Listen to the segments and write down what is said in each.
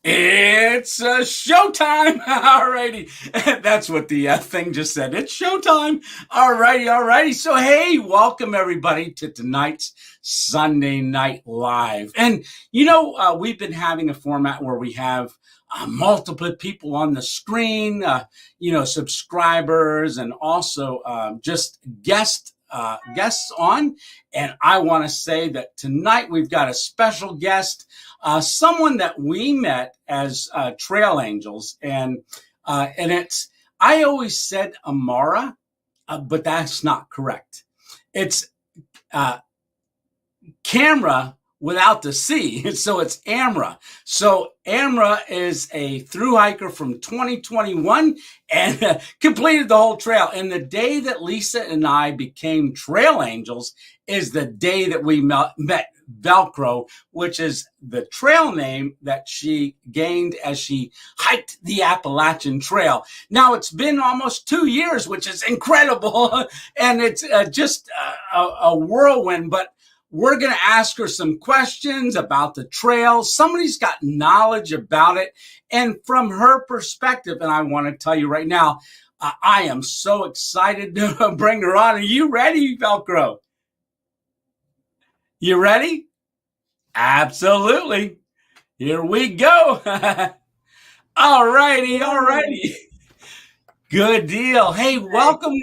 It's showtime. Alrighty. That's what the thing just said. It's showtime. Alrighty. So, hey, welcome everybody to tonight's Sunday Night Live. And, we've been having a format where we have multiple people on the screen, subscribers, and also just guests on. And I want to say that tonight we've got a special guest. Someone that we met as trail angels, and I always said Amara, but that's not correct. It's camera without the C, so it's Amara. So Amara is a through hiker from 2021 and completed the whole trail. And the day that Lisa and I became trail angels is the day that we met VELCRO, which is the trail name that she gained as she hiked the Appalachian Trail. Now, it's been almost 2 years, which is incredible, and it's just a whirlwind, but we're going to ask her some questions about the trail. Somebody's got knowledge about it, and from her perspective, and I want to tell you right now, I am so excited to bring her on. Are you ready, VELCRO? You ready? Absolutely. Here we go. All righty. Good deal. Hey, welcome.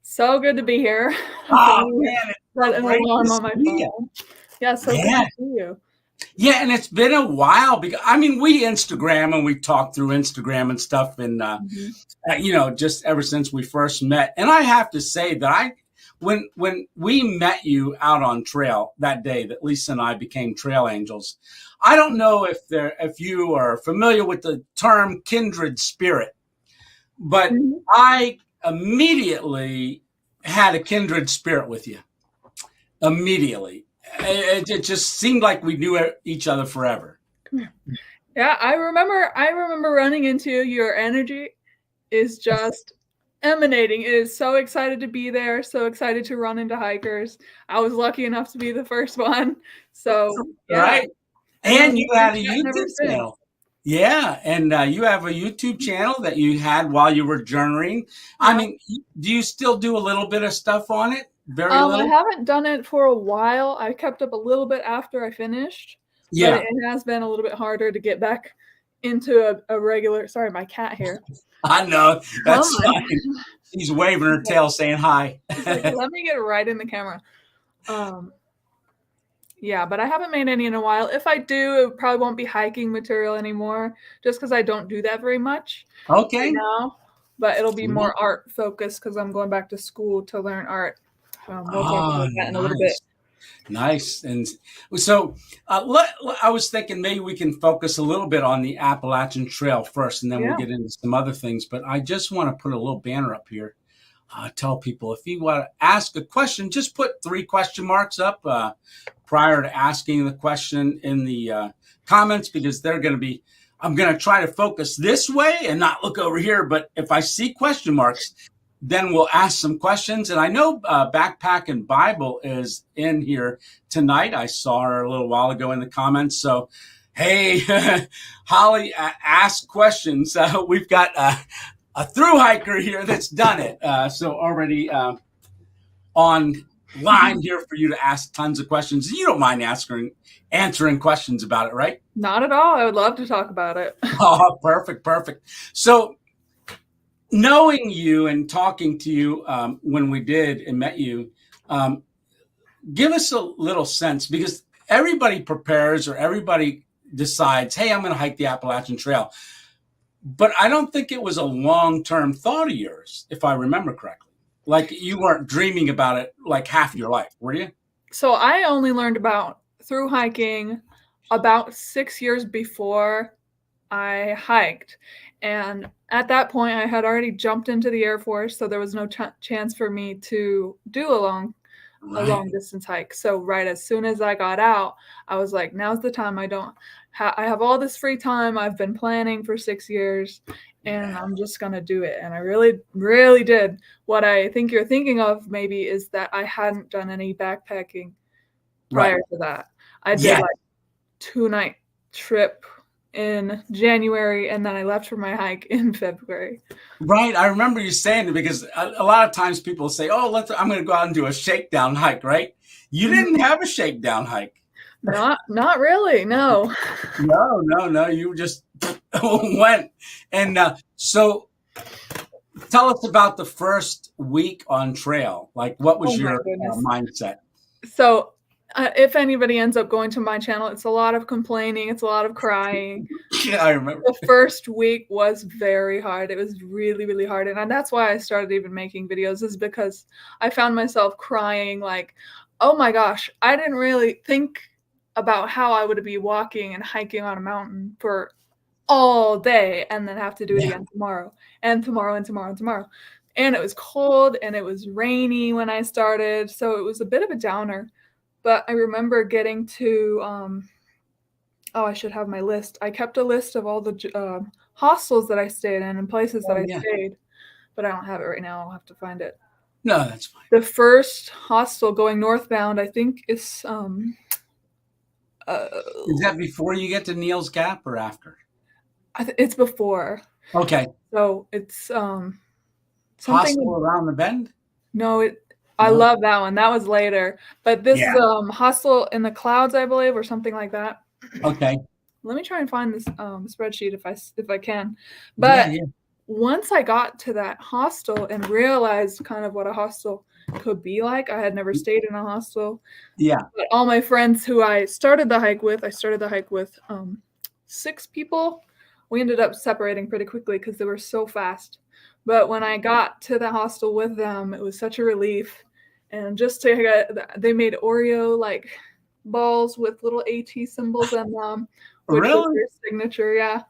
So good to be here. Oh, man. Set an alarm on my phone. Yeah, so good to see you. Yeah, and it's been a while because we Instagram and we talk through Instagram and stuff, and just ever since we first met. And I have to say that when we met you out on trail that day that Lisa and I became trail angels, I don't know if you are familiar with the term kindred spirit, but I immediately had a kindred spirit with you. Immediately. It just seemed like we knew each other forever. Yeah, I remember running into you. Your energy is just emanating. It is so excited to be there, so excited to run into hikers. I was lucky enough to be the first one. So, yeah. Right. And you had a YouTube channel. Yeah, and you have a YouTube channel that you had while you were journaling. Yeah. Do you still do a little bit of stuff on it? Very little? I haven't done it for a while. I kept up a little bit after I finished. Yeah. But it has been a little bit harder to get back into a regular. Sorry, my cat here. I know. That's fine. She's waving her tail saying hi. Like, let me get right in the camera. Yeah, but I haven't made any in a while. If I do, it probably won't be hiking material anymore, just because I don't do that very much. Okay. Now, but it'll be more art focused because I'm going back to school to learn art. We'll talk about that in a little bit. Nice. And so I was thinking maybe we can focus a little bit on the Appalachian Trail first, and then we'll get into some other things. But I just want to put a little banner up here. Tell people if you want to ask a question, just put 3 question marks up prior to asking the question in the comments, because I'm going to try to focus this way and not look over here. But if I see question marks, then we'll ask some questions. And I know Backpack and Bible is in here tonight. I saw her a little while ago in the comments. So, hey, Holly, ask questions. We've got a through hiker here that's done it. So already on line here for you to ask tons of questions. You don't mind answering questions about it, right? Not at all. I would love to talk about it. Oh, perfect. So, knowing you and talking to you when we did and met you, give us a little sense, because everybody prepares or everybody decides, hey, I'm going to hike the Appalachian Trail. But I don't think it was a long-term thought of yours, if I remember correctly. Like, you weren't dreaming about it like half your life, were you? So I only learned about through hiking about 6 years before I hiked. And at that point, I had already jumped into the Air Force, so there was no chance for me to do a long distance hike. So right as soon as I got out, I was like, now's the time. I have all this free time. I've been planning for 6 years, and I'm just going to do it. And I really, really did. What I think you're thinking of maybe is that I hadn't done any backpacking prior to that. I did like 2-night trip in January, and then I left for my hike in February. Right. I remember you saying it because a lot of times people say, "Oh, I'm going to go out and do a shakedown hike," right? You didn't have a shakedown hike. Not really. No. No. You just went. And so tell us about the first week on trail. Like, what was your mindset? So if anybody ends up going to my channel, it's a lot of complaining. It's a lot of crying. Yeah, I remember. The first week was very hard. It was really, really hard. And that's why I started even making videos, is because I found myself crying like, oh my gosh, I didn't really think about how I would be walking and hiking on a mountain for all day and then have to do it again tomorrow and tomorrow and tomorrow and tomorrow. And it was cold and it was rainy when I started. So it was a bit of a downer. But I remember getting to, I should have my list. I kept a list of all the hostels that I stayed in and places that I stayed, but I don't have it right now. I'll have to find it. No, that's fine. The first hostel going northbound, I think, is is that before you get to Neal's Gap or after? It's before. Okay. So it's something Hostel Around the Bend? No, I love that one. That was later. But this is Hostel in the Clouds, I believe, or something like that. Okay. Let me try and find this spreadsheet if I can. But once I got to that hostel and realized kind of what a hostel could be like, I had never stayed in a hostel. Yeah. But all my friends who I started the hike with 6 people. We ended up separating pretty quickly because they were so fast. But when I got to the hostel with them, it was such a relief. And just they made Oreo like balls with little AT symbols in them, which was their signature. Yeah.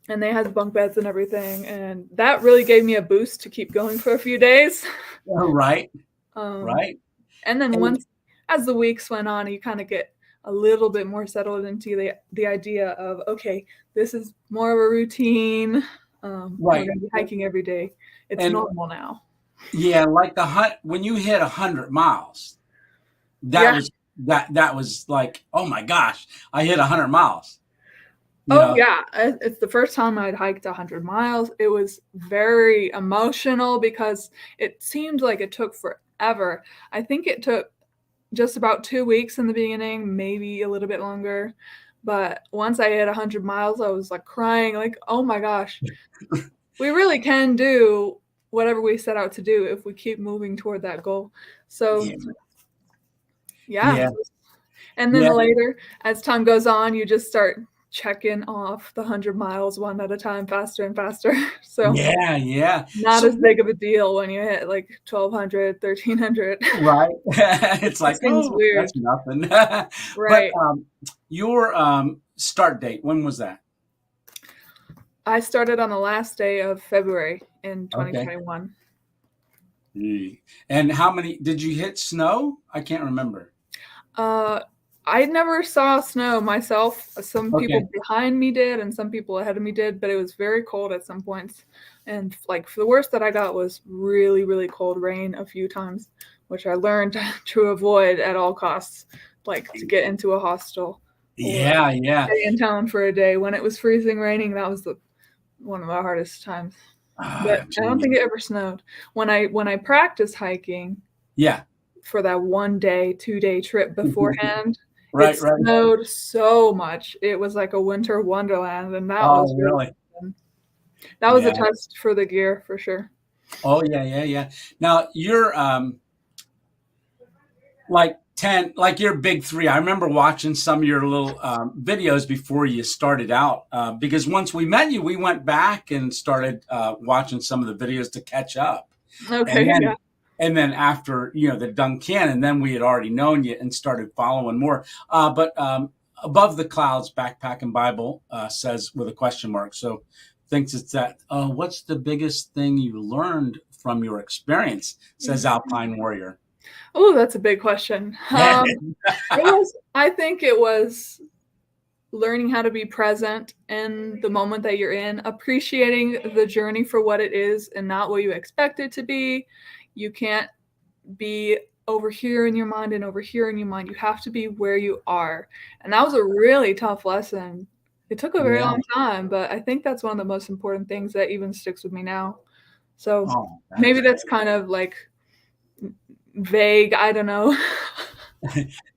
And they had bunk beds and everything, and that really gave me a boost to keep going for a few days. Right. And then as the weeks went on, you kind of get a little bit more settled into the idea of, okay, this is more of a routine. We're going to be hiking every day. It's normal now. Yeah, like when you hit 100 miles, that was like, oh my gosh, I hit 100 miles. It's the first time I'd hiked 100 miles. It was very emotional because it seemed like it took forever. I think it took just about 2 weeks in the beginning, maybe a little bit longer. But once I hit 100 miles, I was like crying, like, oh my gosh, we really can do whatever we set out to do if we keep moving toward that goal. So, And then later, as time goes on, you just start checking off the 100 miles one at a time, faster and faster. So not as big of a deal when you hit like 1,200, 1,300. Right. It's like, weird. That's nothing. Right. But your start date, when was that? I started on the last day of February in 2021. Okay. And how many did you hit snow? I can't remember. I never saw snow myself. Some people behind me did, and some people ahead of me did, but it was very cold at some points. And like the worst that I got was really, really cold rain a few times, which I learned to avoid at all costs, like to get into a hostel. Stay in town for a day. When it was freezing raining, that was one of the hardest times. But I don't think it ever snowed. When I practiced hiking, for that 1 day, 2 day trip beforehand, it snowed so much. It was like a winter wonderland, and that was really fun. That was a test for the gear for sure. Oh yeah. Now you're like your big 3. I remember watching some of your little videos before you started out because once we met you, we went back and started watching some of the videos to catch up. And then after, the Duncan, then we had already known you and started following more. But Above the Clouds Backpacking Bible says with a question mark. So thinks it's that, what's the biggest thing you learned from your experience, says Alpine Warrior. Oh, that's a big question. I think it was learning how to be present in the moment that you're in, appreciating the journey for what it is and not what you expect it to be. You can't be over here in your mind and over here in your mind. You have to be where you are. And that was a really tough lesson. It took a very Yeah. long time, but I think that's one of the most important things that even sticks with me now. So Oh, maybe that's kind of like vague. I don't know.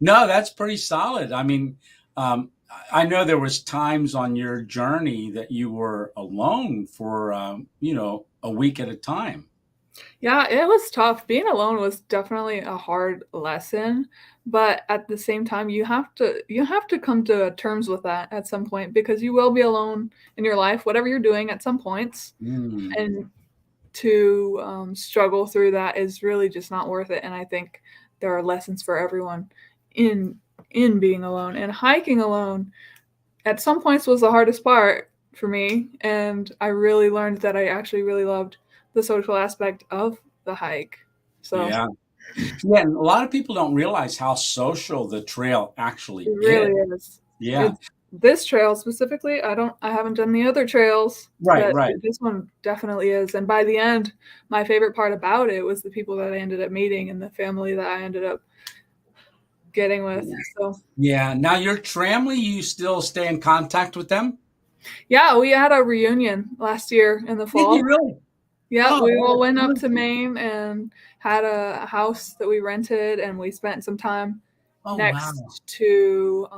no, that's pretty solid. I mean, I know there was times on your journey that you were alone for, a week at a time. Yeah, it was tough. Being alone was definitely a hard lesson, but at the same time, you have to come to terms with that at some point because you will be alone in your life, whatever you're doing at some points, Mm, and to struggle through that is really just not worth it. And I think there are lessons for everyone in in being alone and hiking alone. At some points was the hardest part for me, and I really learned that I actually really loved the social aspect of the hike. So yeah. Yeah. And a lot of people don't realize how social the trail actually it is. really is. Yeah. It's this trail specifically, I haven't done the other trails, Right. but Right. this one definitely is. And by the end, my favorite part about it was the people that I ended up meeting and the family that I ended up getting with. So Yeah. Now, your family, you still stay in contact with them? yeah, we had a reunion last year in the Did you fall. really? Yeah, Oh, we that all is went up to wonderful. Maine and had a house that we rented, and we spent some time Oh, wow. next to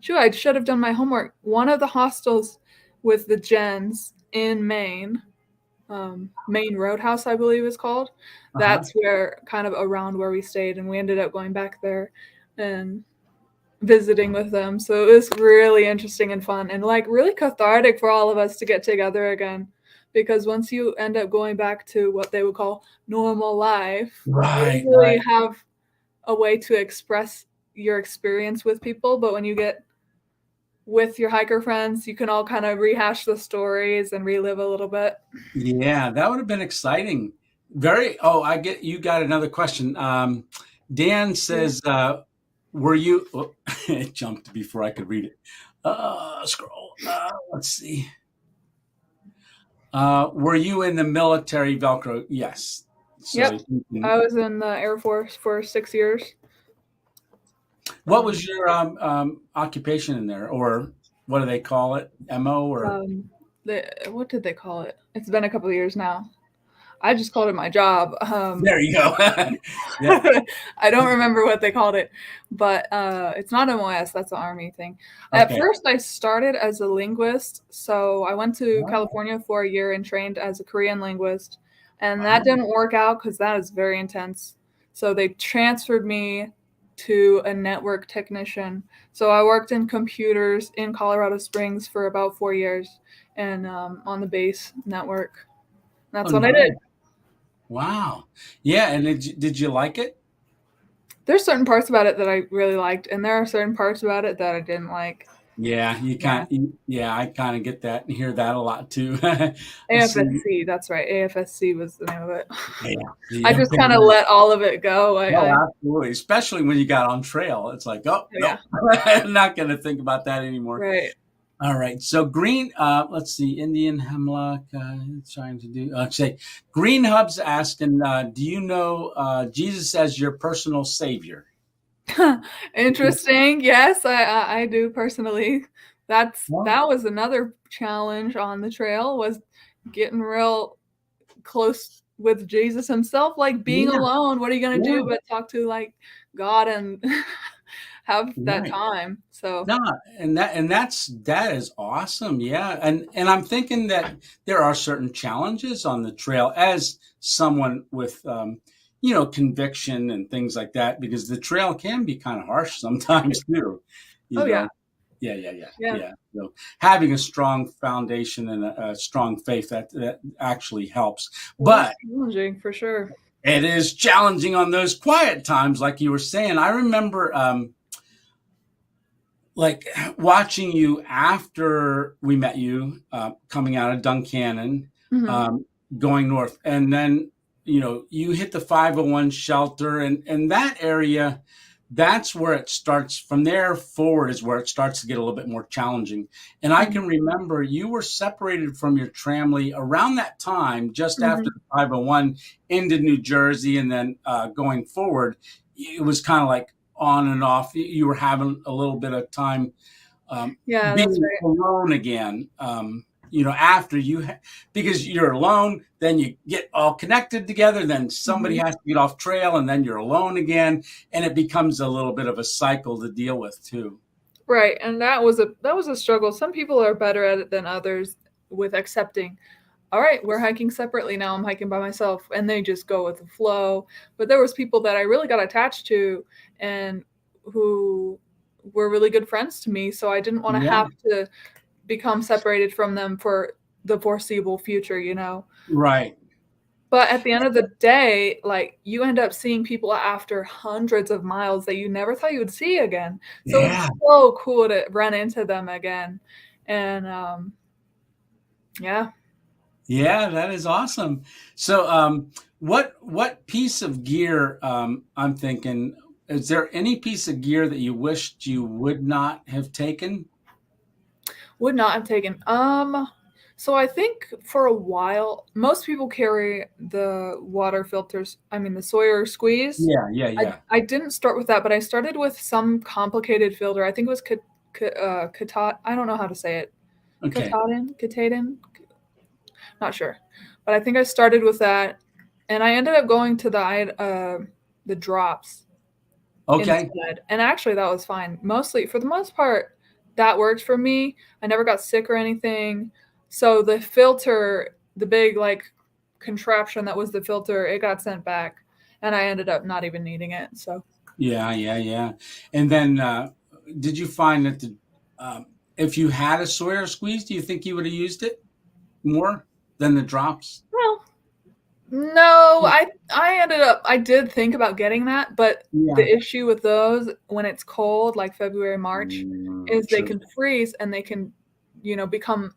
shoot, I should have done my homework. One of the hostels with the Gens in Maine, Maine Roadhouse, I believe is called. Uh-huh. That's where kind of around where we stayed, and we ended up going back there and visiting with them. So it was really interesting and fun and like really cathartic for all of us to get together again. Because once you end up going back to what they would call normal life, you Right. don't really Right. have a way to express your experience with people. But when you get with your hiker friends, you can all kind of rehash the stories and relive a little bit. Yeah, that would have been exciting. I get you got another question. Dan Yeah. says, were you, oh, it jumped before I could read it. Scroll. Let's see. Were you in the military VELCRO? Yes. So, Yep. I was in the Air Force for 6 years. what Um, was your occupation in there, or what do they call it? MO or? what did they call it? It's been a couple of years now. I just called it my job. There you go. Yeah. I don't remember what they called it, but it's not MOS. That's an Army thing. At Okay. first, I started as a linguist. So I went to California for a year and trained as a Korean linguist. And that Wow. didn't work out because that is very intense. So they transferred me to a network technician. So I worked in computers in Colorado Springs for about 4 years and on the base network. Oh, That's what I nice. did. Wow. Yeah. And did you like it? There's certain parts about it that I really liked, and there are certain parts about it that I didn't like. Yeah, Yeah. yeah, I kind of get that and hear that a lot too. Let's see. AFSC, that's right. AFSC was the name of it. Yeah, I yeah, just okay. kind of let all of it go. No, absolutely. Especially when you got on trail. It's like, oh, Yeah, no, I'm not going to think about that anymore. right. All right. So green, let's see, Indian hemlock, trying to do, say, Green Hub's asking, do you know Jesus as your personal savior? Interesting. Yes, I do personally. That Well, was another challenge on the trail was getting real close with Jesus himself, like being yeah, alone. What are you gonna yeah, do but talk to like God and have that right. time? So No, that is awesome. Yeah. And I'm thinking that there are certain challenges on the trail as someone with conviction and things like that, because the trail can be kind of harsh sometimes too. You oh yeah, know. Yeah, yeah, yeah, yeah. yeah. So having a strong foundation and a strong faith that actually helps. Well, it's But challenging for sure. it is challenging on those quiet times, like you were saying. I remember like watching you after we met you coming out of Duncannon, Mhm. um, going north, and then you hit the 501 shelter, and that area that's where it starts. From there forward is where it starts to get a little bit more challenging. And I can remember you were separated from your family around that time, just after Mhm. the 501 into New Jersey, and then going forward, it was kind of like on and off. You were having a little bit of time Yeah, that's being right. alone again. After because you're alone, then you get all connected together, then somebody Mhm. has to get off trail, and then you're alone again, and it becomes a little bit of a cycle to deal with too. Right, and that was a struggle. Some people are better at it than others with accepting, "All right, we're hiking separately now, I'm hiking by myself," and they just go with the flow. But there was people that I really got attached to and who were really good friends to me, so I didn't wanna Yeah, have to become separated from them for the foreseeable future, you know? right. But at the end of the day, like, you end up seeing people after hundreds of miles that you never thought you would see again. So it's Yeah, so cool to run into them again. And, yeah. yeah, that is awesome. So, what piece of gear? I'm thinking, is there any piece of gear that you wished you would not have taken? Would not have taken. So I think for a while, most people carry the water filters. I mean, the Sawyer squeeze. Yeah, yeah, I yeah. I didn't start with that, but I started with some complicated filter. I think it was Katat. I don't know how to say it. Okay, Katahdin, not sure, but I think I started with that, and I ended up going to the drops okay. instead, and actually that was fine. Mostly, for the most part, that worked for me. I never got sick or anything. So the filter, the big like contraption that was the filter, it got sent back, and I ended up not even needing it. So Yeah, yeah, yeah. And then, did you find that um, if you had a Sawyer squeeze, do you think you would have used it more than the drops? well, no, I did think about getting that, but the Yeah. issue with those when it's cold, like February, March, is they True. can freeze and they can, become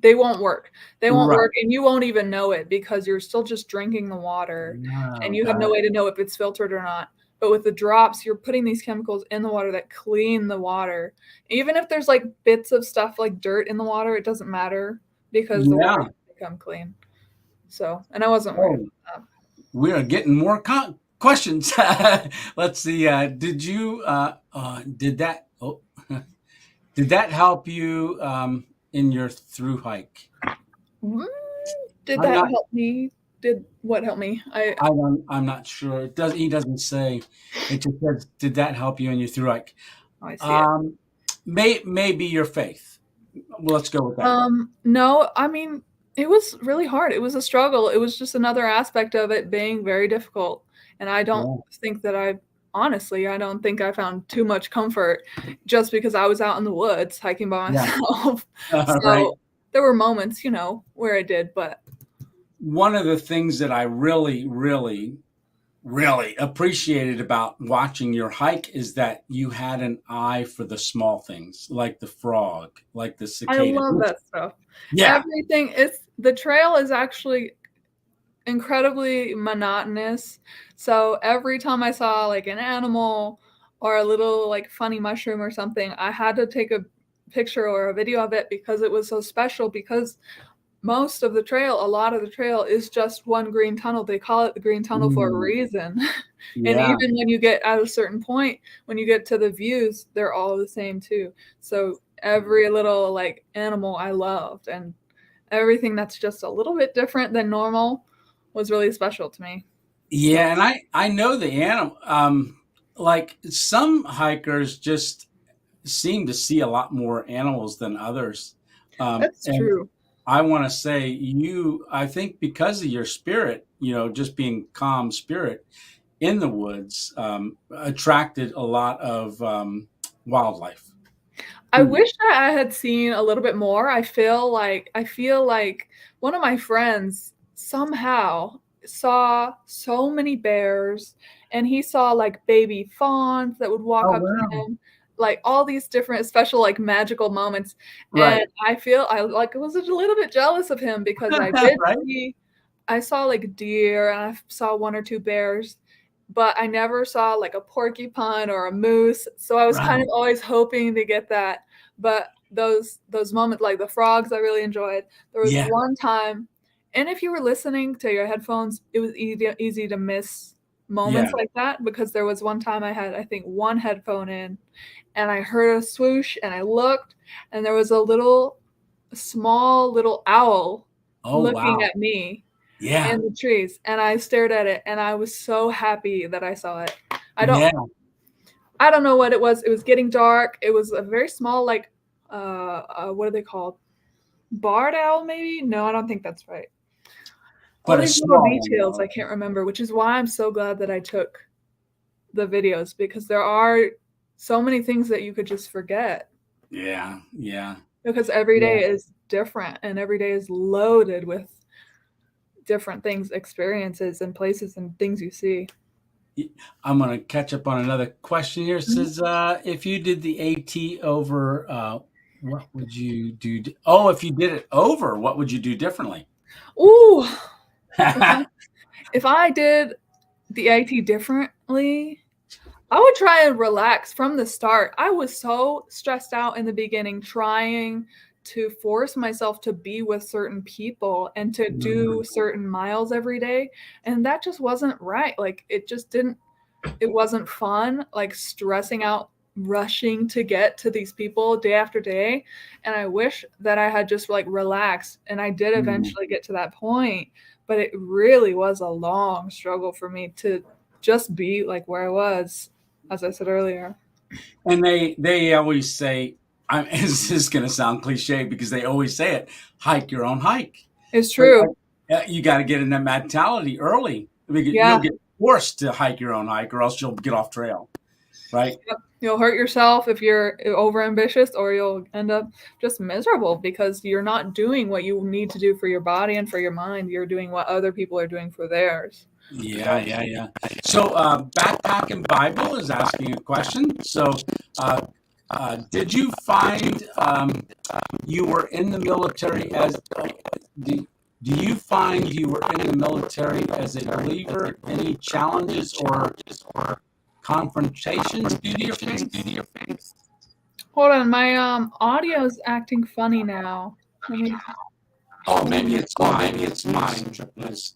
they won't work. They won't Right. work and you won't even know it because you're still just drinking the water and No, you have no got way to know if it's filtered or not. But with the drops, you're putting these chemicals in the water that clean the water. Even if there's like bits of stuff like dirt in the water, it doesn't matter because the water yeah. will become clean. So, and I wasn't worried Oh, about that. we are getting more questions. Let's see. Did that? Oh, did that help you in your through hike? Mm, did I'm that not. help me? Did what help me? I'm not sure. It does. He doesn't say. It just says, "Did that help you in your through hike?" Oh, I see it. Um, maybe your faith. Well, let's go with that. No, I mean, it was really hard. It was a struggle. It was just another aspect of it being very difficult. And I don't Yeah. think that honestly, I don't think I found too much comfort just because I was out in the woods hiking by Yeah. myself. All right. So there were moments, where I did, but One of the things that I really, really, really appreciated about watching your hike is that you had an eye for the small things, like the frog, like the I cicada. love that stuff. Yeah. Everything is the trail is actually incredibly monotonous. So every time I saw like an animal or a little like funny mushroom or something, I had to take a picture or a video of it because it was so special because a lot of the trail is just one green tunnel. They call it the green tunnel for a Mm, reason. And yeah. even when you get at a certain point, when you get to the views, they're all the same too. So every little like animal I loved and everything that's just a little bit different than normal was really special to me. So Yeah, and I know the animal. Like some hikers just seem to see a lot more animals than others. that's And true. I want to say I think because of your spirit, just being calm spirit in the woods, attracted a lot of wildlife. I Hmm. wish that I had seen a little bit more. I feel like one of my friends somehow saw so many bears, and he saw, like, baby fawns that would walk Oh, up to wow. him, like, all these different special, like, magical moments, and Right. I feel I, like, was a little bit jealous of him because I did Right. see I saw, like, deer, and I saw 1 or 2 bears, but I never saw like a porcupine or a moose. So I was kind of always hoping to get that. But those moments, like the frogs, I really enjoyed. There was one time, and if you were listening to your headphones, it was easy to miss moments like that, because there was one time I had, I think, one headphone in, and I heard a swoosh, and I looked, and there was a small little owl looking at me in the trees, and I stared at it, and I was so happy that I saw it. I don't know what it was. It was getting dark. It was a very small, like, what are they called? Barred owl, maybe? No, I don't think that's right. All these little details I can't remember, which is why I'm so glad that I took the videos, because there are so many things that you could just forget. Yeah. Because every day is different, and every day is loaded with different things, experiences, and places and things you see. I'm going to catch up on another question here. It says, if you did the AT over, what would you do? If you did it over, what would you do differently? Ooh. If I did the AT differently, I would try and relax from the start. I was so stressed out in the beginning, trying to force myself to be with certain people and to do certain miles every day. And that just wasn't right. Like, it wasn't fun, like stressing out, rushing to get to these people day after day. And I wish that I had just like relaxed, and I did eventually get to that point, but it really was a long struggle for me to just be like where I was, as I said earlier. And they always say, this is going to sound cliche because they always say it, hike your own hike. It's true. But, you got to get in that mentality early. You'll get forced to hike your own hike, or else you'll get off trail, right? Yep. You'll hurt yourself if you're overambitious, or you'll end up just miserable because you're not doing what you need to do for your body and for your mind. You're doing what other people are doing for theirs. Yeah. So Backpacking Bible is asking a question. So did you find you were in the military as do you find you were in the military as a believer? Any challenges or confrontations due to your faith? Hold on, my audio is acting funny now. Maybe it's mine.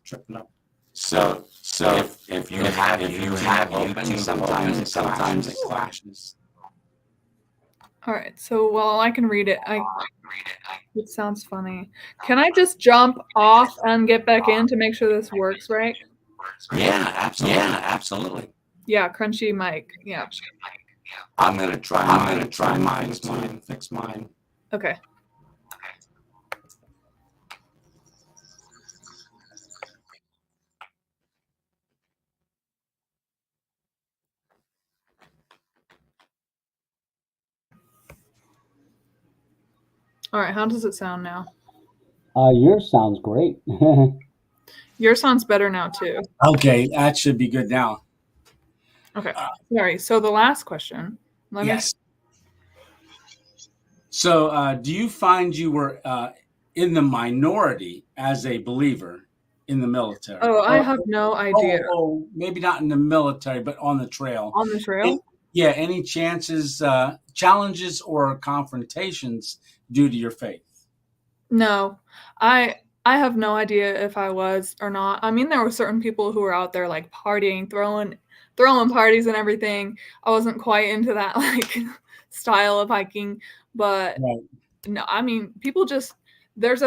Tripping up. So if you have YouTube open, sometimes it clashes. All right, so while I can read it, it sounds funny. Can I just jump off and get back in to make sure this works right? Yeah, absolutely. Yeah, crunchy mic. Yeah. I'm gonna try mine. Fix mine. Okay. All right, how does it sound now? Yours sounds great. Yours sounds better now too. Okay, that should be good now. Okay. Sorry. So the last question. Yes. So do you find you were in the minority as a believer in the military? Oh, I have no idea. Oh, maybe not in the military, but on the trail. On the trail? Any chances, challenges, or confrontations due to your faith? No, I have no idea if I was or not. I mean, there were certain people who were out there like partying, throwing parties and everything. I wasn't quite into that like style of hiking, but no, I mean, people just there's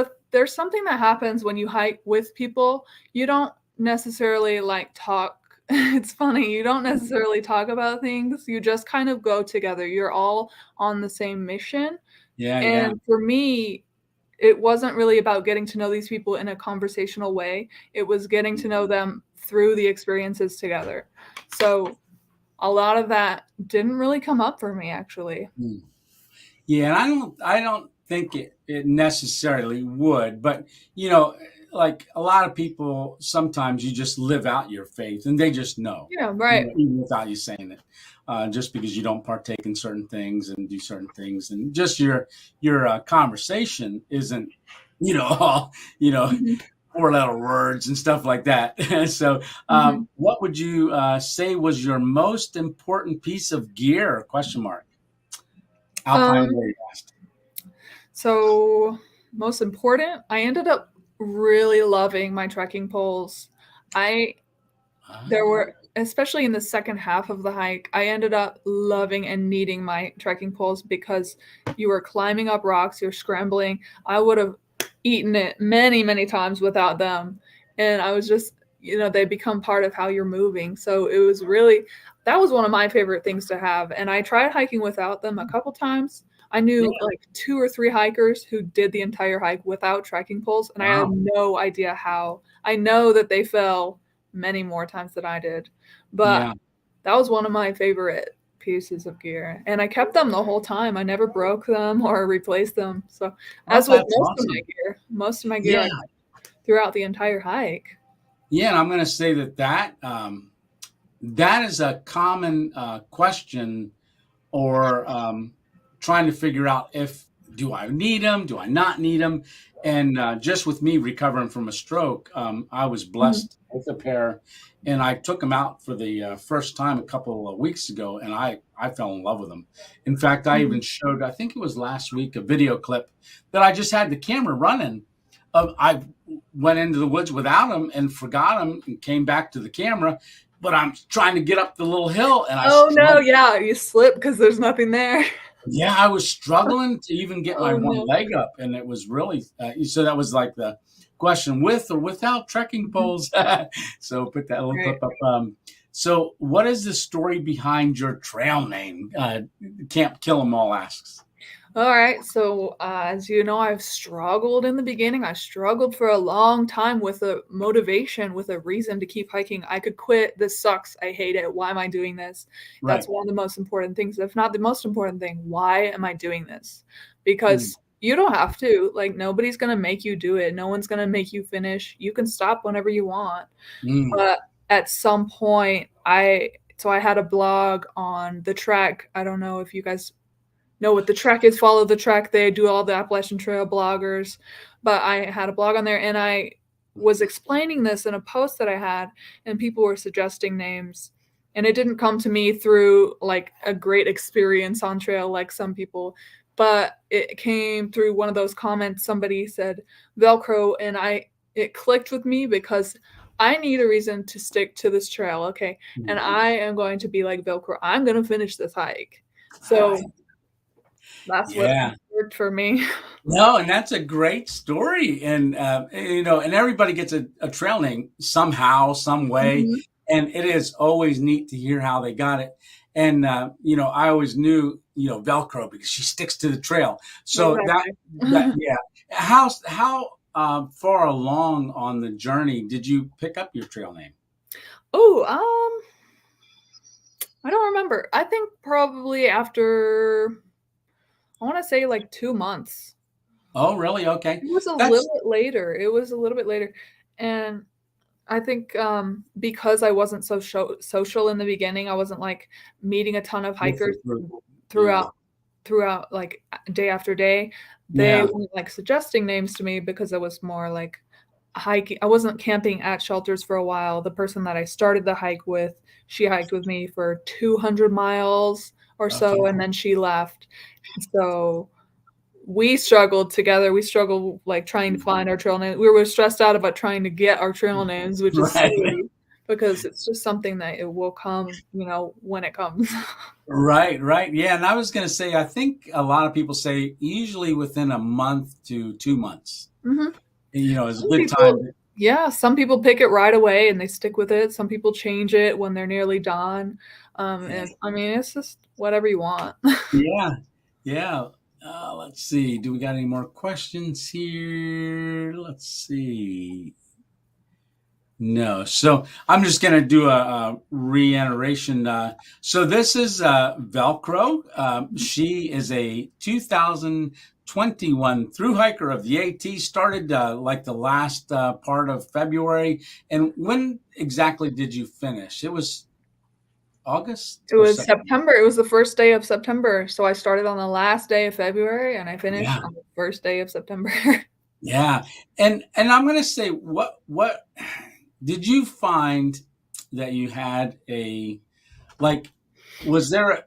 something that happens when you hike with people. You don't necessarily like talk. It's funny. You don't necessarily talk about things. You just kind of go together. You're all on the same mission. And for me, it wasn't really about getting to know these people in a conversational way. It was getting to know them through the experiences together. So a lot of that didn't really come up for me, actually. Yeah, and I don't think it necessarily would, but like a lot of people, sometimes you just live out your faith, and they just know. Yeah, right. Even without you saying it, just because you don't partake in certain things and do certain things, and just your conversation isn't, all 4-letter words and stuff like that. So, what would you say was your most important piece of gear? Question mark. Alpine Warrior asked. So, most important, I ended up really loving my trekking poles. There were, especially in the second half of the hike, I ended up loving and needing my trekking poles because you were climbing up rocks, you're scrambling. I would have eaten it many, many times without them. And I was just, they become part of how you're moving. So it was really, that was one of my favorite things to have. And I tried hiking without them a couple times. I knew like 2 or 3 hikers who did the entire hike without trekking poles, and I had no idea how. I know that they fell many more times than I did, but that was one of my favorite pieces of gear, and I kept them the whole time. I never broke them or replaced them. So as with most of my gear I kept throughout the entire hike. Yeah, and I'm going to say that is a common question, or trying to figure out if do I need them, do I not need them, and just with me recovering from a stroke, I was blessed with a pair, and I took them out for the first time a couple of weeks ago, and I fell in love with them. In fact, I even showed, I think it was last week, a video clip that I just had the camera running. I went into the woods without them and forgot them and came back to the camera, but I'm trying to get up the little hill, and you slip because there's nothing there. Yeah, I was struggling to even get my one leg up, and it was really so that was like the question, with or without trekking poles. So put that little clip up. So what is the story behind your trail name? Camp Kill 'Em All asks. All right. So as you know, I've struggled in the beginning. I struggled for a long time with a motivation, with a reason to keep hiking. I could quit. This sucks. I hate it. Why am I doing this? That's one of the most important things, if not the most important thing. Why am I doing this? Because you don't have to. Like, nobody's going to make you do it. No one's going to make you finish. You can stop whenever you want. But at some point, I had a blog on the Trek. I don't know if you guys know what the Trek is. Follow the Trek. They do all the Appalachian Trail bloggers. But I had a blog on there, and I was explaining this in a post that I had, and people were suggesting names. And it didn't come to me through like a great experience on trail like some people, but it came through one of those comments. Somebody said VELCRO, and it clicked with me because I need a reason to stick to this trail. Okay. And I am going to be like VELCRO. I'm going to finish this hike. So that's what worked for me. No, and that's a great story. And, and everybody gets a trail name somehow, some way. And it is always neat to hear how they got it. And, I always knew, VELCRO because she sticks to the trail. So How far along on the journey did you pick up your trail name? Oh, I don't remember. I think probably after, I want to say like 2 months. Oh, really? Okay. It was a little bit later. And I think because I wasn't so social in the beginning, I wasn't like meeting a ton of hikers throughout like day after day. They weren't like suggesting names to me because I was more like hiking. I wasn't camping at shelters for a while. The person that I started the hike with, she hiked with me for 200 miles or so, and then she left. So we struggled together. We struggled like trying to find our trail names. We were stressed out about trying to get our trail names, which is silly because it's just something that it will come, when it comes. Right. Yeah. And I was going to say, I think a lot of people say usually within a month to 2 months, is a good time. Yeah. Some people pick it right away and they stick with it. Some people change it when they're nearly done. And I mean, it's just whatever you want. Yeah. Let's see. Do we got any more questions here? Let's see. No. So I'm just going to do a reiteration. So this is VELCRO. She is a 2021 Thru-Hiker of the AT. Started like the last part of February. And when exactly did you finish? It was August? It was September. It was the first day of September. So I started on the last day of February and I finished on the first day of September. Yeah. And I'm going to say, what did you find that you had a, like, was there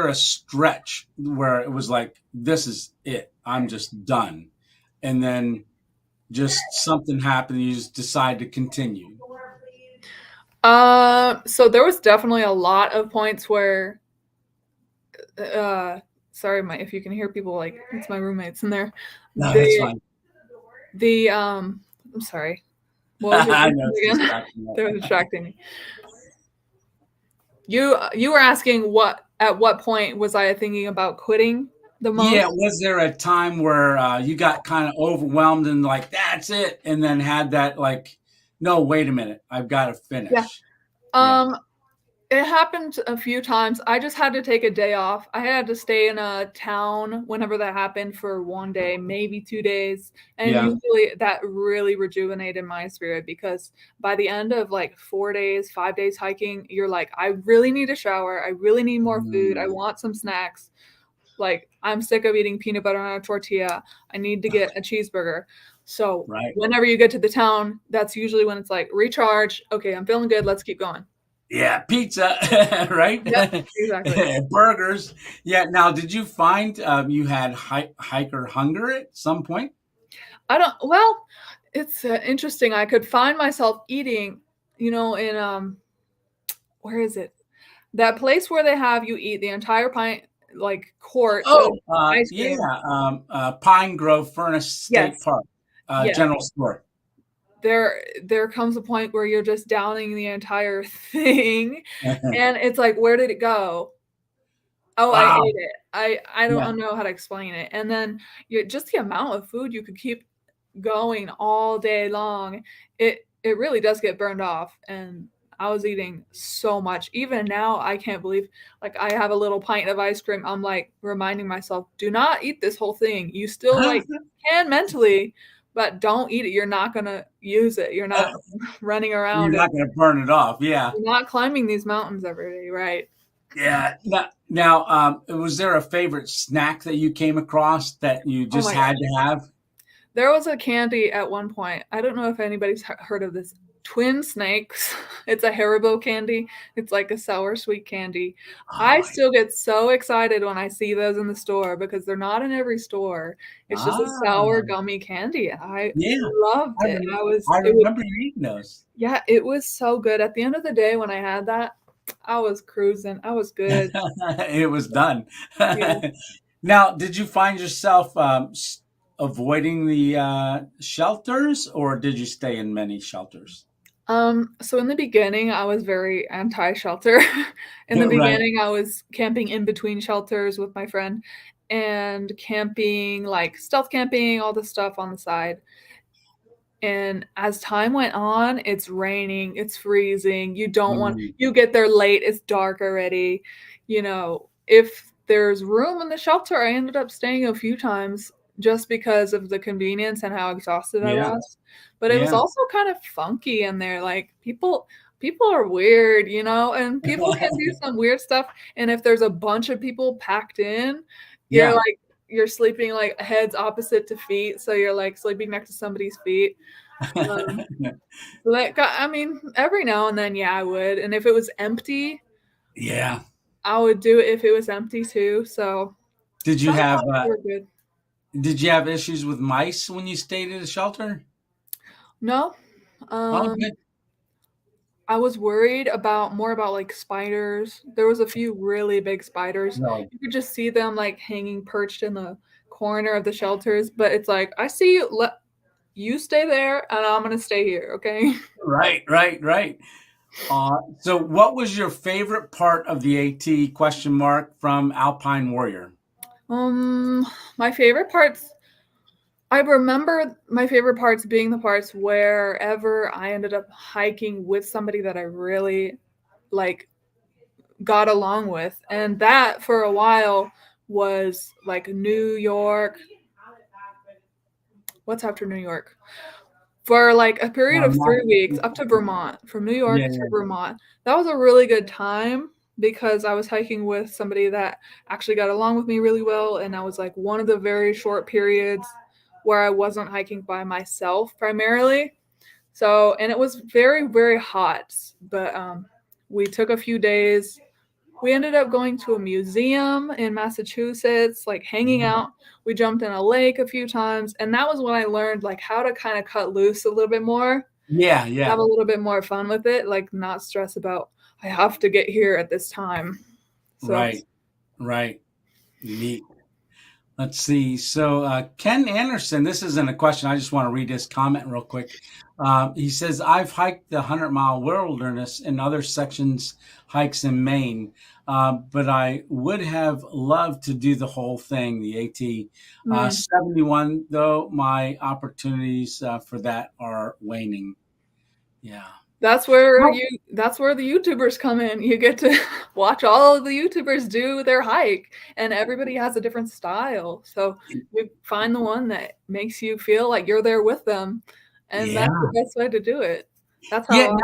a stretch where it was like, this is it, I'm just done, and then just something happened, you just decide to continue? So there was definitely a lot of points where, sorry, if you can hear people, like, it's my roommates in there. No, that's The, fine. I'm sorry. What was your I question know it's again? distracting. They were distracting me. You were asking at what point was I thinking about quitting the most? Yeah, was there a time where you got kind of overwhelmed and like, that's it, and then had that like, no, wait a minute, I've got to Yeah. finish? Yeah. It happened a few times. I just had to take a day off. I had to stay in a town whenever that happened for one day, maybe 2 days, and Yeah. usually that really rejuvenated my spirit because by the end of, like, 4 days, 5 days hiking, you're like, "I really need a shower. I really need more food. I Mm, want some snacks. Like, I'm sick of eating peanut butter on a tortilla. I need to get a cheeseburger." So, right. whenever you get to the town, that's usually when it's like, "Recharge. Okay, I'm feeling good. Let's keep going." Yeah, pizza, right? Yep, exactly. Burgers. Yeah. Now, did you find you had hiker hunger at some point? Well, it's, interesting. I could find myself eating, in, where is it? That place where they have you eat the entire pint, like, quart of Oh, ice yeah. cream. Pine Grove Furnace State Yes, Park, yes. general store. There comes a point where you're just downing the entire thing, and it's like, "Where did it go?" "Oh, I ate Wow. it." I Yeah. don't know how to explain it, and then you just the amount of food you could keep going all day long, it really does get burned off, and I was eating so much. Even now, I can't believe, like, I have a little pint of ice cream, I'm, like, reminding myself, "Do not eat this whole thing. You still, like, can mentally, but don't eat it. You're not gonna use it. You're not running You're around and not going to burn it off. Yeah. you're not climbing these mountains every day," right? Yeah. Now, was there a favorite snack that you came across that you Oh just my had gosh. to have? There was a candy at one point. I don't know if anybody's heard of this. Twin Snakes. It's a Haribo candy. It's like a sour sweet candy. I Oh, still get so excited when I see those in the store because they're not in every store. It's just a sour ah, gummy candy. I yeah. loved I, it. rem- I It was remember you eating those. yeah, it was so good. At the end of the day when I had that, I was cruising. I was good. It was done. Yeah. Now, did you find yourself avoiding the shelters, or did you stay in many shelters? So in the beginning, I was very anti-shelter. In the Right. beginning, I was camping in between shelters with my friend and camping, like stealth camping, all the stuff on the side. And as time went on, it's raining, it's freezing. Mm, You get there late, it's dark already. If there's room in the shelter, I ended up staying a few times just because of the convenience and how exhausted I yeah. was. But it was Yeah. also kind of funky in there. Like people are weird, and people can do some weird stuff. And if there's a bunch of people packed in, you're Yeah. like you're sleeping like heads opposite to feet, so you're like sleeping next to somebody's feet. Um, so I mean, every now and then, yeah, I would. And if it was empty, Yeah. I would do it if it was empty too. So Did you have sometimes we're good. issues with mice when you stayed at a shelter? No, Oh, um, good. I was worried more about like spiders. There was a few really big spiders. No. You could just see them like hanging perched in the corner of the shelters. But it's like, I see you. You stay there, and I'm gonna stay here. Okay. Right. Right. Right. So, what was your favorite part of the AT question mark from Alpine Warrior? My favorite parts. I remember my favorite parts being the parts wherever I ended up hiking with somebody that I really like got along with. And that for a while was like New York. What's after New York? For like a period of 3 weeks up to Vermont, from New Yeah. York to Vermont. That was a really good time because I was hiking with somebody that actually got along with me really well. And I was like one of the very short periods where I wasn't hiking by myself primarily. So, and it was very, very hot, but we took a few days. We ended up going to a museum in Massachusetts, like hanging out. We jumped in a lake a few times, and that was when I learned like how to kind of cut loose a little bit more. Yeah. Have a little bit more fun with it, like not stress about I have to get here at this time. So. Right. Neat. Let's see. So Ken Anderson, this isn't a question. I just want to read his comment real quick. He says, I've hiked the 100-mile wilderness and other sections hikes in Maine, but I would have loved to do the whole thing, the AT. 71, though, my opportunities for that are waning. Yeah. That's where the YouTubers come in. You get to watch all of the YouTubers do their hike, and everybody has a different style. So you find the one that makes you feel like you're there with them, and that's the best way to do it. That's how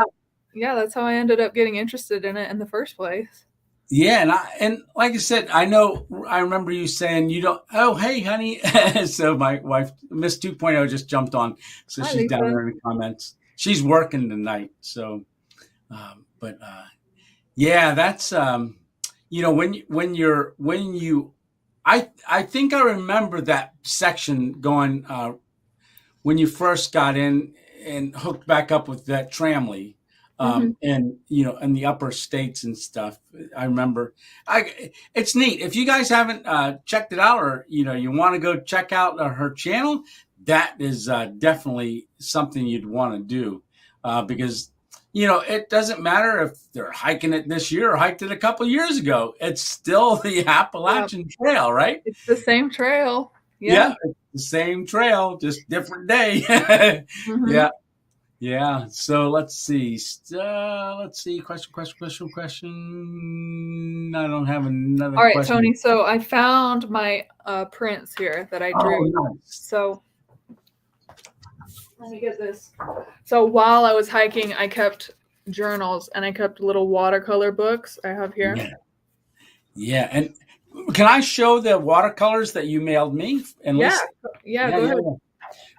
that's how I ended up getting interested in it in the first place. Yeah, and like I said, I remember you saying you don't. Oh, hey, honey. So my wife, Miss 2.0, just jumped on, so she's down there in the comments. She's working tonight, so, yeah, that's, when I think I remember that section going, when you first got in and hooked back up with that tramley, and, in the upper states and stuff. I remember, it's neat. If you guys haven't, checked it out, or, you want to go check out her channel, that is definitely something you'd want to do, because, it doesn't matter if they're hiking it this year or hiked it a couple years ago. It's still the Appalachian Trail, right? It's the same trail. Yeah, it's the same trail, just different day. Yeah. So let's see. Question. I don't have another question. All right, Tony. So I found my prints here that I drew. Oh, nice. So let me get this. So while I was hiking, I kept journals and I kept little watercolor books I have here. Yeah. And can I show the watercolors that you mailed me? Yeah, go ahead.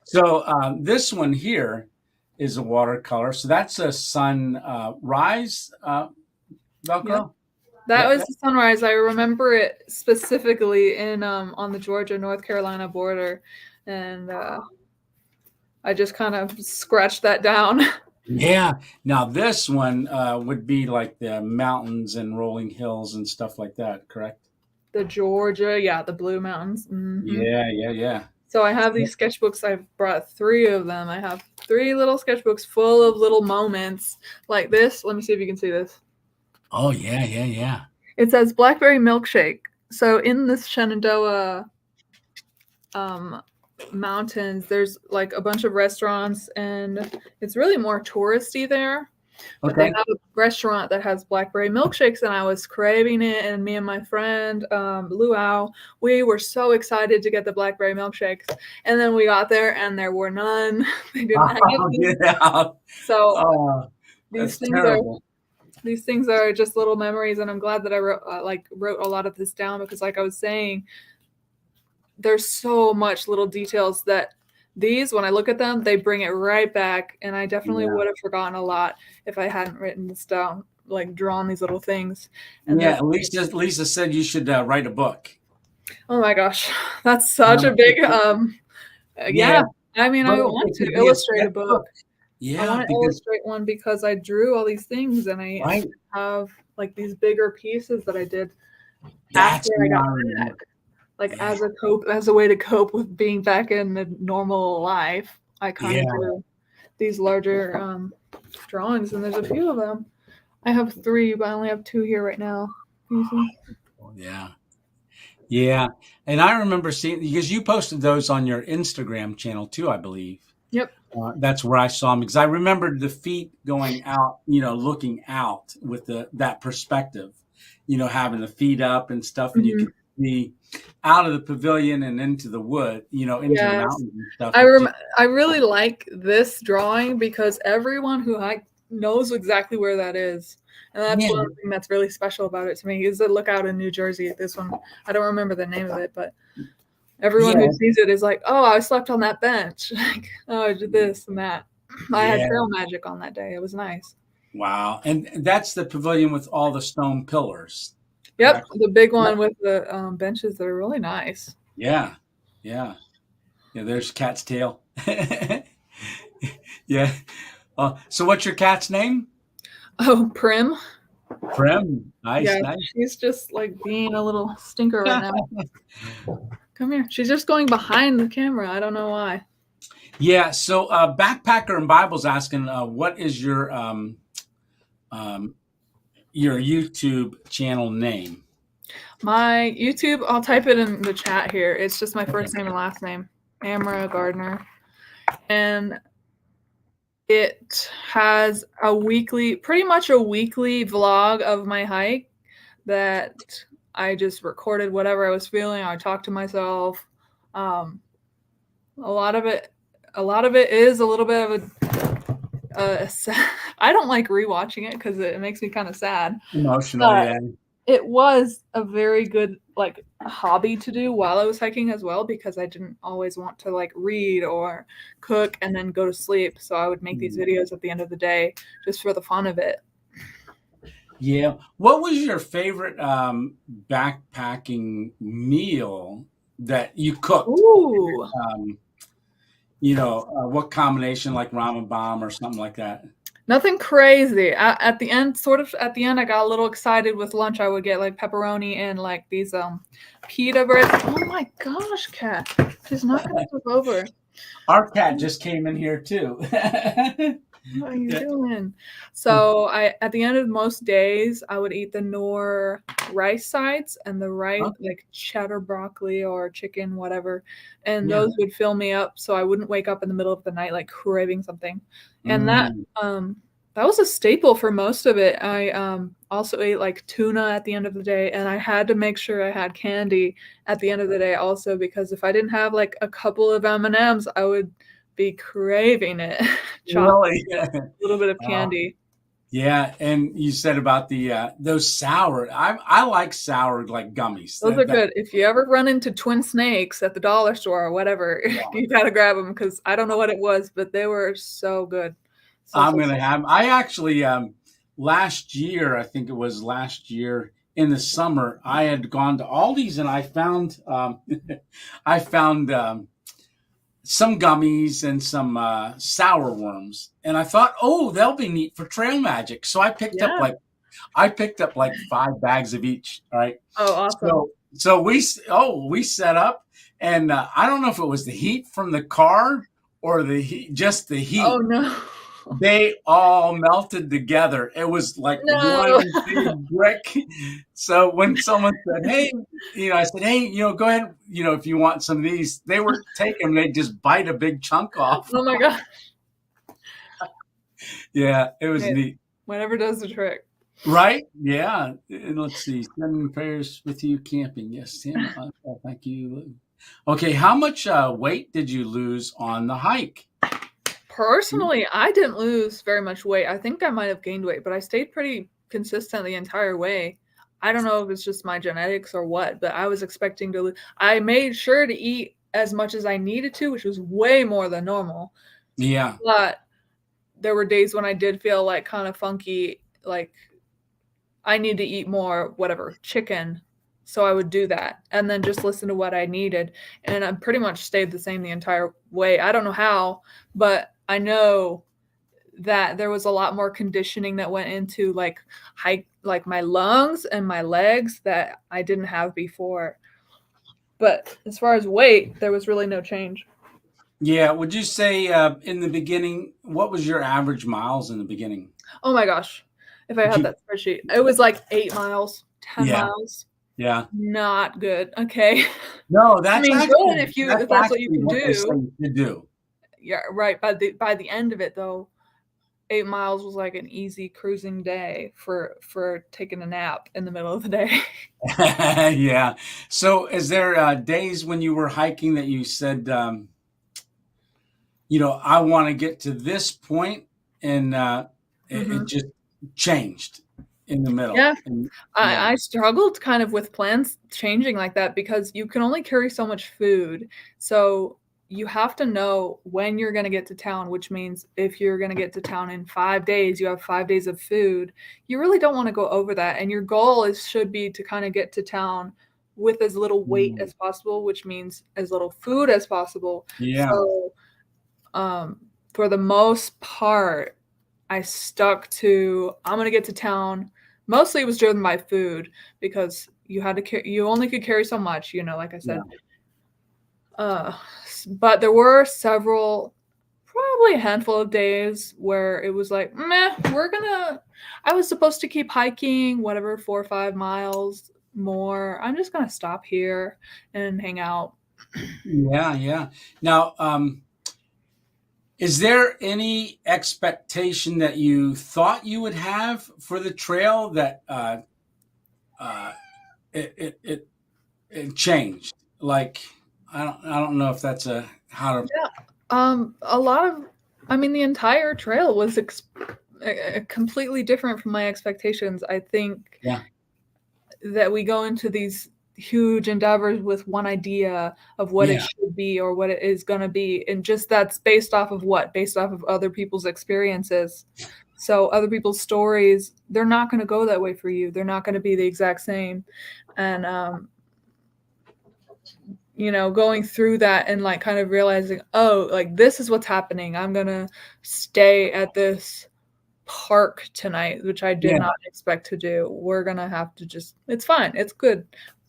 So this one here is a watercolor. So that's a sunrise VELCRO. Yeah. That was the sunrise. I remember it specifically in on the Georgia-North Carolina border, and I just kind of scratched that down. Yeah. Now this one would be like the mountains and rolling hills and stuff like that, correct? The Georgia, the Blue Mountains. Mm-hmm. Yeah. So I have these sketchbooks. I've brought 3 of them. I have 3 little sketchbooks full of little moments like this. Let me see if you can see this. Oh, yeah. It says Blackberry Milkshake. So in this Shenandoah mountains, there's like a bunch of restaurants, and it's really more touristy there. But they have a restaurant that has blackberry milkshakes, and I was craving it. And me and my friend Luau, we were so excited to get the blackberry milkshakes. And then we got there, and there were none. They didn't have them. Yeah. So these things are just little memories, and I'm glad that I wrote a lot of this down, because, like I was saying, there's so much little details that these, when I look at them, they bring it right back. And I definitely would have forgotten a lot if I hadn't written this down, like drawn these little things. And Lisa said you should write a book. Oh my gosh, that's such a big I mean, I want to illustrate a book. I want to illustrate one, because I drew all these things, and I have like these bigger pieces that I did after I got back. Like as a way to cope with being back in the normal life, I kind of do these larger drawings, and there's a few of them. I have 3, but I only have 2 here right now. Yeah. And I remember seeing, because you posted those on your Instagram channel too, I believe. Yep. That's where I saw them, because I remembered the feet going out, looking out with that perspective, having the feet up and stuff, and you could be out of the pavilion and into the wood, into the mountains and stuff. I really like this drawing, because everyone who hikes knows exactly where that is. And that's one thing that's really special about it to me, is the lookout in New Jersey. This one, I don't remember the name of it, but Everyone who Yeah, sees it is like, oh, I slept on that bench. Like, oh, I did this and that. I had yeah. trail magic on that day. It was nice. Wow. And that's the pavilion with all the stone pillars, Yep, correct? the big one with the benches that are really nice. Yeah. Yeah. Yeah. There's Cat's tail. Yeah. So what's your cat's name? Oh, Prim. Prim. Nice, Yeah, nice. she's just like being a little stinker right now. Come here. She's just going behind the camera. I don't know why. Yeah. So Backpacker and Bible's asking, what is your YouTube channel name? My YouTube, I'll type it in the chat here. It's just my first Okay. name and last name, Amara Gardner. And it has pretty much a weekly vlog of my hike that I just recorded whatever I was feeling. I talked to myself. A lot of it is a little bit of I don't like rewatching it because it makes me kind of sad. Emotional, But yeah. it was a very good like hobby to do while I was hiking as well, because I didn't always want to like read or cook and then go to sleep. So I would make these videos at the end of the day just for the fun of it. Yeah. What was your favorite backpacking meal that you cooked? Ooh. What combination, like ramen bomb or something like that? Nothing crazy. At the end, I got a little excited with lunch. I would get like pepperoni and like these pita bread. Oh my gosh, Kat. She's not gonna flip over. Our cat just came in here too. What are you doing? So at the end of most days, I would eat the Knorr rice sides and the rice, like cheddar broccoli or chicken, whatever. And Yeah. those would fill me up so I wouldn't wake up in the middle of the night like craving something. And that was a staple for most of it. I also ate like tuna at the end of the day, and I had to make sure I had candy at the end of the day also, because if I didn't have like a couple of M&Ms, I would be craving it. Really? A little bit of candy. Yeah, and you said about the those sour. I like sour like gummies. Those are good. If you ever run into Twin Snakes at the dollar store or whatever, you gotta grab them, because I don't know what it was, but they were so good. I'm gonna have. I actually last year, I think it was last year in the summer, I had gone to Aldi's and I found I found some gummies and some sour worms, and I thought, oh, they'll be neat for trail magic. So I picked up like 5 bags of each. All right. Oh, awesome. So we set up, and I don't know if it was the heat from the car or just the heat. Oh no. They all melted together. It was like one big brick. So when someone said, hey, I said, hey, go ahead, if you want some of these, they were taking, they just bite a big chunk off. Oh my God. Yeah, it was neat. Whatever does the trick. Right? Yeah. And let's see. Sending prayers with you camping. Yes, Tim. Thank you. Okay. How much weight did you lose on the hike? Personally, I didn't lose very much weight. I think I might have gained weight, but I stayed pretty consistent the entire way. I don't know if it's just my genetics or what, but I was expecting to lose. I made sure to eat as much as I needed to, which was way more than normal. Yeah. But there were days when I did feel like kind of funky, like I need to eat more, whatever, chicken. So I would do that and then just listen to what I needed. And I pretty much stayed the same the entire way. I don't know how, but I know that there was a lot more conditioning that went into like my lungs and my legs that I didn't have before. But as far as weight, there was really no change. Yeah. Would you say in the beginning, what was your average miles in the beginning? Oh my gosh. If I had that spreadsheet, it was like 8 miles, 10 miles. Yeah. Not good. Okay. No, that's good if that's what you can do. Do. Yeah, right. By the end of it though, 8 miles was like an easy cruising day for taking a nap in the middle of the day. Yeah. So is there days when you were hiking that you said, I want to get to this point, and it just changed? in the middle. Yeah. And, I struggled kind of with plans changing like that because you can only carry so much food. So you have to know when you're going to get to town, which means if you're going to get to town in 5 days, you have 5 days of food. You really don't want to go over that. And your goal should be to kind of get to town with as little weight as possible, which means as little food as possible. Yeah. So for the most part, I stuck to, I'm going to get to town. Mostly it was driven by food because you only could carry so much, like I said. But there were probably a handful of days where it was like, meh, I was supposed to keep hiking, whatever, 4 or 5 miles more. I'm just going to stop here and hang out. Yeah. Now, is there any expectation that you thought you would have for the trail that it changed? Like, I don't know if that's how to. Yeah. The entire trail was completely different from my expectations. I think that we go into these huge endeavors with one idea of what it should be or what it is going to be, and just that's based off of other people's experiences. So other people's stories, they're not going to go that way for you. They're not going to be the exact same. And going through that and like kind of realizing, oh, like this is what's happening. I'm going to stay at this park tonight, which I did not expect to do. We're going to have to it's fine. It's good.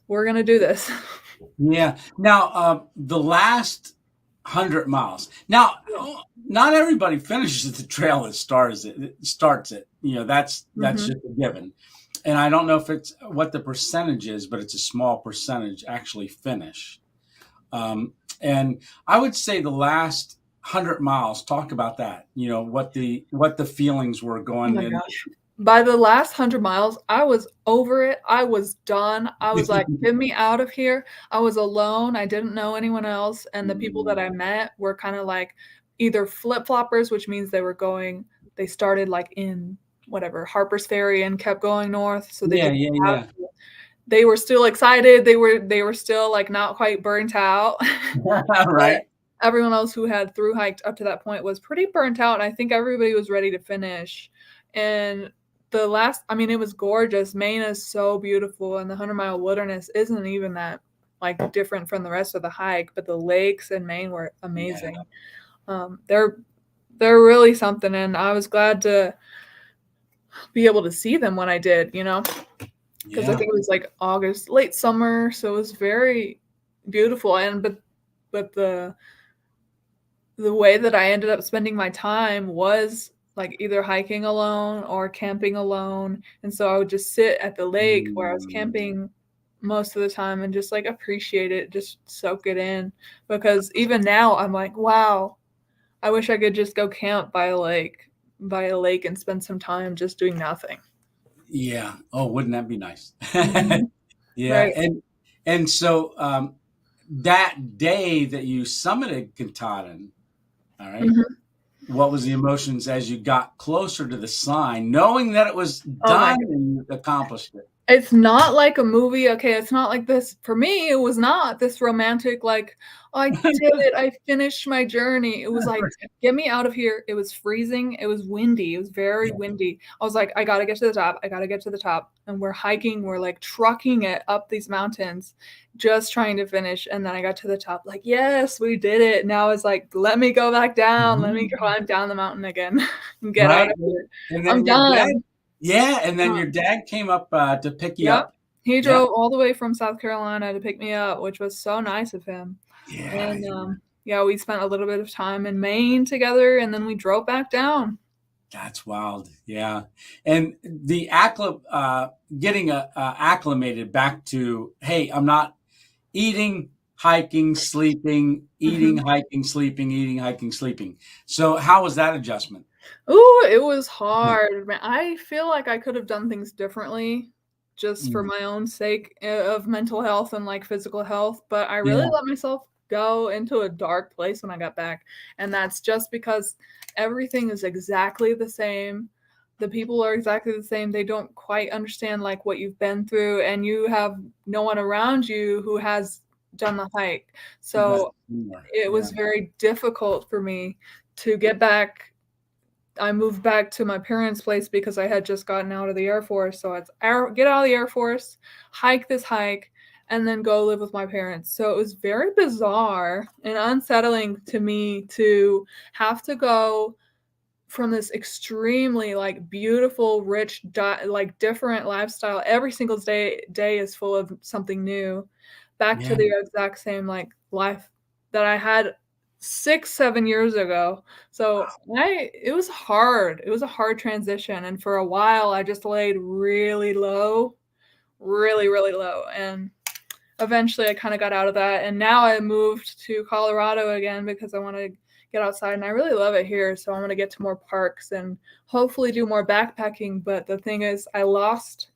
We're going to do this. Yeah. Now, the last 100 miles. Now, not everybody finishes the trail that starts it. That's just a given. And I don't know if it's what the percentage is, but it's a small percentage actually finish. And I would say the last 100 miles, talk about that, what the feelings were going in. Gosh. By the last 100 miles, I was over it. I was done. I was like, get me out of here. I was alone. I didn't know anyone else. And the people that I met were kind of like either flip-floppers, which means they started like in whatever, Harper's Ferry and kept going north. So they were still excited. They were still like not quite burnt out. Right. Everyone else who had through hiked up to that point was pretty burnt out. And I think everybody was ready to finish. And it was gorgeous. Maine is so beautiful, and the 100-mile wilderness isn't even that like different from the rest of the hike, but the lakes in Maine were amazing. They're really something, and I was glad to be able to see them when I did, because I think it was like August, late summer, so it was very beautiful. And but the way that I ended up spending my time was like either hiking alone or camping alone. And so I would just sit at the lake where I was camping most of the time and just like appreciate it, just soak it in. Because even now I'm like, wow, I wish I could just go camp by a lake and spend some time just doing nothing. Yeah. Oh, wouldn't that be nice? Yeah. Right. And so that day that you summited Katahdin, all right. What was the emotions as you got closer to the sign, knowing that it was done and you accomplished it? It's not like a movie. Okay, it's not like this. For me, it was not this romantic, like, oh, I did it. I finished my journey. It was like, get me out of here. It was freezing. It was windy. It was very windy. I was like, I got to get to the top. I got to get to the top. And we're hiking. We're like trucking it up these mountains, just trying to finish. And then I got to the top, like, yes, we did it. Now it's like, let me go back down. Let me climb down the mountain again and get out of here. I'm done. And then your dad came up to pick you up. He drove all the way from South Carolina to pick me up, which was so nice of him. And we spent a little bit of time in Maine together, and then we drove back down. That's wild. Yeah. And the getting acclimated back to, hey, I'm not eating, hiking, sleeping, eating, hiking, sleeping, eating, hiking, sleeping. So how was that adjustment? Ooh, it was hard, man. I feel like I could have done things differently just for my own sake of mental health and like physical health. But I really let myself go into a dark place when I got back. And that's just because everything is exactly the same. the people are exactly the same. They don't quite understand like what you've been through, and you have no one around you who has done the hike. So it was very difficult for me to get back. I moved back to my parents' place because I had just gotten out of the Air Force. So it's get out of the Air Force, hike this hike, and then go live with my parents. So it was very bizarre and unsettling to me to have to go from this extremely like beautiful, rich, like different lifestyle. Every single day is full of something new, back to the exact same like life that I had 6-7 years ago. So it was hard. It was a hard transition. And for a while I just laid really low, really, really low. And eventually I kind of got out of that. And now I moved to Colorado again because I want to get outside, and I really love it here. So I want to get to more parks and hopefully do more backpacking. But the thing is, I lost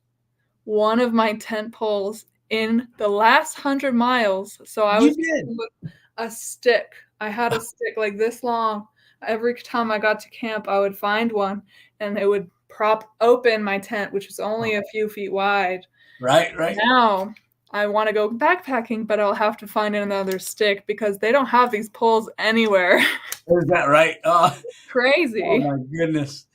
one of my tent poles in the last 100 miles. So I was with a stick. I had a stick like this long. Every time I got to camp, I would find one, and it would prop open my tent, which was only a few feet wide. Right. Now I want to go backpacking, but I'll have to find another stick because they don't have these poles anywhere. Is that right? Crazy. Oh my goodness.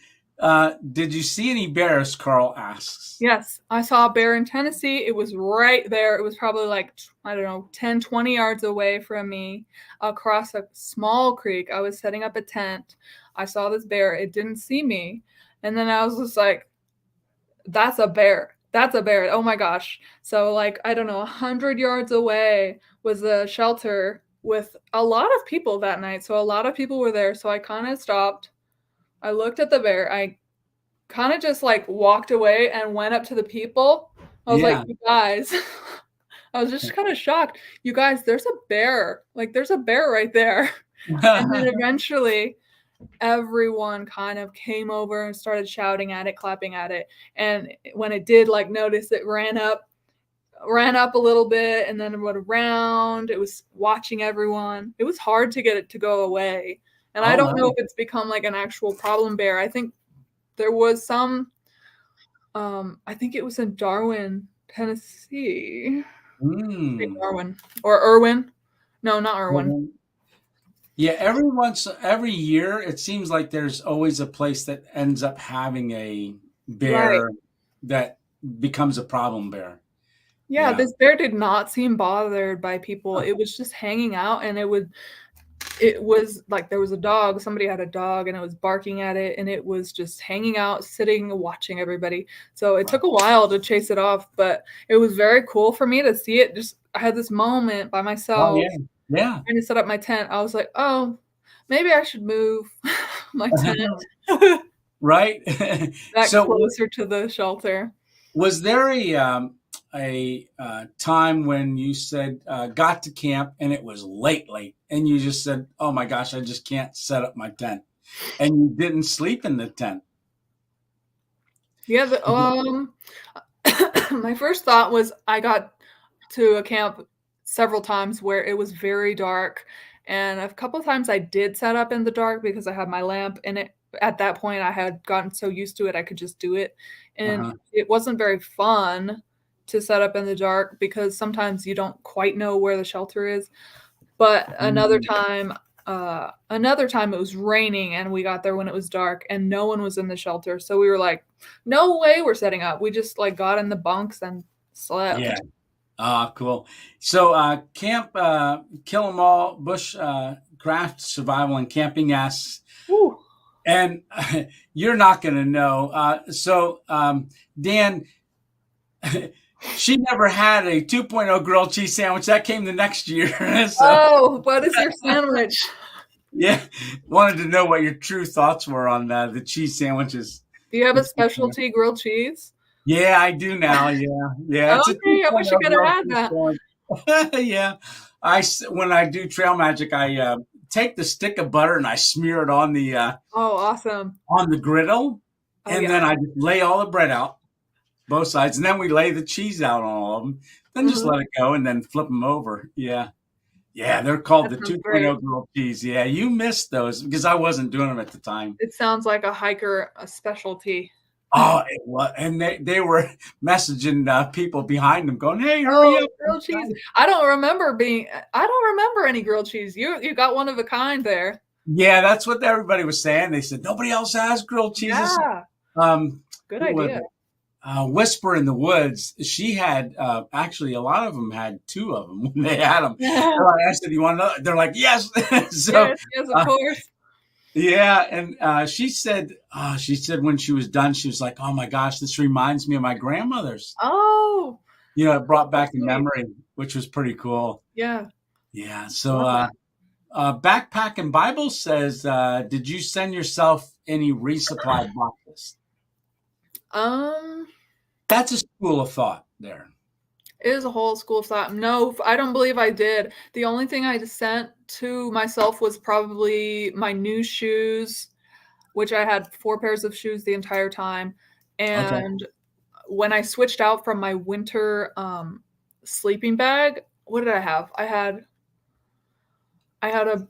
Did you see any bears? Carl asks. Yes, I saw a bear in Tennessee. It was right there. It was probably like, I don't know, 10, 20 yards away from me across a small creek. I was setting up a tent. I saw this bear. It didn't see me. And then I was just like, that's a bear. That's a bear. Oh my gosh. So like, I don't know, 100 yards away was a shelter with a lot of people that night. So a lot of people were there. So I kind of stopped. I looked at the bear. I kind of just like walked away and went up to the people. I was like, you guys, I was just kind of shocked. You guys, there's a bear. Like there's a bear right there. And then eventually everyone kind of came over and started shouting at it, clapping at it. And when it did like notice, it ran up a little bit and then it went around. It was watching everyone. It was hard to get it to go away. And I don't know if it's become like an actual problem bear. I think there was some, I think it was in Darwin, Tennessee. Darwin or Irwin. No, not Irwin. Yeah, every year it seems like there's always a place that ends up having a bear that becomes a problem bear. Yeah, this bear did not seem bothered by people. It was just hanging out, and it was like there was a dog. Somebody had a dog, and it was barking at it, and it was just hanging out, sitting, watching everybody. So it took a while to chase it off, but it was very cool for me to see it. Just I had this moment by myself. Yeah. Trying to set up my tent. I was like, oh, maybe I should move my tent. Right. Closer to the shelter. Was there a time when you said got to camp and it was late and you just said, oh my gosh, I just can't set up my tent, and you didn't sleep in the tent? Yeah. My first thought was I got to a camp several times where it was very dark, and a couple of times I did set up in the dark because I had my lamp, and at that point I had gotten so used to it I could just do it, and it wasn't very fun to set up in the dark because sometimes you don't quite know where the shelter is. But another time it was raining and we got there when it was dark and no one was in the shelter, so we were like, no way we're setting up. We just like got in the bunks and slept. Cool. So Camp Kill 'Em All Bush Craft Survival and Camping asks, and you're not going to know. So Dan, she never had a 2.0 grilled cheese sandwich. That came the next year. So, what is your sandwich? Yeah, wanted to know what your true thoughts were on the cheese sandwiches. Do you have a specialty grilled cheese? Yeah, I do now. Yeah. Okay, I wish I could have had that. Yeah, when I do trail magic, I take the stick of butter and I smear it on the awesome on the griddle, and then I just lay all the bread out, both sides, and then we lay the cheese out on all of them. Then just let it go, and then flip them over. Yeah, Yeah, they're called That the sounds 2.0 great. grilled cheese. Yeah, you missed those because I wasn't doing them at the time. It sounds like a hiker a specialty. Oh, it was, and they were messaging people behind them, going, "Hey, hurry Oh, up!" grilled cheese. I don't remember any grilled cheese. You got one of a kind there. Yeah, that's what everybody was saying. They said nobody else has grilled cheeses. Yeah. Who Good was idea. it? Whisper in the Woods. She had actually a lot of them had two of them when they had them. I said, "You want another?" They're like, "Yes." So Yes, yes, of course. yeah, and she said when she was done, she was like, "Oh my gosh, this reminds me of my grandmother's." Oh, It brought that's back a sweet. memory, which was pretty cool. Yeah, Yeah. So, love that. Backpack and Bible says, did you send yourself any resupply boxes? Um, That's a school of thought there. it is a whole school of thought. No, I don't believe I did. The only thing I just sent to myself was probably my new shoes, which I had 4 pairs of shoes the entire time. Okay. And when I switched out from my winter sleeping bag, what did I have? I had a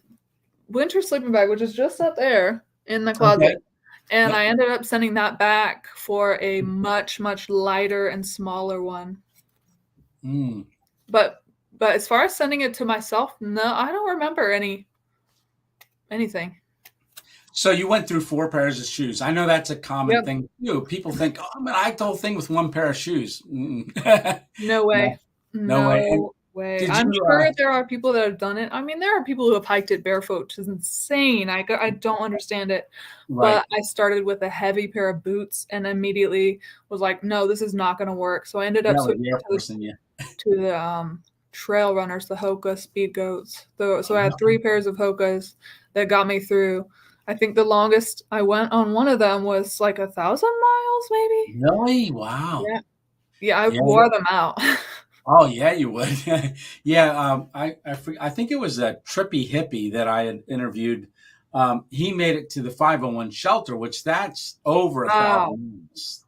winter sleeping bag, which is just up there in the Okay. closet. And Yep. I ended up sending that back for a much, much lighter and smaller one. Mm. But as far as sending it to myself, no, I don't remember anything. So you went through 4 pairs of shoes. I know that's a common Yep. thing too. People think, "Oh, man, I the whole thing with 1 pair of shoes." No No, way. no way. And No way. did I'm you? sure there are people that have done it. I mean, there are people who have hiked it barefoot, which is insane. I don't understand it. Right. But I started with a heavy pair of boots and immediately was like, no, this is not going to work. So I ended up That was switching the Air Force in you. to the trail runners, the Hoka Speed Goats. So I had 3 pairs of Hokas that got me through. I think the longest I went on one of them was like 1,000 miles, maybe. Really? Wow. Yeah, yeah, I Yeah. wore them out. Oh yeah, you would. Yeah, I think it was a trippy hippie that I had interviewed. He made it to the 501 shelter, which that's over Wow. 1,000 miles.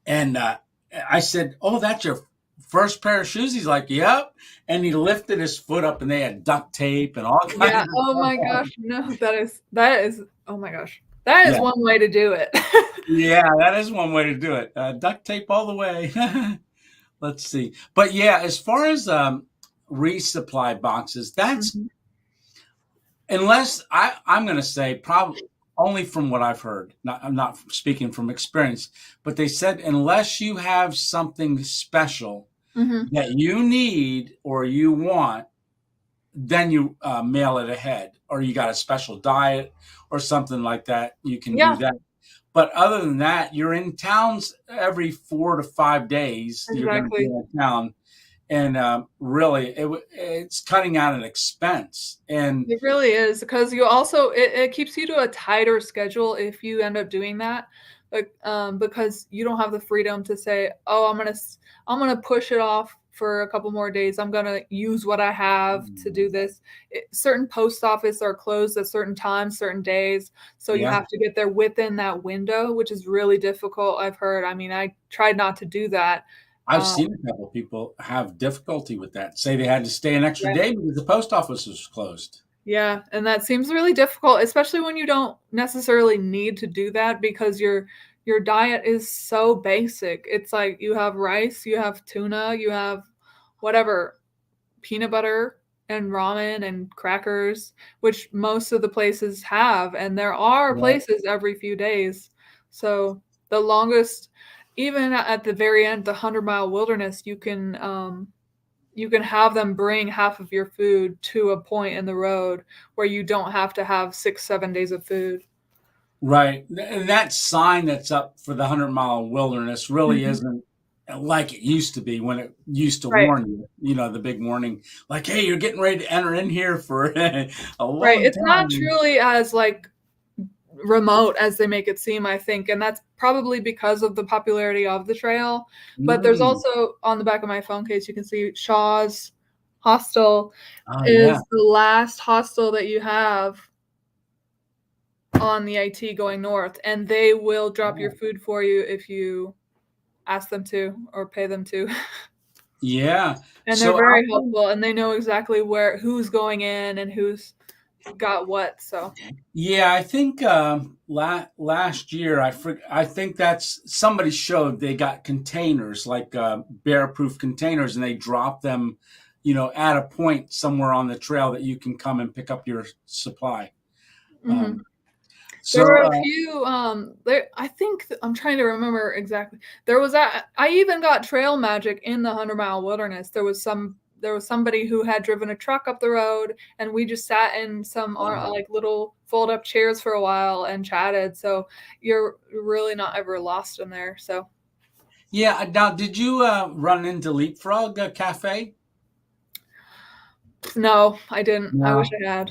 And I said, "Oh, that's your first pair of shoes?" He's like, "Yep." And he lifted his foot up, and they had duct tape and all kinds Yeah. of Oh stuff my on. gosh. No, that is. Oh my gosh. That is Yeah, one way to do it. yeah, that is one way to do it. Duct tape all the way. Let's see. But yeah, as far as resupply boxes, that's Mhm. unless I'm going to say probably only from what I've heard. I'm not speaking from experience, but they said unless you have something special Mhm. that you need or you want, then you mail it ahead, or you got a special diet or something like that. You can do Yeah, that. But other than that, you're in towns every 4 to 5 days. You're going to be exactly. in a town, and really, it's cutting out an expense. And It really is because you also it keeps you to a tighter schedule if you end up doing that. Like, because you don't have the freedom to say, "Oh, I'm gonna push it off for a couple more days. I'm gonna use what I have to do this." Certain post office are closed at certain times, certain days, so you yeah, have to get there within that window, which is really difficult. I've heard. I mean, I tried not to do that. I've Um, seen a couple of people have difficulty with that. Say they had to stay an extra yeah. day because the post office was closed. Yeah, and that seems really difficult, especially when you don't necessarily need to do that because your diet is so basic. It's like you have rice, you have tuna, you have whatever, peanut butter and ramen and crackers, which most of the places have, and there are Right. places every few days. So the longest, even at the very end, the 100-mile wilderness, you can have them bring half of your food to a point in the road where you don't have to have 6, 7 days of food. Right. And that sign that's up for the 100-mile wilderness really Mhm. isn't like it used to be when it used to Right, warn you, the big warning, like, hey, you're getting ready to enter in here for a right. long It's not time. truly as, like, remote as they make it seem, I think, and that's probably because of the popularity of the trail, but there's Mm. also on the back of my phone case, you can see Shaw's Hostel Oh, yeah. is the last hostel that you have on the AT going north, and they will drop your Oh, food for you if you ask them to or pay them to. Yeah. And they're So very helpful, and they know exactly who's going in and who's got what. So yeah, I think last year I think that's somebody showed they got containers like bear-proof containers, and they drop them, at a point somewhere on the trail that you can come and pick up your supply. there So were a few. I think I'm trying to remember exactly. There was I even got trail magic in the 100-mile wilderness. There was somebody who had driven a truck up the road, and we just sat in some like little fold-up chairs for a while and chatted. So you're really not ever lost in there. So yeah, now did you run into Leapfrog Cafe? no, I didn't. I wish No. I had.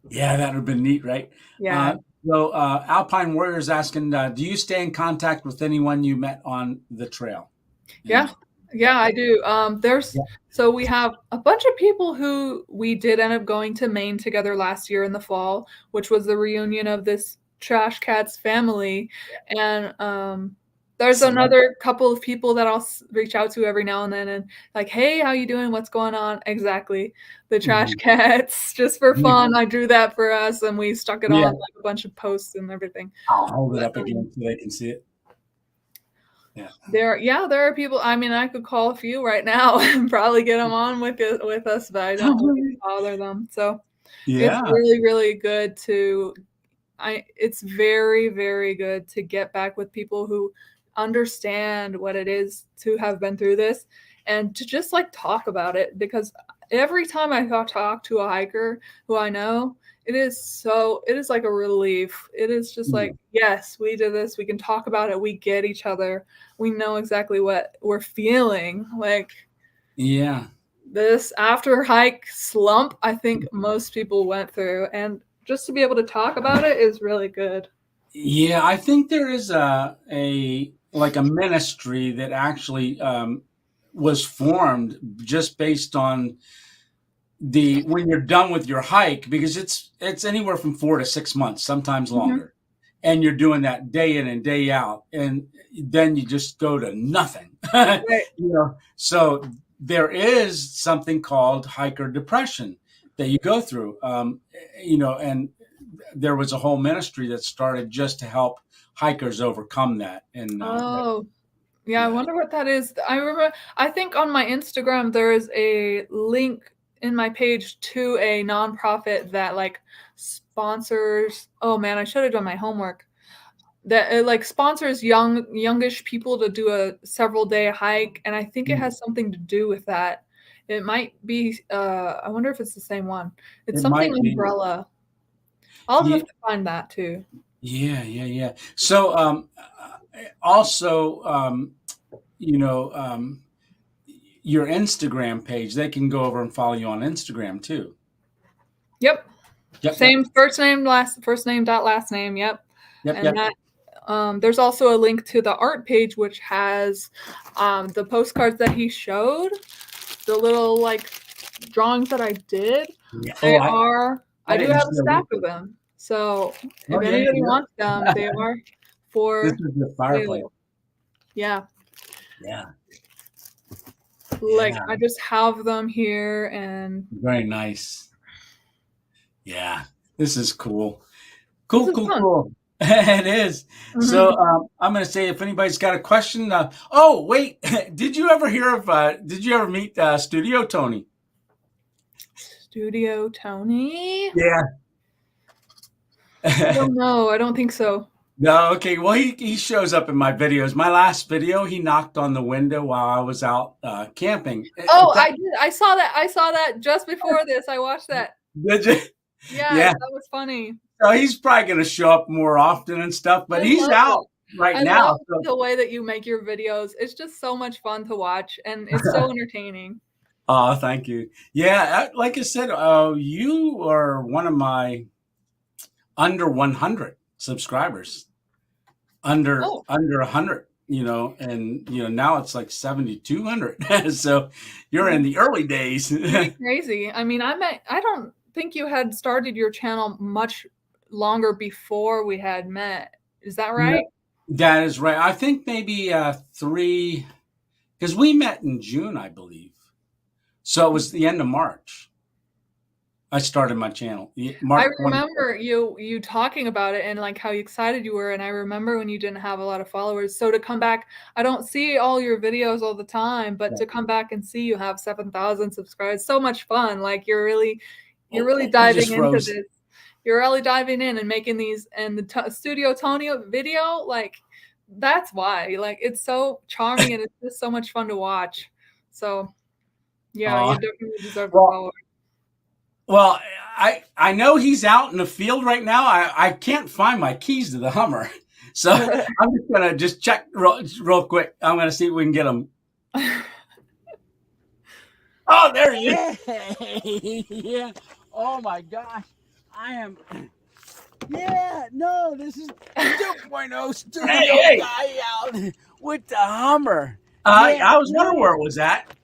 Yeah, that would have been neat, right? Yeah. So Alpine Warriors asking, do you stay in contact with anyone you met on the trail? Yeah. Yeah, I do. Yeah. So we have a bunch of people who we did end up going to Maine together last year in the fall, which was the reunion of this Trash Cats family. And there's another couple of people that I'll reach out to every now and then and like, hey, how you doing? What's going on? Exactly. The Trash Cats, just for fun. I drew that for us and we stuck it on like a bunch of posts and everything. I'll hold it up again so they can see it. Yeah. There are people. I mean, I could call a few right now and probably get them on with us, but I don't want to bother them. So it's really, really good it's very, very good to get back with people who understand what it is to have been through this and to just like talk about it, because every time I talk to a hiker who I know, it is like a relief. It is just like, yes, we did this. We can talk about it. We get each other. We know exactly what we're feeling. Like, this after hike slump, I think most people went through, and just to be able to talk about it is really good. Yeah, I think there is a ministry that actually was formed just based on when you're done with your hike, because it's anywhere from 4 to 6 months, sometimes longer. And you're doing that day in and day out, and then you just go to nothing. Right. So there is something called hiker depression that you go through, and there was a whole ministry that started just to help hikers overcome that. And I wonder what that is. I think on my Instagram there is a link in my page to a nonprofit that like sponsors. Oh man, I should have done my homework. That it like sponsors youngish people to do a several-day hike, and I think it has something to do with that. It might be. I wonder if it's the same one. It's something umbrella. I'll have to find that too. Yeah. So also, your Instagram page, they can go over and follow you on Instagram too. Yep. Same first name dot last name. Yep. That there's also a link to the art page, which has the postcards that he showed, the little like drawings that I did. They I do have a stack of them. So if anybody wants them, they are for this is the fireplace. Yeah. Like I just have them here, and very nice. Yeah, this is cool. Cool. It is. So I'm going to say, if anybody's got a question. Oh wait, did you ever meet Studio Tony? Studio Tony? Yeah. I don't know. I don't think so. No, okay. Well, he shows up in my videos. My last video, he knocked on the window while I was out camping. Oh, I did. I saw that just before this. I watched that. Did you? Yeah, that was funny. So he's probably going to show up more often and stuff, but he's out right now. I love the way that you make your videos. It's just so much fun to watch, and it's so entertaining. Oh, thank you. Yeah, like I said, you are one of my under 100 subscribers. Under 100, and now it's like 7,200. So you're in the early days. Crazy. I mean, I don't think you had started your channel much longer before we had met. Is that right? No, that is right. I think maybe 3, because we met in June, I believe. So it was the end of March. I started my channel. I remember you talking about it and like how excited you were. And I remember when you didn't have a lot of followers. So to come back, I don't see all your videos all the time, but to come back and see you have 7,000 subscribers, so much fun. Like you're really diving into this. You're really diving in and making these, and the Studio Tony video, like that's why. Like it's so charming and it's just so much fun to watch. So yeah, you definitely deserve the followers. Well, I know he's out in the field right now. I can't find my keys to the Hummer. So I'm just going to just check real quick. I'm going to see if we can get him. Oh, there he is. Yeah. Oh, my gosh. I am. Yeah. No, this is 2.0 studio guy out with the Hummer. I was wondering where it was at.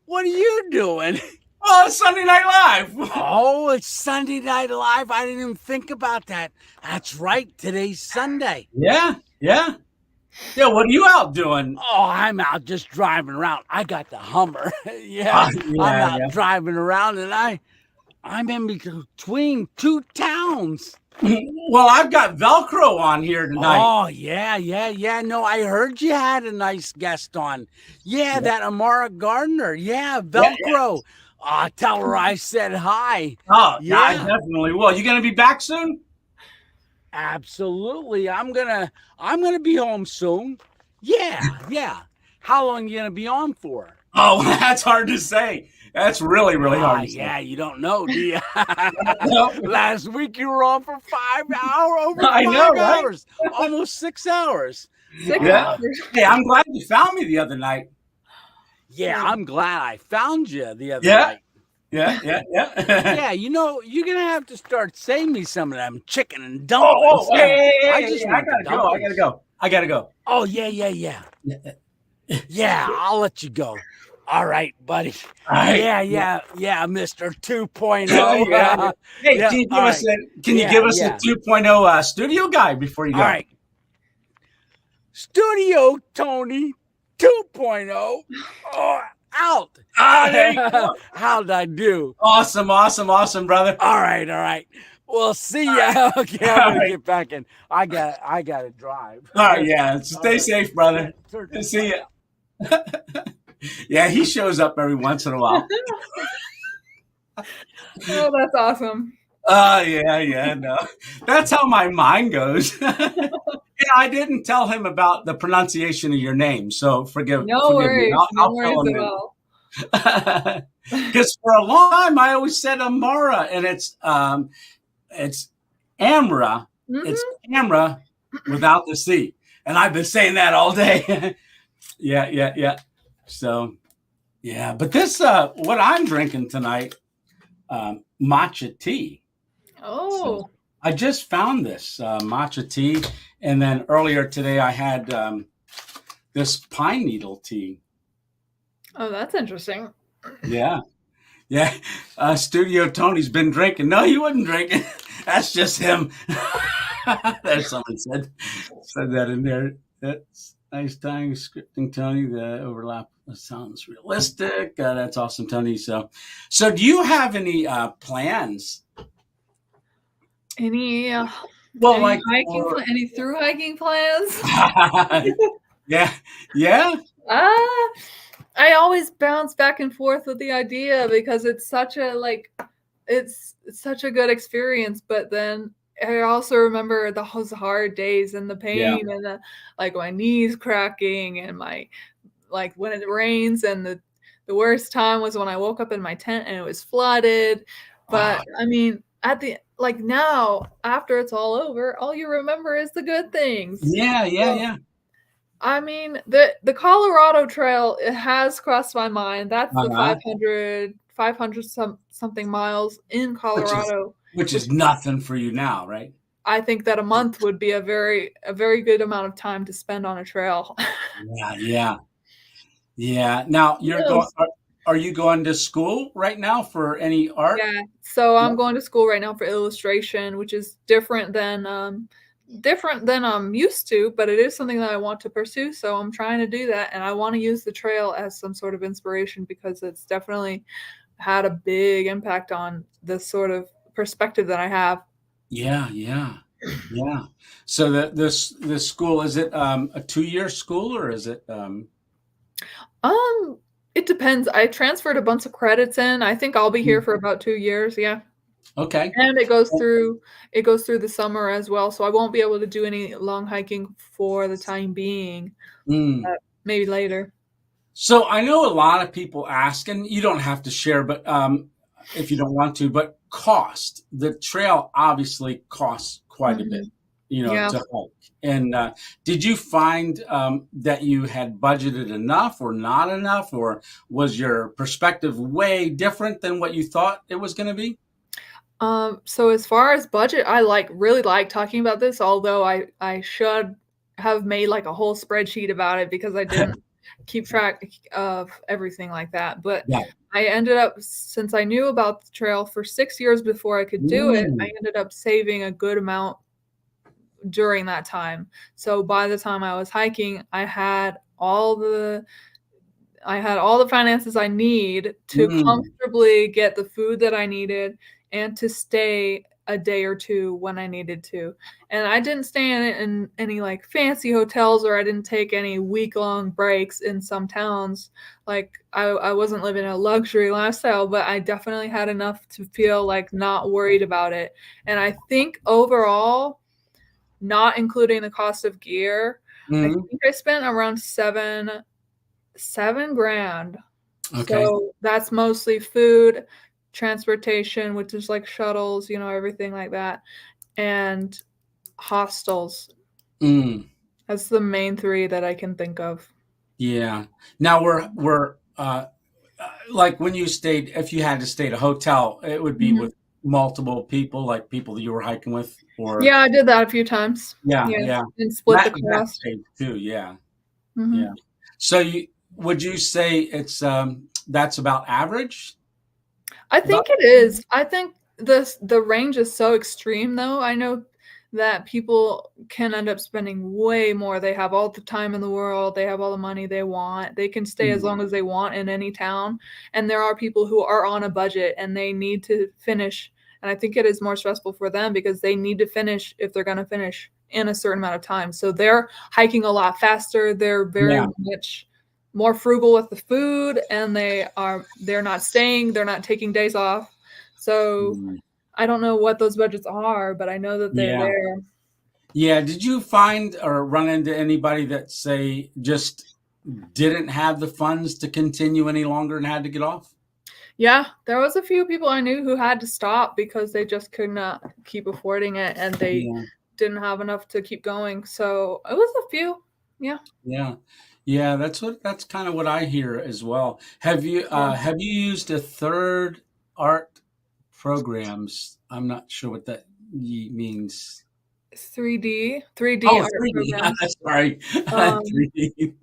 What are you doing? Oh, it's Sunday Night Live. Oh, it's Sunday Night Live. I didn't even think about that. That's right. Today's Sunday. Yeah. What are you out doing? Oh, I'm out just driving around. I got the Hummer. I'm out driving around, and I'm in between two towns. Well, I've got VELCRO on here tonight. Oh, yeah. No, I heard you had a nice guest on. Yeah, that Amara Gardner. Yeah, VELCRO. Oh, tell her I said hi. Oh, yeah, I definitely will. You gonna be back soon? Absolutely. I'm gonna be home soon. Yeah. How long are you gonna be on for? Oh, that's hard to say. That's really hard to say. Yeah, you don't know, do you? Last week you were on for 5 hours, over 5 hours, right? Almost 6 hours. 6 hours. Hey, I'm glad you found me the other night. Yeah, I'm glad I found you the other night. Yeah. Yeah, you know, you're going to have to start saying me some of them chicken and dumplings. I gotta go. Oh, yeah. Yeah, I'll let you go. All right, buddy. All right. Yeah, Mr. 2.0. Hey, can you give us a 2.0 studio guide before you go? All right. Studio Tony 2.0. Oh, out. There you go. How'd I do? Awesome, brother. All right. We'll see ya. Okay, I'm gonna get back in. I gotta drive. All right, yeah. Stay safe, brother. See ya. Yeah, he shows up every once in a while. Oh, that's awesome. Yeah, no. That's how my mind goes. Yeah, I didn't tell him about the pronunciation of your name, so forgive me. No worries at all. Because for a long time I always said Amara, and it's Amara. Mm-hmm. It's Amara without the C, and I've been saying that all day. Yeah. So, yeah, but this what I'm drinking tonight, matcha tea. Oh. So I just found this matcha tea, and then earlier today I had this pine needle tea. Oh, that's interesting. Yeah. Studio Tony's been drinking. No, he wasn't drinking. That's just him. There's someone said that in there. That's nice time scripting, Tony. The overlap sounds realistic. That's awesome, Tony. So do you have any plans? Any through hiking plans? Yeah. I always bounce back and forth with the idea because it's such a it's such a good experience. But then I also remember those hard days and the pain and the, my knees cracking and my when it rains, and the worst time was when I woke up in my tent and it was flooded. But I mean, at the now after it's all over, all you remember is the good things. Yeah. I mean, the Colorado Trail, it has crossed my mind. That's the 500 something miles in Colorado, which is nothing for you now, right? I think that a month would be a very good amount of time to spend on a trail. Yeah. Now are you going to school right now for any art? Yeah. So I'm going to school right now for illustration, which is different than different than I'm used to, but it is something that I want to pursue. So I'm trying to do that. And I want to use the trail as some sort of inspiration because it's definitely had a big impact on the sort of perspective that I have. Yeah, yeah, yeah. So this school, is it a 2-year school or is it Um, it depends. I transferred a bunch of credits in. I think I'll be here mm, for about 2 years. Yeah. okay. And it goes through the summer as well. So I won't be able to do any long hiking for the time being. Mm. Maybe later. So I know a lot of people ask, and you don't have to share, but if you don't want to, but cost. The trail obviously costs quite a bit, Mhm. to Yeah. hike. And did you find that you had budgeted enough or not enough, or was your perspective way different than what you thought it was going to be? So as far as budget, I really like talking about this, although I should have made like a whole spreadsheet about it because I didn't keep track of everything like that. But Yeah. I ended up, since I knew about the trail for 6 years before I could do it, I Mm. ended up saving a good amount during that time. So by the time I was hiking, I had all the finances I need to Mm. comfortably get the food that I needed and to stay a day or two when I needed to. And I didn't stay in any like fancy hotels, or I didn't take any week-long breaks in some towns. Like I wasn't living a luxury lifestyle, but I definitely had enough to feel like not worried about it. And I think overall, not including the cost of gear, I Mm. think I spent around 7 grand. Okay. So that's mostly food, transportation, which is like shuttles, everything like that, and hostels. Mm. That's the main three that I can think of. Yeah. Now we're like when you stayed, if you had to stay at a hotel, it would be Mhm. with multiple people, like people that you were hiking with, or Yeah, I did that a few times. yeah, Yeah, yeah. and split the That cost. stage too, yeah, yeah. Mhm. So would you say it's that's about average? I About think it is. I think the range is so extreme though. I know that people can end up spending way more. They have all the time in the world, they have all the money they want. They can stay as mm, long as they want in any town. And there are people who are on a budget and they need to finish. And I think it is more stressful for them because they need to finish if they're going to finish in a certain amount of time. So they're hiking a lot faster. They're very yeah. much more frugal with the food, and they're not taking days off. So Mm, I don't know what those budgets are, but I know that they're yeah. there. Yeah. Did you find or run into anybody that say just didn't have the funds to continue any longer and had to get off? Yeah, there was a few people I knew who had to stop because they just could not keep affording it and they Yeah. didn't have enough to keep going. So it was a few. Yeah. Yeah. Yeah, that's kind of what I hear as well. Yeah. Have you used a third art programs? I'm not sure what that means. 3D Oh, art 3D. programs. Sorry. Um, 3D.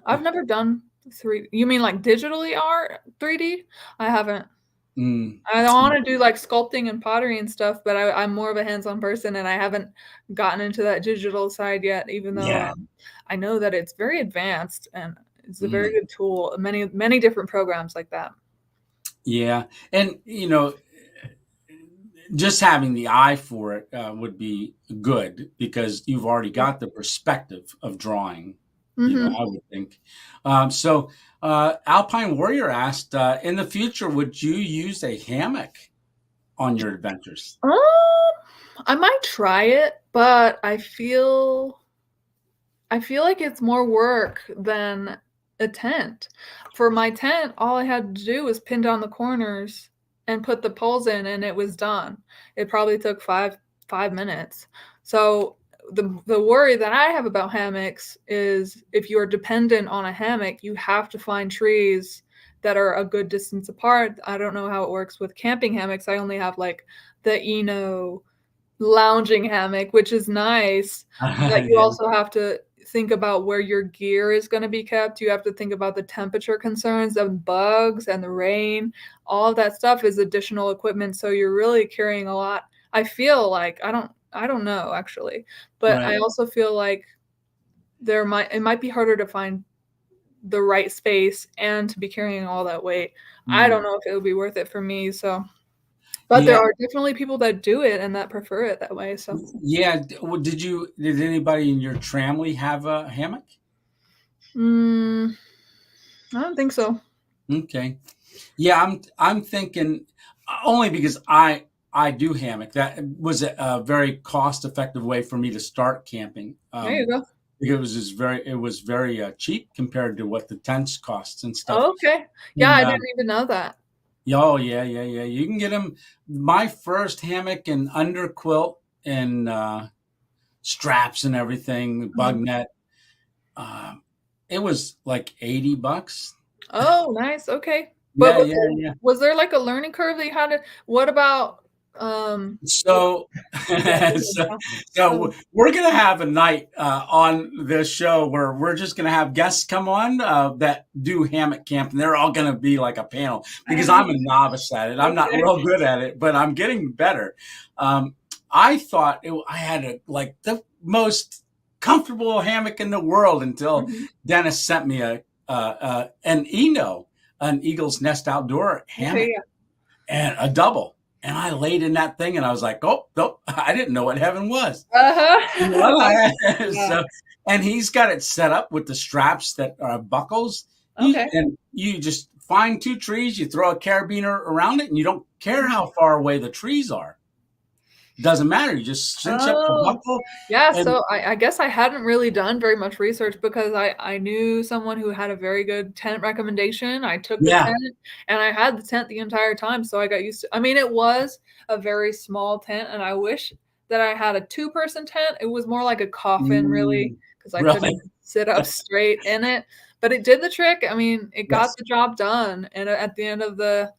I've never done three. You mean like digitally art 3D? I haven't. Mm. I want to do like sculpting and pottery and stuff, but I'm more of a hands-on person and I haven't gotten into that digital side yet, even though Yeah. I know that it's very advanced and it's a very Mm. good tool. Many different programs like that. Yeah. And just having the eye for it would be good because you've already got the perspective of drawing. Hmm. I would think. So, Alpine Warrior asked, in the future, would you use a hammock on your adventures? Um, I might try it, but I feel like it's more work than a tent. For my tent, all I had to do was pin down the corners and put the poles in and it was done. It probably took 5 minutes. So the worry that I have about hammocks is if you are dependent on a hammock, you have to find trees that are a good distance apart. I don't know how it works with camping hammocks. I only have like the lounging hammock, which is nice, but you Yeah. also have to think about where your gear is going to be kept. You have to think about the temperature concerns of bugs and the rain. All of that stuff is additional equipment, so you're really carrying a lot. I feel like I don't know actually, but Right. I also feel like it might be harder to find the right space and to be carrying all that weight. I don't know if it would be worth it for me. So, but there Yeah. are definitely people that do it and that prefer it that way. So, Yeah. Did anybody in your family have a hammock? I don't think so. Okay. Yeah, I'm thinking only because I do hammock. That was a very cost effective way for me to start camping. There you go. Because it was very cheap compared to what the tents costs and stuff. Okay. Yeah, And I didn't even know that. oh yeah, yeah, yeah. You can get them. My first hammock and under quilt and straps and everything, bug net. It was like $80. Oh, nice. Okay. But Yeah, yeah, yeah. was there like a learning curve that you had to, what about So, so we're gonna have a night on this show where we're just gonna have guests come on that do hammock camp, and they're all gonna be like a panel because I'm a novice at it. I'm not real good at it, but I'm getting better. I thought I had like the most comfortable hammock in the world until Dennis sent me an Eagle's Nest Outdoor hammock and a double. And I laid in that thing and I was like, oh, nope, I didn't know what heaven was. So, and he's got it set up with the straps that are buckles. And you just find 2 trees, you throw a carabiner around it, and you don't care how far away the trees are. Doesn't matter. You just cinch up the buckle. Yeah, so I guess I hadn't really done very much research because I knew someone who had a very good tent recommendation. I took the tent and I had the tent the entire time, so I got used to. I mean, it was a very small tent, and I wish that I had a 2-person tent. It was more like a coffin, really, because I couldn't sit up straight in it. But it did the trick. I mean, it got the job done. And at the end of the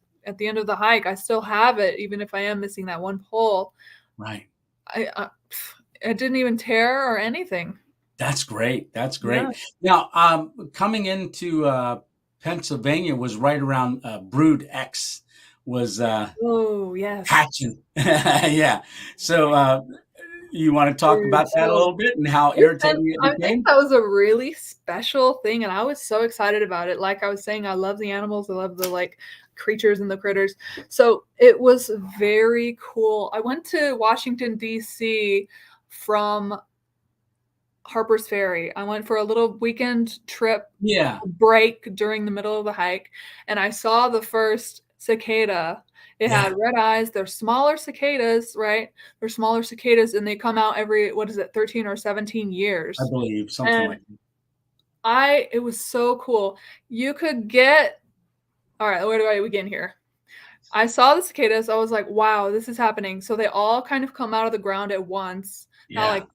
hike, I still have it, even if I am missing that one pole. Right. It didn't even tear or anything. That's great. That's great. Yeah. Now, coming into Pennsylvania was right around Brood X was hatching. Yeah. So you want to talk about that a little bit and how irritating it became? I think that was a really special thing, and I was so excited about it. Like I was saying, I love the animals. I love the creatures and the critters. So it was very cool. I went to Washington, D.C. from Harper's Ferry. I went for a little weekend trip break during the middle of the hike, and I saw the first cicada. It had red eyes. They're smaller cicadas, right? They're smaller cicadas, and they come out every, 13 or 17 years. I believe, something like that. It was so cool. You could get, all right, where do I begin here? I saw the cicadas. I was like, wow, this is happening. So they all kind of come out of the ground at once. Not like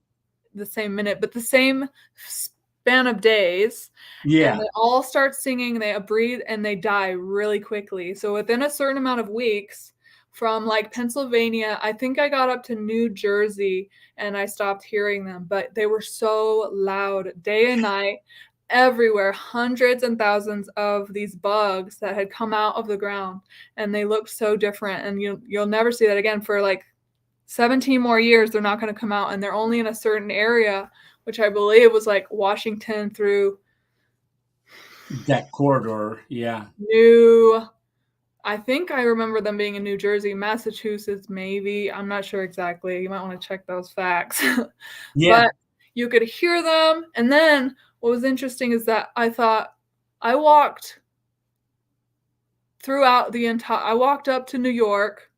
the same minute, but the same span of days. Yeah. And they all start singing, they breathe, and they die really quickly. So within a certain amount of weeks, from Pennsylvania, I think I got up to New Jersey and I stopped hearing them, but they were so loud day and night. Everywhere, hundreds and thousands of these bugs that had come out of the ground, and they looked so different. And you'll never see that again for 17 more years. They're not going to come out, and they're only in a certain area, which I believe was Washington through that corridor. Yeah. I think I remember them being in New Jersey, Massachusetts, maybe. I'm not sure exactly. You might want to check those facts. But you could hear them, and then what was interesting is that I walked throughout I walked up to New York,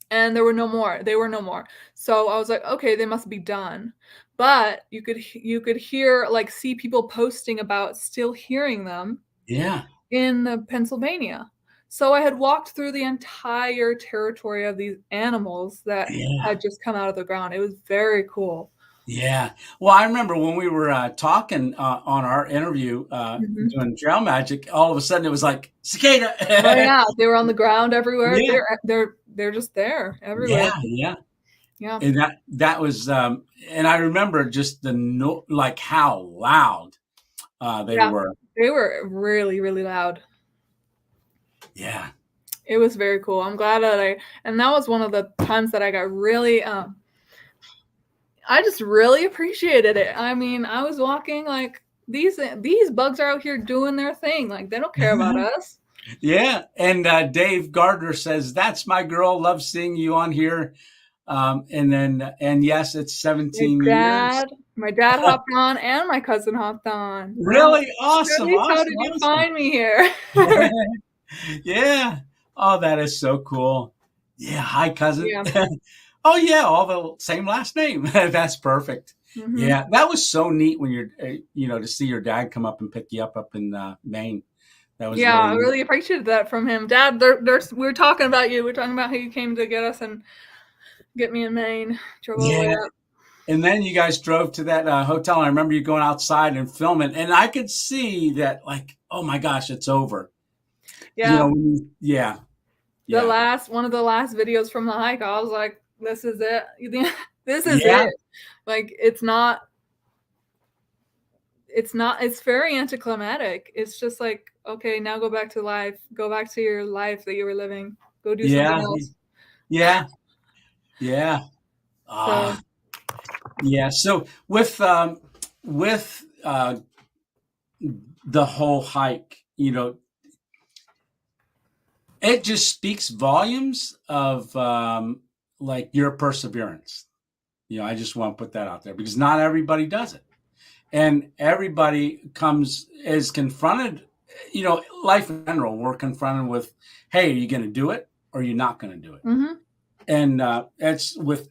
and there were no more. They were no more. So I was like, okay, they must be done. But you could hear, see people posting about still hearing them. Yeah. In Pennsylvania. So I had walked through the entire territory of these animals that had just come out of the ground. It was very cool. Yeah. Well, I remember when we were talking on our interview doing Trail Magic, all of a sudden it was like cicada. Oh, yeah. They were on the ground everywhere. Yeah. They're just there everywhere. Yeah. And that was, and I remember just how loud they were. They were really, really loud. Yeah. It was very cool. I'm glad that and that was one of the times that I got really I just really appreciated it. I mean, I was walking like these bugs are out here doing their thing. Like they don't care about us. Yeah. And Dave Gardner says, that's my girl. Love seeing you on here. And yes, it's 17 years. My dad hopped on and my cousin hopped on. Really? Awesome. How did you find me here? Yeah. Oh, that is so cool. Yeah. Hi, cousin. Yeah. Oh, yeah. All the same last name. That's perfect. Mm-hmm. Yeah. That was so neat when you're, to see your dad come up and pick you up in Maine. That was I really appreciated that from him. Dad, we were talking about you. We were talking about how you came to get us and get me in Maine. Drove all the way up. And then you guys drove to that hotel. I remember you going outside and filming, and I could see that, like, oh my gosh, it's over. Yeah. One of the last videos from the hike, I was like, this is it. This is it. Like, it's very anticlimactic. It's just like, okay, now go back to life. Go back to your life that you were living. Go do something else. Yeah. So with the whole hike, it just speaks volumes of like your perseverance. I just want to put that out there because not everybody does it. And everybody is confronted, life in general, we're confronted with, hey, are you going to do it or are you not going to do it? Mm-hmm. And it's with,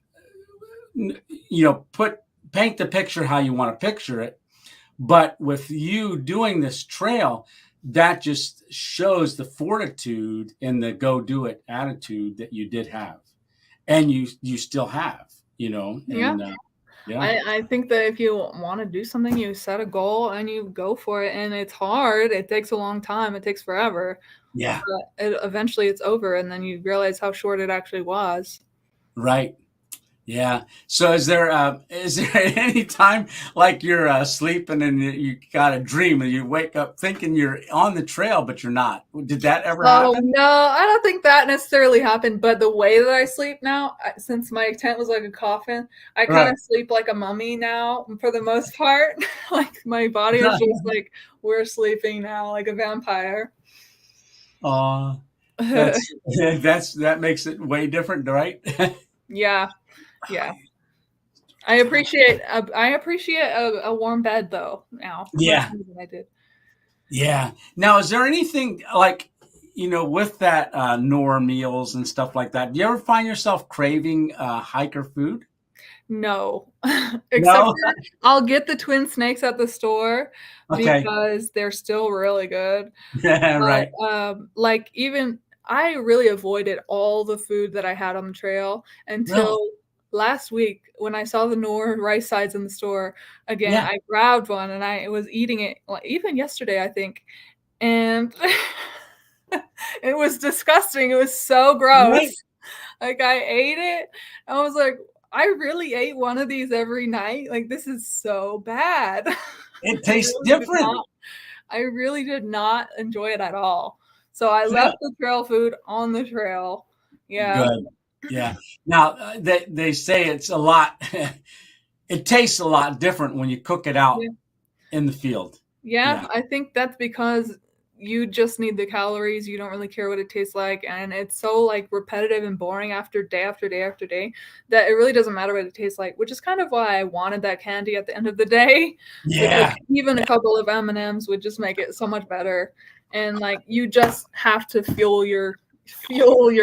paint the picture how you want to picture it. But with you doing this trail, that just shows the fortitude and the go do it attitude that you did have. And you still have, I think that if you want to do something, you set a goal and you go for it. And it's hard. It takes a long time. It takes forever. Yeah. But eventually it's over. And then you realize how short it actually was. Right. Yeah. So is there any time like you're sleeping and you got a dream and you wake up thinking you're on the trail, but you're not? Did that ever happen? Oh, no, I don't think that necessarily happened. But the way that I sleep now, since my tent was like a coffin, I kind of sleep like a mummy now for the most part. Like my body is just like, we're sleeping now like a vampire. That makes it way different, right? Yeah. I appreciate a warm bed though now. Yeah. I did. Yeah. Now, is there anything like, with that Nor meals and stuff like that, do you ever find yourself craving hiker food? No. Except for I'll get the twin snakes at the store because they're still really good. Right. Like even I really avoided all the food that I had on the trail until last week when I saw the Nor rice sides in the store again. I grabbed one and I was eating it even yesterday, I think. And it was disgusting. It was so gross. Right. Like I ate it. I was like, I really ate one of these every night. Like this is so bad. It tastes different. I really did not enjoy it at all. So I left the trail food on the trail. Yeah. Good. Yeah. Now they say it's a lot. It tastes a lot different when you cook it out in the field. Yeah, I think that's because you just need the calories. You don't really care what it tastes like, and it's so like repetitive and boring after day after day after day that it really doesn't matter what it tastes like. Which is kind of why I wanted that candy at the end of the day. Yeah. Like, even a couple of M&Ms would just make it so much better. And like you just have to fuel your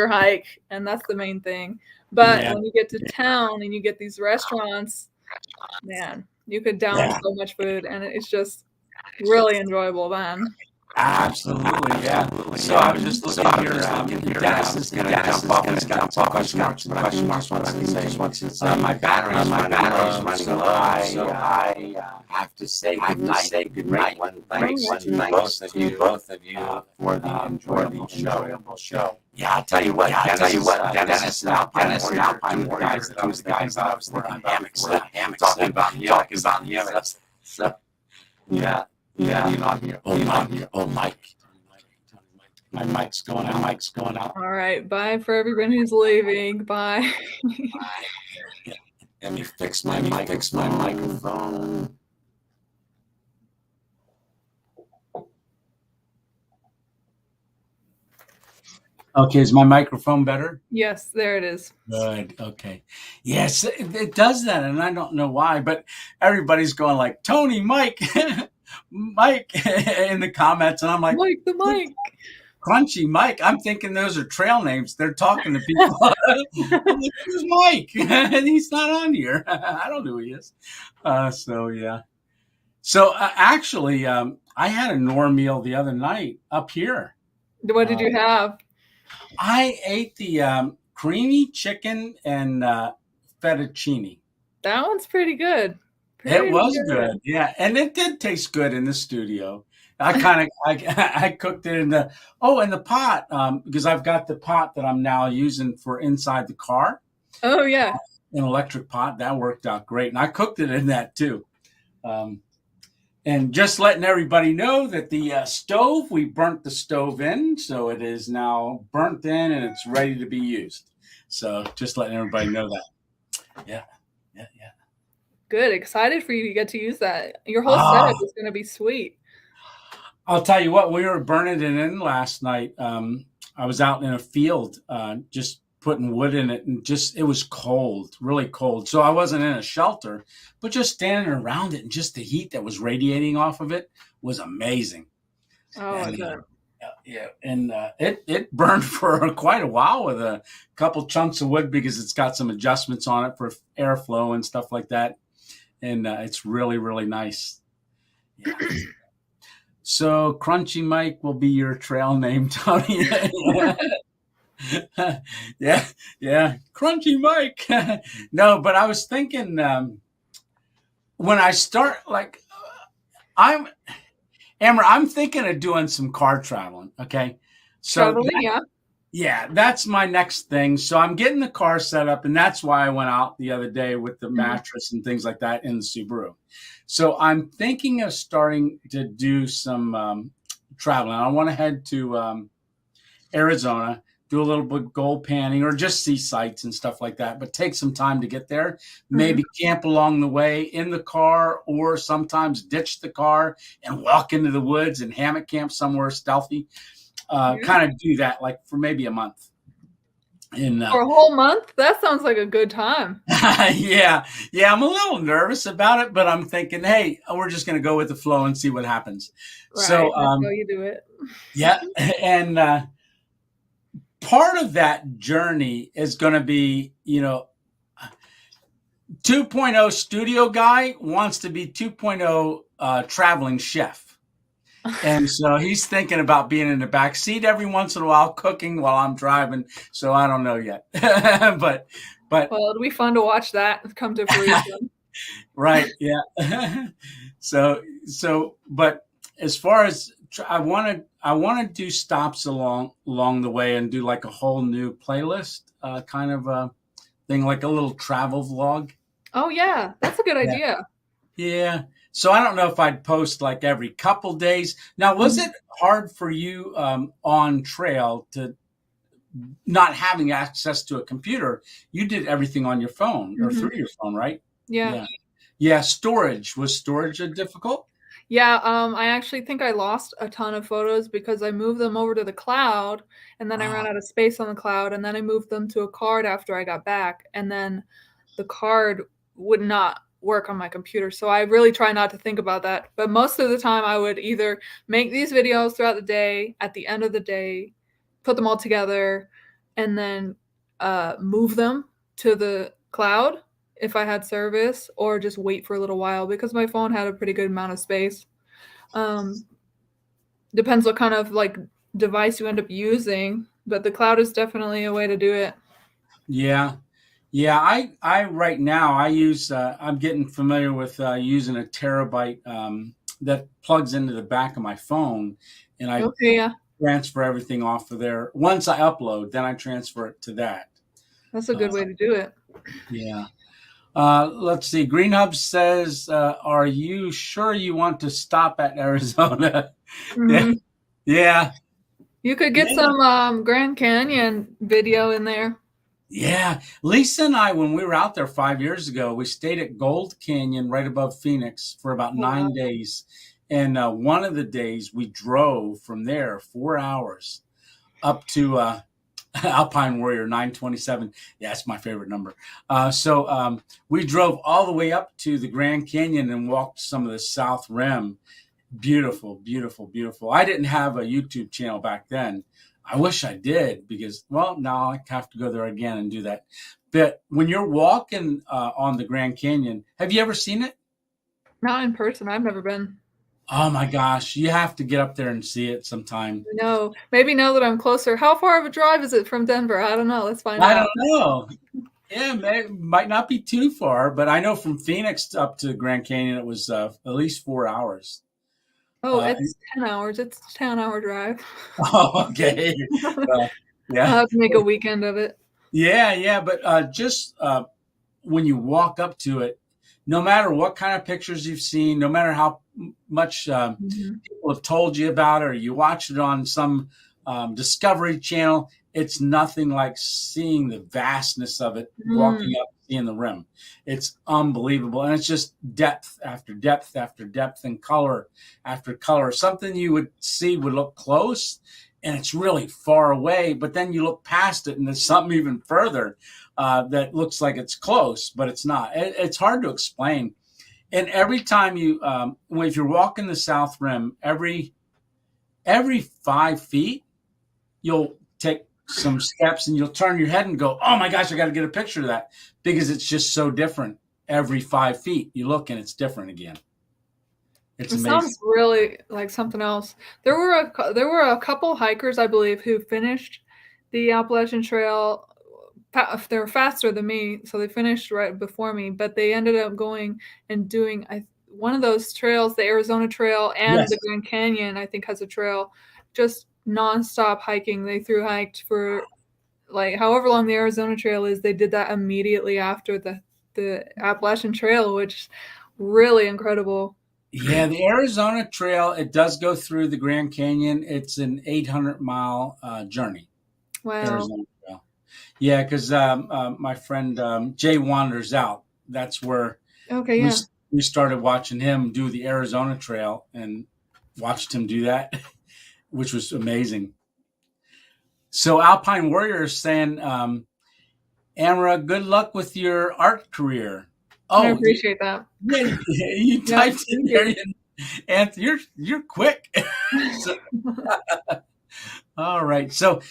hike, and that's the main thing. But when you get to town and you get these restaurants, man, you could down so much food, and it's just really enjoyable then. Absolutely, yeah. So I was just looking here. Dennis is going to jump off. He's got some question marks. My battery's running low, so I have to say good night. One thanks to both of you for the enjoyable show. Yeah, I'll tell you what, Dennis and Alpine Warriors, those guys that I was thinking about, talking about hammocks. So, yeah. Oh, Mike. My mic's going out. All right. Bye for everyone who's leaving. Bye. Let me fix my microphone. Okay, is my microphone better? Yes, there it is. Good. Okay. Yes, it does that, and I don't know why, but everybody's going like Tony, Mike, Mike in the comments, and I'm like, Mike the Mike. Crunchy Mike. I'm thinking those are trail names. They're talking to people. I'm like, who's Mike? And he's not on here. I don't know who he is. So yeah. So actually, I had a Nor meal the other night up here. What did you have? I ate the creamy chicken and fettuccine. That one's pretty good. It was good, yeah, and it did taste good in the studio. I cooked it in the pot because I've got the pot that I'm now using for inside the car. Oh yeah, an electric pot that worked out great, and I cooked it in that too. And just letting everybody know that the stove, we burnt the stove in, so it is now burnt in and it's ready to be used. So just letting everybody know that. Yeah. Good. Excited for you to get to use that. Your whole setup is going to be sweet. I'll tell you what, we were burning it in last night. I was out in a field just putting wood in it, and it was cold, really cold. So I wasn't in a shelter, but just standing around it, and just the heat that was radiating off of it was amazing. Oh, and, good. Yeah, and it burned for quite a while with a couple chunks of wood because it's got some adjustments on it for airflow and stuff like that. And it's really, really nice. Yeah. So Crunchy Mike will be your trail name, Tony. Yeah. Crunchy Mike. No, but I was thinking when I start, I'm thinking of doing some car traveling. Okay. So traveling, yeah, that's my next thing. So I'm getting the car set up, and that's why I went out the other day with the mattress and things like that in the Subaru. So I'm thinking of starting to do some traveling. I want to head to Arizona, do a little bit gold panning or just see sights and stuff like that, but take some time to get there, maybe camp along the way in the car, or sometimes ditch the car and walk into the woods and hammock camp somewhere stealthy. Kind of do that like for maybe a month. For a whole month? That sounds like a good time. Yeah. I'm a little nervous about it, but I'm thinking, hey, we're just going to go with the flow and see what happens. Right, So that's how you do it. Yeah. And part of that journey is going to be, 2.0 studio guy wants to be 2.0 traveling chef. And so he's thinking about being in the back seat every once in a while, cooking while I'm driving. So I don't know yet, but well, it'll be fun to watch that come to fruition. Right. Yeah. So, but as far as I want to do stops along the way and do like a whole new playlist, kind of a thing, like a little travel vlog. Oh yeah. That's a good idea. Yeah. So I don't know if I'd post like every couple days. Now, was it hard for you on trail to not having access to a computer? You did everything on your phone or through your phone, right? Yeah. Storage. Was storage difficult? Yeah. I actually think I lost a ton of photos because I moved them over to the cloud, and then I ran out of space on the cloud, and then I moved them to a card after I got back, and then the card would not work on my computer. So I really try not to think about that. But most of the time I would either make these videos throughout the day, at the end of the day, put them all together, and then move them to the cloud if I had service, or just wait for a little while because my phone had a pretty good amount of space. Depends what kind of like device you end up using, but the cloud is definitely a way to do it. Yeah. I right now I use I'm getting familiar with using a terabyte that plugs into the back of my phone, and I transfer everything off of there. Once I upload, then I transfer it to that. That's a good way to do it. Yeah. Let's see. Green Hub says, "Are you sure you want to stop at Arizona?" Yeah. You could get some Grand Canyon video in there. Yeah. Lisa and I, when we were out there 5 years ago, we stayed at Gold Canyon right above Phoenix for about Wow. 9 days. And one of the days we drove from there 4 hours up to Alpine Warrior 927. Yeah, that's my favorite number. So we drove all the way up to the Grand Canyon and walked some of the South Rim. Beautiful, beautiful, beautiful. I didn't have a YouTube channel back then. I wish I did because, well, now I have to go there again and do that. But when you're walking on the Grand Canyon, have you ever seen it? Not in person. I've never been. Oh my gosh, you have to get up there and see it sometime. No, maybe now that I'm closer. How far of a drive is it from Denver? I don't know. Let's find I out. don't know. Yeah, might not be too far, but I know from Phoenix up to Grand Canyon, it was at least 4 hours. Oh, it's 10 hours. It's a 10-hour drive. Oh, okay. Yeah. I'll have to make a weekend of it. Yeah. But just when you walk up to it, no matter what kind of pictures you've seen, no matter how much people have told you about it, or you watch it on some Discovery Channel, it's nothing like seeing the vastness of it, walking up, seeing the rim. It's unbelievable. And it's just depth after depth after depth and color after color. Something you would see would look close and it's really far away, but then you look past it and there's something even further that looks like it's close, but it's not. It's hard to explain. And every time if you're walking the South Rim, every 5 feet, you'll take some steps and you'll turn your head and go, oh my gosh, I got to get a picture of that, because it's just so different. Every 5 feet you look and it's different again. It's amazing. Sounds really like something else. There were a couple hikers, I believe, who finished the Appalachian Trail. They were faster than me, so they finished right before me, but they ended up going and doing one of those trails, the Arizona Trail, and the Grand Canyon, I think, has a trail, just nonstop hiking. They thru-hiked for like however long the Arizona Trail is. They did that immediately after the Appalachian Trail, which is really incredible. Yeah, the Arizona Trail, it does go through the Grand Canyon. It's an 800-mile journey. Wow. Arizona Trail. Yeah, because my friend Jay Wanders Out, that's where we started watching him do the Arizona Trail and watched him do that, which was amazing. So Alpine Warrior is saying, Amara, good luck with your art career. Oh, I appreciate that. Yeah, you typed in there, and you're quick. All right. So,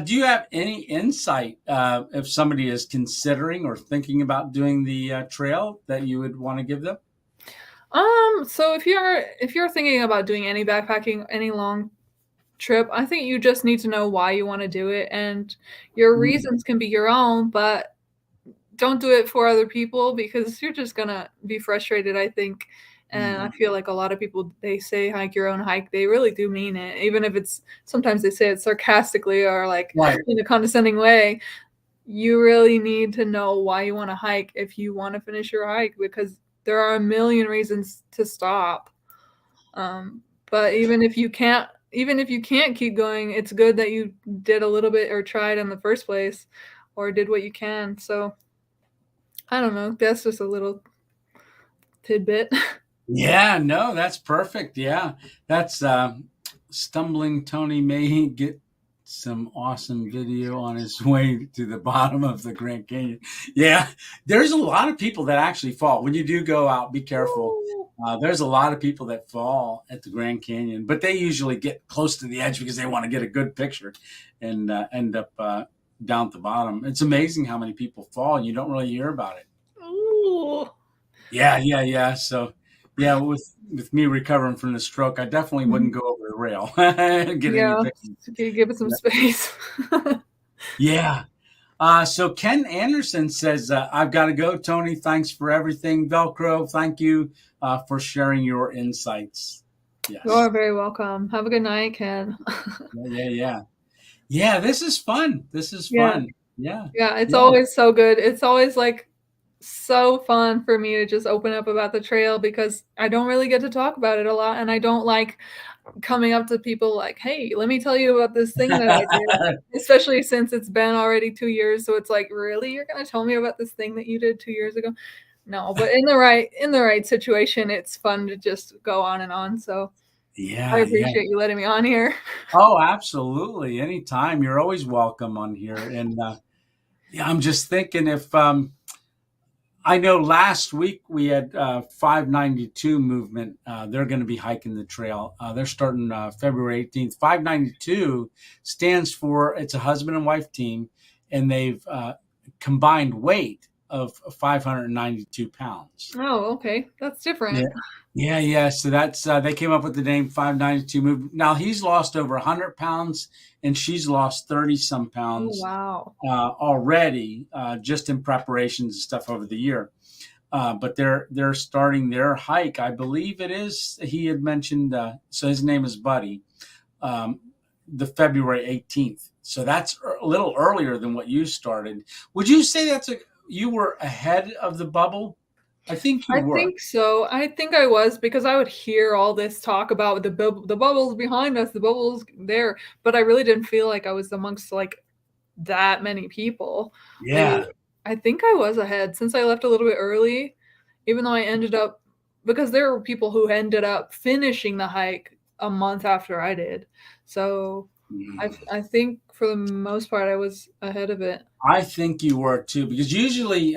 do you have any insight if somebody is considering or thinking about doing the trail that you would want to give them? So if you're thinking about doing any backpacking, any long trip, I think you just need to know why you want to do it, and your reasons can be your own, but don't do it for other people, because you're just gonna be frustrated, I think. And I feel like a lot of people, they say hike your own hike, they really do mean it, even if sometimes they say it sarcastically or like in a condescending way. You really need to know why you want to hike if you want to finish your hike, because there are a million reasons to stop. But even if you can't keep going, it's good that you did a little bit or tried in the first place, or did what you can. So I don't know. That's just a little tidbit. Yeah, no, that's perfect. Yeah, that's Stumbling Tony may get some awesome video on his way to the bottom of the Grand Canyon. Yeah, there's a lot of people that actually fall. When you do go out, be careful. There's a lot of people that fall at the Grand Canyon, but they usually get close to the edge because they want to get a good picture and end up down at the bottom. It's amazing how many people fall and you don't really hear about it. Ooh. Yeah. So, yeah, with me recovering from the stroke, I definitely wouldn't go over the rail. Can you give it some space? Yeah. So Ken Anderson says, I've got to go, Tony. Thanks for everything. VELCRO, thank you for sharing your insights. Yes. You're very welcome. Have a good night, Ken. Yeah, this is fun. Yeah, it's always so good. It's always like so fun for me to just open up about the trail, because I don't really get to talk about it a lot, and I don't like coming up to people like, hey, let me tell you about this thing that I did, especially since it's been already 2 years. So it's like, really, you're going to tell me about this thing that you did 2 years ago? No, but in the right situation, it's fun to just go on and on. So I appreciate you letting me on here. Oh, absolutely. Anytime. You're always welcome on here. And I'm just thinking if I know last week we had 592 movement. They're going to be hiking the trail. They're starting February 18th. 592 stands for, it's a husband and wife team, and they've combined weight of 592 pounds. Oh, okay. That's different. Yeah. So that's, they came up with the name 592 movement. Now he's lost over 100 pounds and she's lost 30 some pounds. Oh, wow. Already, just in preparations and stuff over the year. But they're starting their hike. I believe it is, he had mentioned, so his name is Buddy, the February 18th. So that's a little earlier than what you started. Would you say you were ahead of the bubble? I think you were. I think so. I think I was, because I would hear all this talk about the bubbles behind us, the bubbles there, but I really didn't feel like I was amongst like that many people. Yeah. I think I was ahead since I left a little bit early, even though I ended up, because there were people who ended up finishing the hike a month after I did. So I think for the most part, I was ahead of it. I think you were too, because usually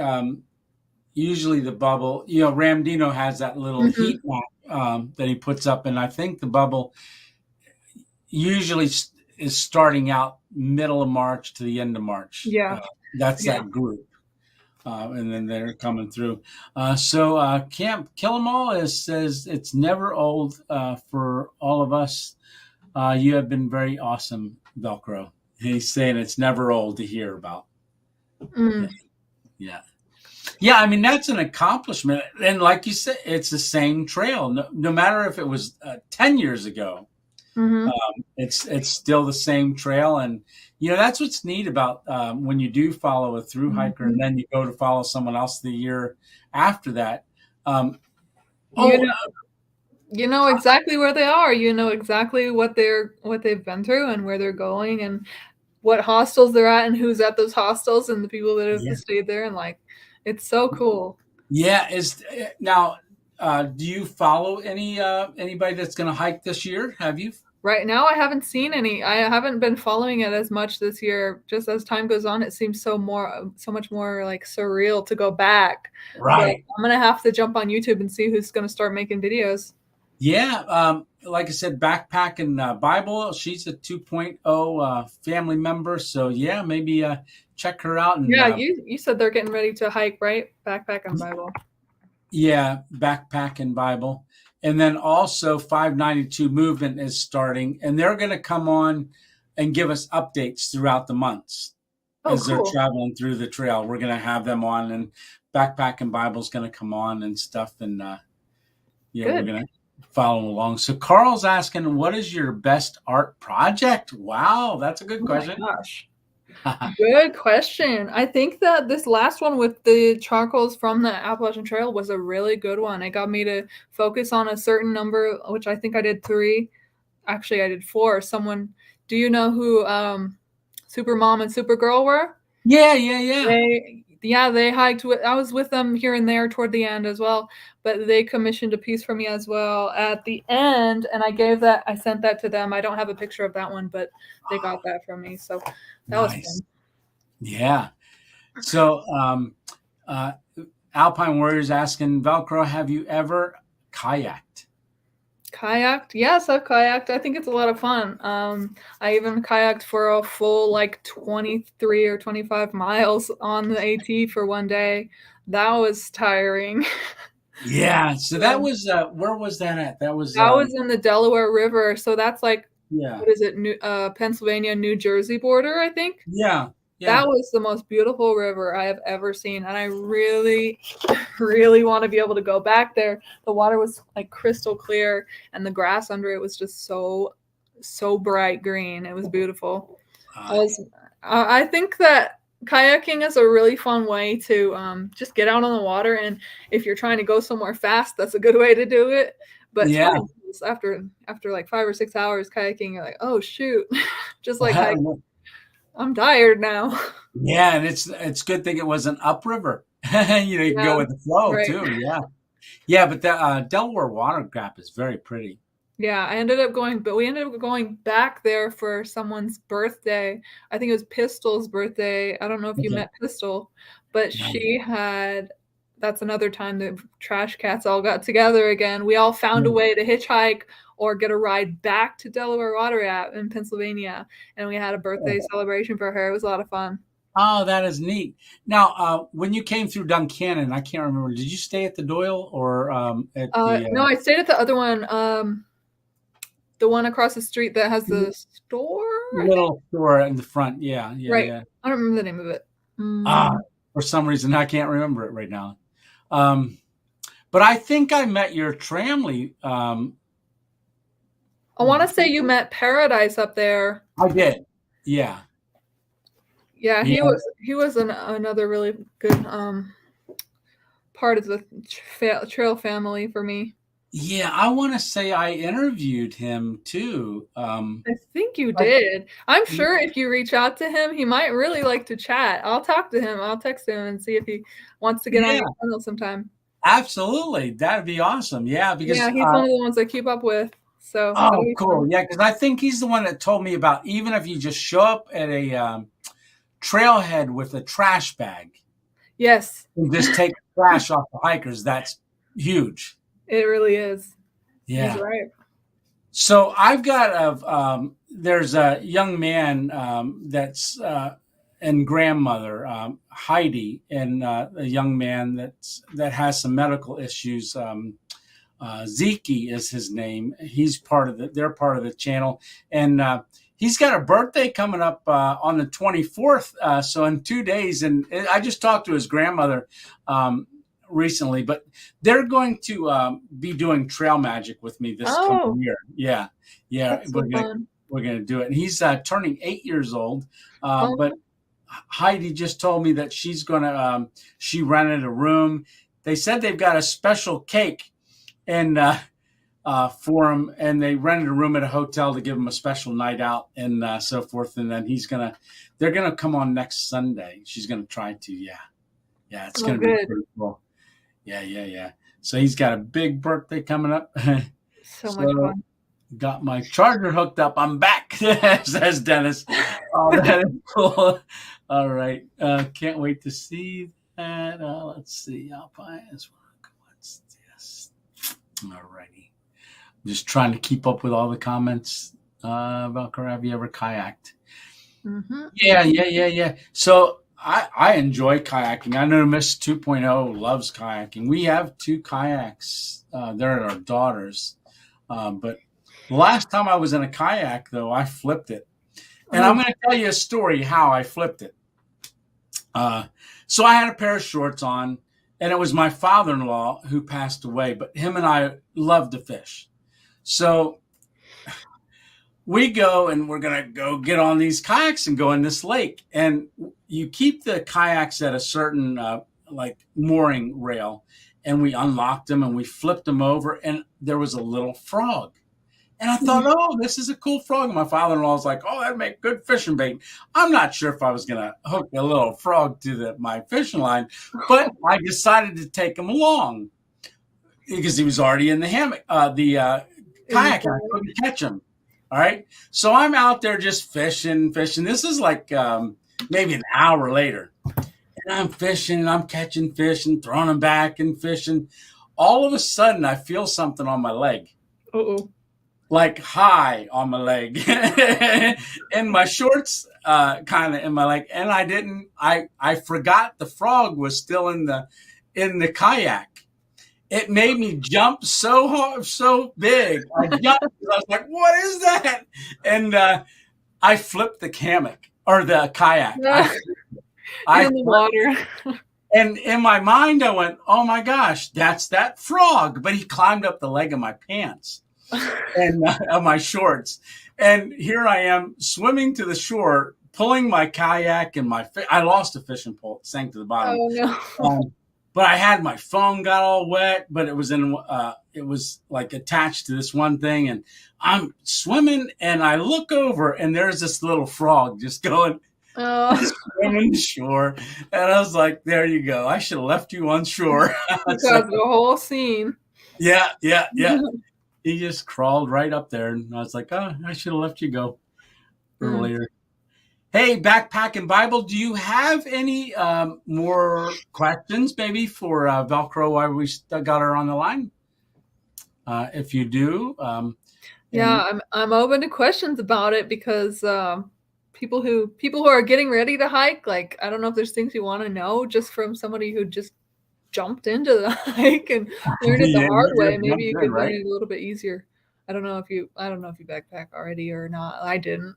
the bubble, Ramdino has that little heat map that he puts up. And I think the bubble usually is starting out middle of March to the end of March. Yeah. That's that group. And then they're coming through. So Camp Kill 'Em All says it's never old for all of us. You have been very awesome, VELCRO. He's saying it's never old to hear about. Yeah, I mean, that's an accomplishment. And like you said, it's the same trail. No matter if it was 10 years ago, it's still the same trail. And, that's what's neat about when you do follow a thru hiker and then you go to follow someone else the year after that. You know exactly where they are. You know exactly what they've been through and where they're going and what hostels they're at and who's at those hostels and the people that have stayed there. And like, it's so cool. Yeah. Do you follow anybody that's going to hike this year? Have you? Right now, I haven't seen any. I haven't been following it as much this year. Just as time goes on, it seems so much more like surreal to go back. Right. But I'm gonna have to jump on YouTube and see who's gonna start making videos. Yeah. Like I said, Backpack and Bible. She's a 2.0 family member. So yeah, maybe check her out. And, you said they're getting ready to hike, right? Backpack and Bible. Yeah, Backpack and Bible. And then also 592 movement is starting, and they're going to come on and give us updates throughout the months as they're traveling through the trail. We're going to have them on, and Backpack and Bible's going to come on and stuff. And we're going to follow along. So Carl's asking, what is your best art project? Wow, that's a good question. My gosh. Good question. I think that this last one with the charcoals from the Appalachian Trail was a really good one. It got me to focus on a certain number, which I think I did 3. Actually, I did 4. Do you know who Supermom and Supergirl were? Yeah. They hiked I was with them here and there toward the end as well, but they commissioned a piece for me as well at the end, and I sent that to them. I don't have a picture of that one, but they got that from me. So that was fun. Yeah. So Alpine Warriors asking, VELCRO, have you ever kayaked? Kayaked? Yes, I've kayaked. I think it's a lot of fun. I even kayaked for a full 23 or 25 miles on the AT for one day. That was tiring. Yeah. So that was where was that at? That was in the Delaware River. So that's what is it? Pennsylvania, New Jersey border, I think. Yeah. That was the most beautiful river I have ever seen. And I really, really want to be able to go back there. The water was crystal clear and the grass under it was just so bright green. It was beautiful. I think that kayaking is a really fun way to just get out on the water. And if you're trying to go somewhere fast, that's a good way to do it. But after like 5 or 6 hours kayaking, you're like, oh shoot, just like hiking. I'm tired now. Yeah, and it's good thing it wasn't upriver. You can go with the flow too. Yeah, but the Delaware water gap is very pretty. Yeah, we ended up going back there for someone's birthday. I think it was Pistol's birthday. I don't know if you met Pistol, but that's another time the Trash Cats all got together again. We all found a way to hitchhike or get a ride back to Delaware Water Gap in Pennsylvania, and we had a birthday celebration for her. It was a lot of fun. Oh, that is neat. Now, when you came through Duncannon, I can't remember. Did you stay at the Doyle or at the? No, I stayed at the other one. The one across the street that has the store? Little store in the front. Yeah. Right. Yeah. I don't remember the name of it. For some reason, I can't remember it right now. But I think I met your Tramley. I want to say you met Paradise up there. I did. Yeah. Yeah, he was another really good part of the trail family for me. Yeah, I want to say I interviewed him too. I think you did. I'm sure if you reach out to him, he might really like to chat. I'll talk to him. I'll text him and see if he wants to get on your channel sometime. Absolutely. That'd be awesome. Yeah, because he's one of the ones I keep up with. So cool. Fun. Yeah, because I think he's the one that told me about even if you just show up at a trailhead with a trash bag. Yes. And just take trash off the hikers, that's huge. It really is. Yeah. He's right. So I've got there's a young man that's and grandmother Heidi, and a young man that has some medical issues. Zeke is his name. They're part of the channel, and he's got a birthday coming up on the 24th. So in 2 days, and I just talked to his grandmother recently, but they're going to be doing trail magic with me this coming year. Yeah. We're gonna do it, and he's turning 8 years old. But Heidi just told me that she's gonna she rented a room. They said they've got a special cake and for him, and they rented a room at a hotel to give him a special night out and so forth. And then they're gonna come on next Sunday. She's gonna try to. Yeah, it's gonna be pretty cool. Yeah. So he's got a big birthday coming up. So much fun. Got my charger hooked up. I'm back, says Dennis. Oh, that is cool. All right. Can't wait to see that. Let's see. I'll buy this one. What's this? All righty. I'm just trying to keep up with all the comments. VELCRO, have you ever kayaked? Mm-hmm. Yeah. So I enjoy kayaking. I know Miss 2.0 loves kayaking. We have 2 kayaks. They're our daughters. But the last time I was in a kayak, though, I flipped it. And I'm going to tell you a story how I flipped it. So I had a pair of shorts on, and it was my father-in-law who passed away, but him and I loved to fish. So we go, and we're going to go get on these kayaks and go in this lake. And you keep the kayaks at a certain mooring rail, and we unlocked them and we flipped them over, and there was a little frog. And I thought, oh, this is a cool frog. And my father-in-law was like, oh, that'd make good fishing bait. I'm not sure if I was going to hook a little frog to my fishing line, but I decided to take him along because he was already in the hammock, the kayak. I couldn't catch him. All right. So I'm out there just fishing. This is like maybe an hour later. And I'm fishing, and I'm catching fish and throwing them back and fishing. All of a sudden, I feel something on my leg. Uh-oh. Like high on my leg and my shorts kind of in my leg. And I forgot the frog was still in the kayak. It made me jump so hard, so big. I jumped. I was like, what is that? And I flipped the hammock or the kayak. In the water. And in my mind, I went, oh my gosh, that's that frog. But he climbed up the leg of my pants. And of my shorts, and here I am swimming to the shore, pulling my kayak and I lost a fishing pole. It sank to the bottom. Oh no! but I had my phone got all wet, but it was like attached to this one thing, and I'm swimming, and I look over, and there's this little frog just going swimming shore, and I was like, "There you go. I should have left you on shore." So, the whole scene. Yeah. He just crawled right up there, and I was like, "Oh, I should have let you go earlier." Hey, Backpack and Bible, do you have any more questions, maybe for VELCRO while we got her on the line? If you do, I'm open to questions about it, because people who are getting ready to hike, like, I don't know if there's things you want to know just from somebody who just jumped into the hike and learned it the hard way. Maybe you could learn it a little bit easier. I don't know if you backpack already or not. I didn't.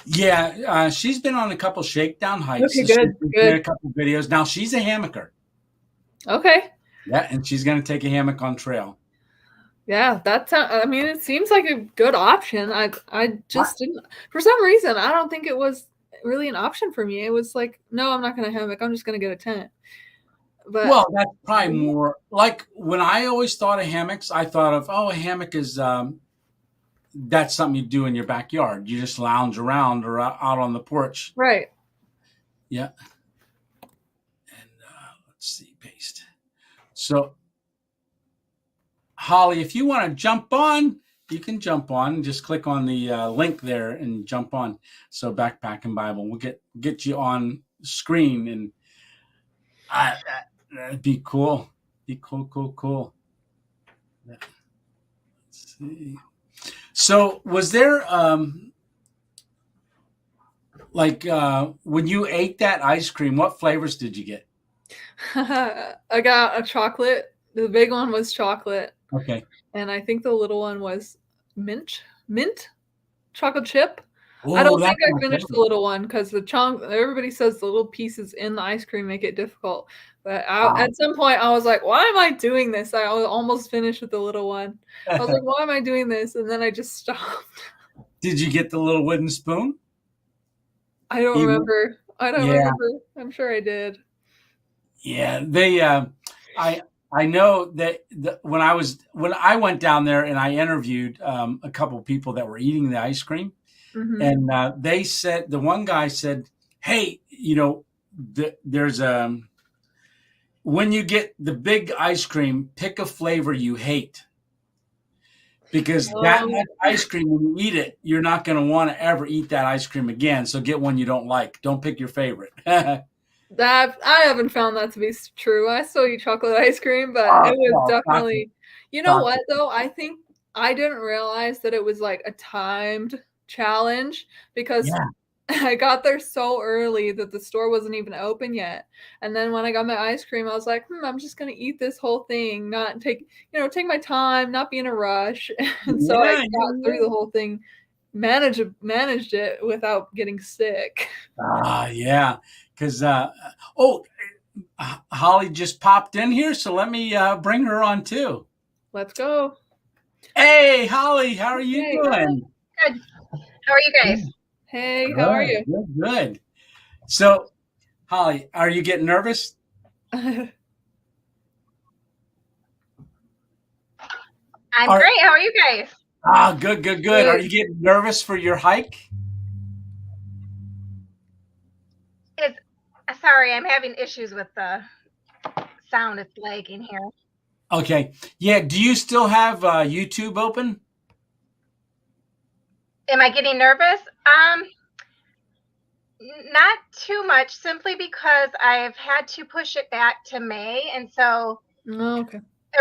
Yeah, she's been on a couple shakedown hikes. Okay, good. A couple videos. Now she's a hammocker. Okay. Yeah, and she's going to take a hammock on trail. Yeah, I mean, it seems like a good option. I just didn't, for some reason, I don't think it was really an option for me. It was like, no, I'm not going to hammock. I'm just going to get a tent. But well, that's probably more like when I always thought of hammocks, I thought of, a hammock is that's something you do in your backyard. You just lounge around or out on the porch. Right. Yeah. And let's see, paste. So, Holly, if you want to jump on, you can jump on. Just click on the link there and jump on. So, Backpack and Bible, we'll get you on screen, and that'd be cool. Cool. Yeah. Let's see. So was there when you ate that ice cream, what flavors did you get? I got a chocolate. The big one was chocolate. Okay. And I think the little one was mint chocolate chip. Oh, I don't think I finished the little one, because everybody says the little pieces in the ice cream make it difficult. But at some point I was like, why am I doing this? I was almost finished with the little one. I was like, why am I doing this? And then I just stopped. Did you get the little wooden spoon? I don't remember. Remember. I'm sure I did. Yeah, they. I know that when I went down there and I interviewed a couple of people that were eating the ice cream, and they said, the one guy said, "Hey, there's when you get the big ice cream, pick a flavor you hate, because that much ice cream, when you eat it, you're not going to want to ever eat that ice cream again. So get one you don't like. Don't pick your favorite." That I haven't found that to be true. I still eat chocolate ice cream, but it was definitely. You know what though? I think I didn't realize that it was like a timed challenge, because I got there so early that the store wasn't even open yet. And then when I got my ice cream, I was like, I'm just gonna eat this whole thing, not take my time, not be in a rush. And so I got through the whole thing, managed it without getting sick. Yeah. Because Holly just popped in here, so let me bring her on too. Let's go. Hey, Holly, how are you doing? Good. How are you guys? Hey, how are you? Good. So, Holly, are you getting nervous? I'm great. How are you guys? Good. Are you getting nervous for your hike? Sorry, I'm having issues with the sound. It's lagging here. Okay. Yeah. Do you still have YouTube open? Am I getting nervous? Not too much, simply because I've had to push it back to May. And so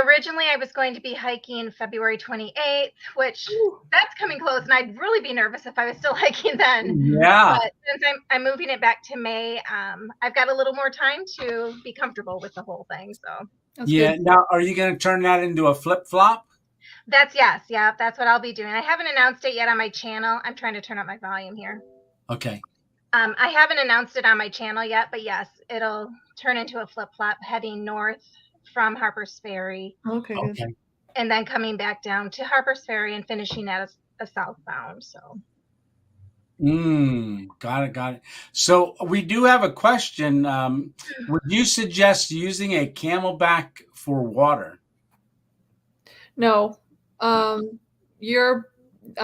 originally I was going to be hiking February 28th, which that's coming close, and I'd really be nervous if I was still hiking then. Yeah. But since I'm moving it back to May, I've got a little more time to be comfortable with the whole thing. So that's good. Now, are you going to turn that into a flip-flop? That's what I'll be doing. I haven't announced it yet on my channel. I'm trying to turn up my volume here. Okay. I haven't announced it on my channel yet, but yes, it'll turn into a flip-flop heading north from Harper's Ferry. Okay. And then coming back down to Harper's Ferry and finishing at a southbound. So Got it. So we do have a question. Would you suggest using a Camelback for water? No. I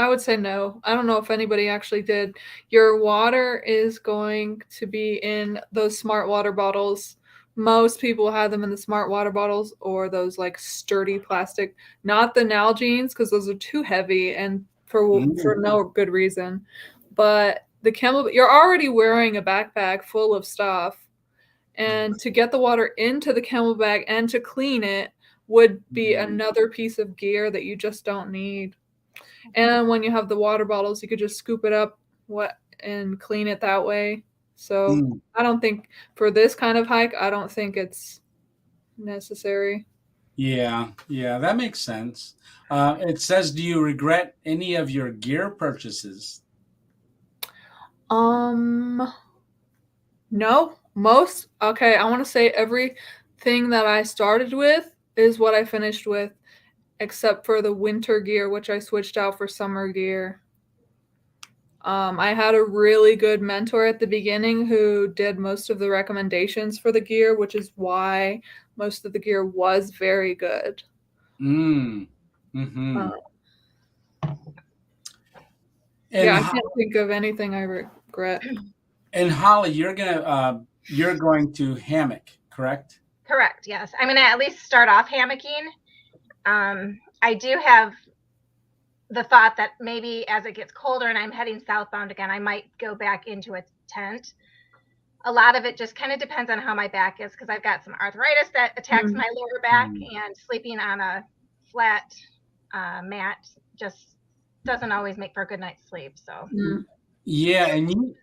would say no. I don't know if anybody actually did. Your water is going to be in those smart water bottles. Most people have them in the smart water bottles or those like sturdy plastic, not the Nalgene's because those are too heavy and for no good reason. But the Camel, you're already wearing a backpack full of stuff, and to get the water into the Camelback and to clean it would be another piece of gear that you just don't need. And when you have the water bottles, you could just scoop it up and clean it that way. So I don't think for this kind of hike, I don't think it's necessary. Yeah, that makes sense. It says, do you regret any of your gear purchases? No. I want to say everything that I started with is what I finished with, except for the winter gear, which I switched out for summer gear. I had a really good mentor at the beginning who did most of the recommendations for the gear, which is why most of the gear was very good. I can't think of anything I regret. And Holly, you're going to hammock, correct? Correct. Yes, I'm going to at least start off hammocking. I do have the thought that maybe as it gets colder and I'm heading southbound again, I might go back into a tent. A lot of it just kind of depends on how my back is, because I've got some arthritis that attacks my lower back, and sleeping on a flat mat just doesn't always make for a good night's sleep. So yeah, and you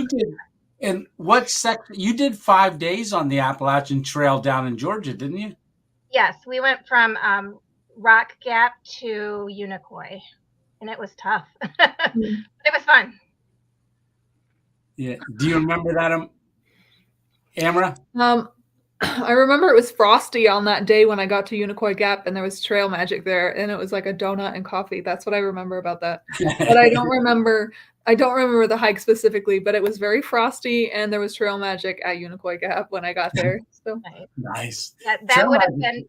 did. And what section? You did 5 days on the Appalachian Trail down in Georgia, didn't you? Yes, we went from Rock Gap to Unicoi, and it was tough. It was fun. Yeah. Do you remember that, Amara? I remember it was frosty on that day when I got to Unicoi Gap, and there was trail magic there, and it was like a donut and coffee. That's what I remember about that. But I don't remember the hike specifically, but it was very frosty, and there was trail magic at Unicoi Gap when I got there. So nice. That would have been.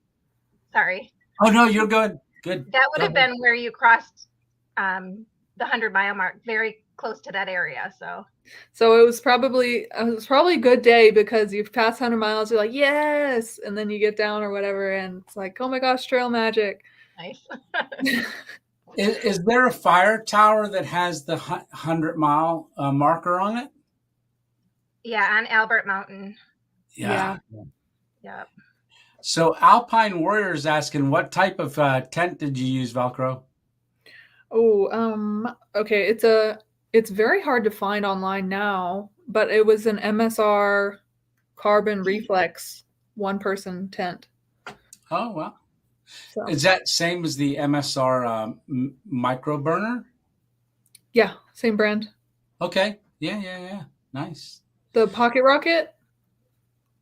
Sorry. Oh no, you're good. Good. That would have been where you crossed the 100-mile mark, very close to that area. So it was probably a good day, because you've passed 100 miles, you're like, yes, and then you get down or whatever, and it's like, oh my gosh, trail magic. Nice. Is there a fire tower that has the 100-mile marker on it? Yeah, on Albert Mountain. Yeah. Yep. So Alpine Warrior is asking, what type of tent did you use, VELCRO? Okay, it's very hard to find online now, but it was an MSR carbon reflex one-person tent. Oh, wow. So. Is that same as the MSR micro burner? Yeah, same brand. Okay. Yeah. Nice. The Pocket Rocket?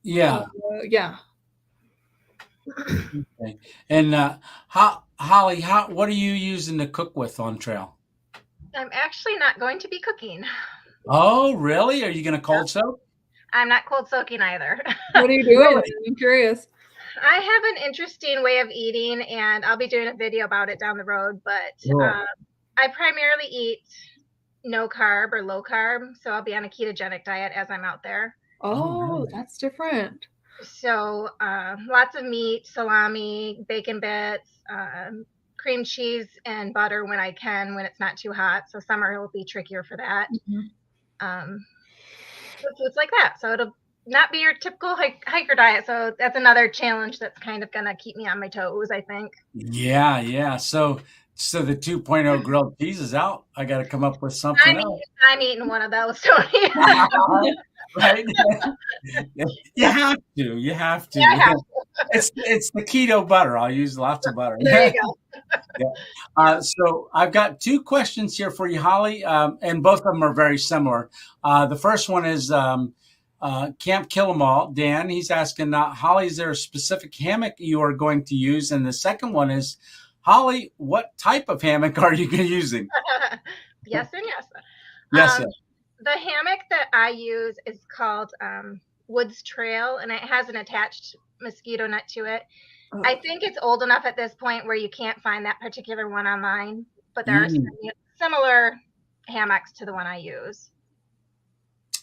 Yeah. Yeah. Okay. And Holly, what are you using to cook with on trail? I'm actually not going to be cooking. Oh, really? Are you going to cold soak? I'm not cold soaking either. What are you doing? Really? I'm curious. I have an interesting way of eating, and I'll be doing a video about it down the road, but I primarily eat no carb or low carb, so I'll be on a ketogenic diet as I'm out there. Oh, that's different. So lots of meat, salami, bacon bits, cream cheese, and butter when I can, when it's not too hot. So summer will be trickier for that. Foods like that. So it'll not be your typical hiker diet. So that's another challenge that's kind of going to keep me on my toes, I think. Yeah. So the 2.0 grilled cheese is out. I got to come up with something else. I'm eating one of those, Tony. Right? You have to. Yeah, I have to. It's the keto butter. I'll use lots of butter. There you go. So I've got 2 questions here for you, Holly, and both of them are very similar. The first one is Camp Kill 'Em All. Dan, he's asking, Holly, is there a specific hammock you are going to use? And the second one is, Holly, what type of hammock are you using? Yes and yes. Yes. The hammock that I use is called Woods Trail, and it has an attached mosquito net to it. Oh. I think it's old enough at this point where you can't find that particular one online, but there are similar hammocks to the one I use.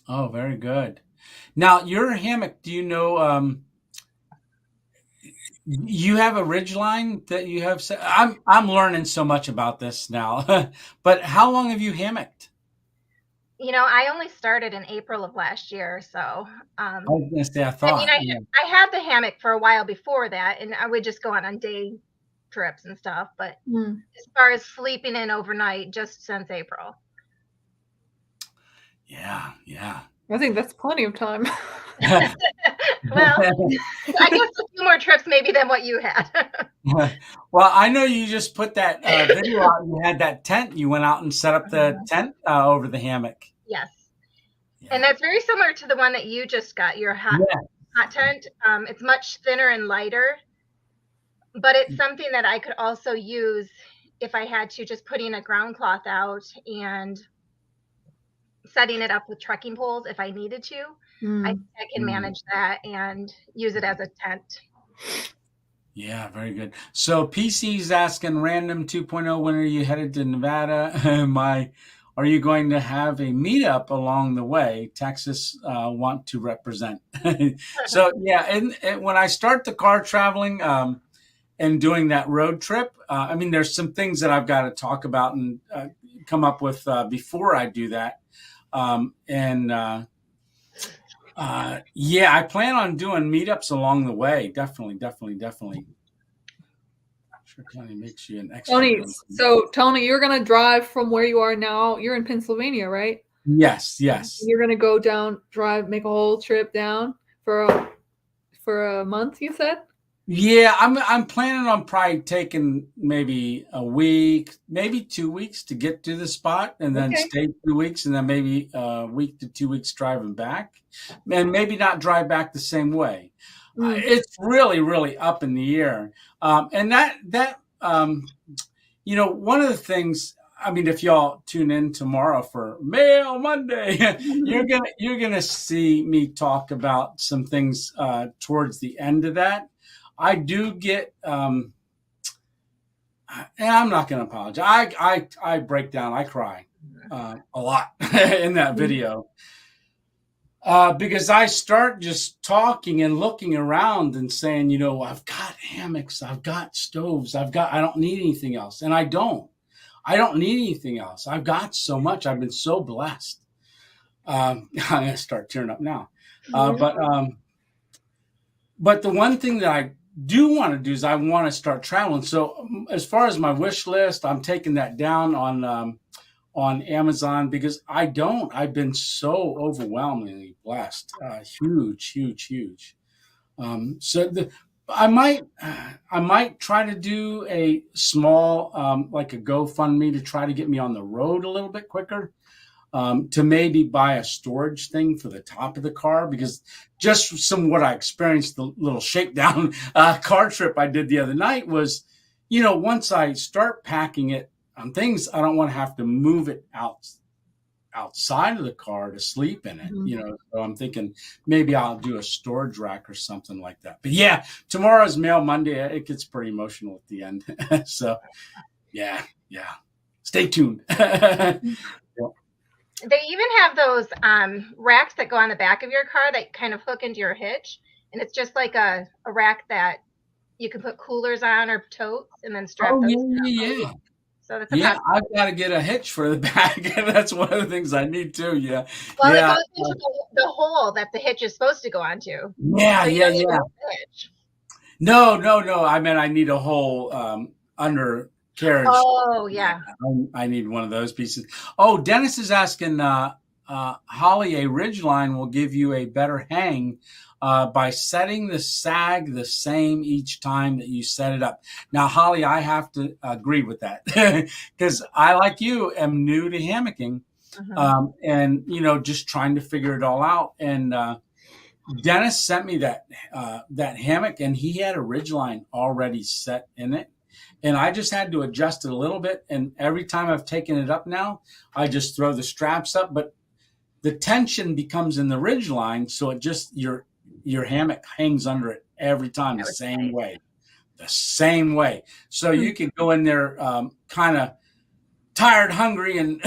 Oh, very good. Now, your hammock, do you know, you have a ridgeline that you have set? I'm learning so much about this now, but how long have you hammocked? You know, I only started in April of last year, so. I was gonna say, I had the hammock for a while before that, and I would just go on day trips and stuff. But as far as sleeping in overnight, just since April. Yeah. I think that's plenty of time. Well, I guess a few more trips maybe than what you had. Well, I know you just put that video out. You had that tent. You went out and set up the tent over the hammock. Yes. Yeah. And that's very similar to the one that you just got, your hot tent. It's much thinner and lighter, but it's something that I could also use if I had to, just putting a ground cloth out and setting it up with trekking poles if I needed to. I can manage that and use it as a tent. Yeah, very good. So PC's asking, Random 2.0, when are you headed to Nevada? Are you going to have a meetup along the way? Texas want to represent. So yeah, and when I start the car traveling and doing that road trip, I mean, there's some things that I've got to talk about and come up with before I do that. Yeah, I plan on doing meetups along the way. Definitely. Sure, Tony makes you an expert. Tony, you're going to drive from where you are now. You're in Pennsylvania, right? Yes. You're going to go down, make a whole trip down for a month, you said? Yeah, I'm planning on probably taking maybe a week, maybe 2 weeks to get to the spot, and then stay 2 weeks, and then maybe a week to 2 weeks driving back, and maybe not drive back the same way. It's really, really up in the air. And that one of the things, I mean, if y'all tune in tomorrow for Mail Monday, you're gonna see me talk about some things towards the end of that. I do get, and I'm not going to apologize. I break down. I cry a lot in that video because I start just talking and looking around and saying, I've got hammocks, I've got stoves, I don't need anything else. And I don't need anything else. I've got so much. I've been so blessed. I'm going to start tearing up now. But the one thing that I do want to do is I want to start traveling. So as far as my wish list, I'm taking that down on Amazon because I've been so overwhelmingly blessed. Huge. I might try to do a small, like a GoFundMe to try to get me on the road a little bit quicker. To maybe buy a storage thing for the top of the car, because just from what I experienced, the little shakedown car trip I did the other night was, once I start packing it on things, I don't want to have to move it outside of the car to sleep in it, so I'm thinking maybe I'll do a storage rack or something like that. But yeah, tomorrow's Mail Monday. It gets pretty emotional at the end. So yeah. Stay tuned. They even have those racks that go on the back of your car that kind of hook into your hitch. And it's just like a rack that you can put coolers on or totes and then strap those. Yeah. So that's I've got to get a hitch for the back. That's one of the things I need too. Yeah. Well, it goes into the hole that the hitch is supposed to go onto. Yeah. No. I mean, I need a whole under carriage. Oh, yeah. I need one of those pieces. Oh, Dennis is asking, Holly, a ridgeline will give you a better hang by setting the sag the same each time that you set it up. Now, Holly, I have to agree with that because I, like you, am new to hammocking and, just trying to figure it all out. And Dennis sent me that hammock, and he had a ridgeline already set in it. and I just had to adjust it a little bit. And every time I've taken it up now, I just throw the straps up, but the tension becomes in the ridge line, so it just your hammock hangs under it every time the same way. The same way. So you can go in there kind of tired, hungry, and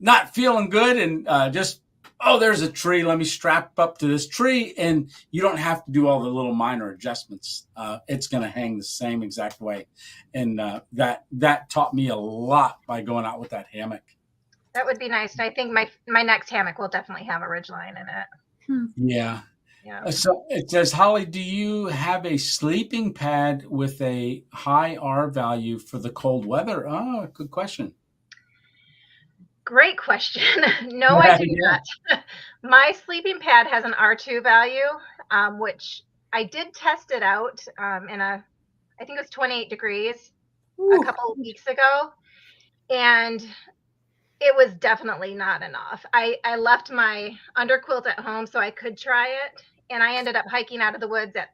not feeling good, and just, oh, there's a tree. Let me strap up to this tree, and you don't have to do all the little minor adjustments. It's going to hang the same exact way, and that taught me a lot by going out with that hammock. That would be nice. I think my next hammock will definitely have a ridge line in it. Yeah. So it says, Holly, do you have a sleeping pad with a high R value for the cold weather? Oh, good question. Great question. No, I do not. My sleeping pad has an R2 value, which I did test it out I think it was 28 degrees a couple of weeks ago. And it was definitely not enough. I left my underquilt at home so I could try it. And I ended up hiking out of the woods at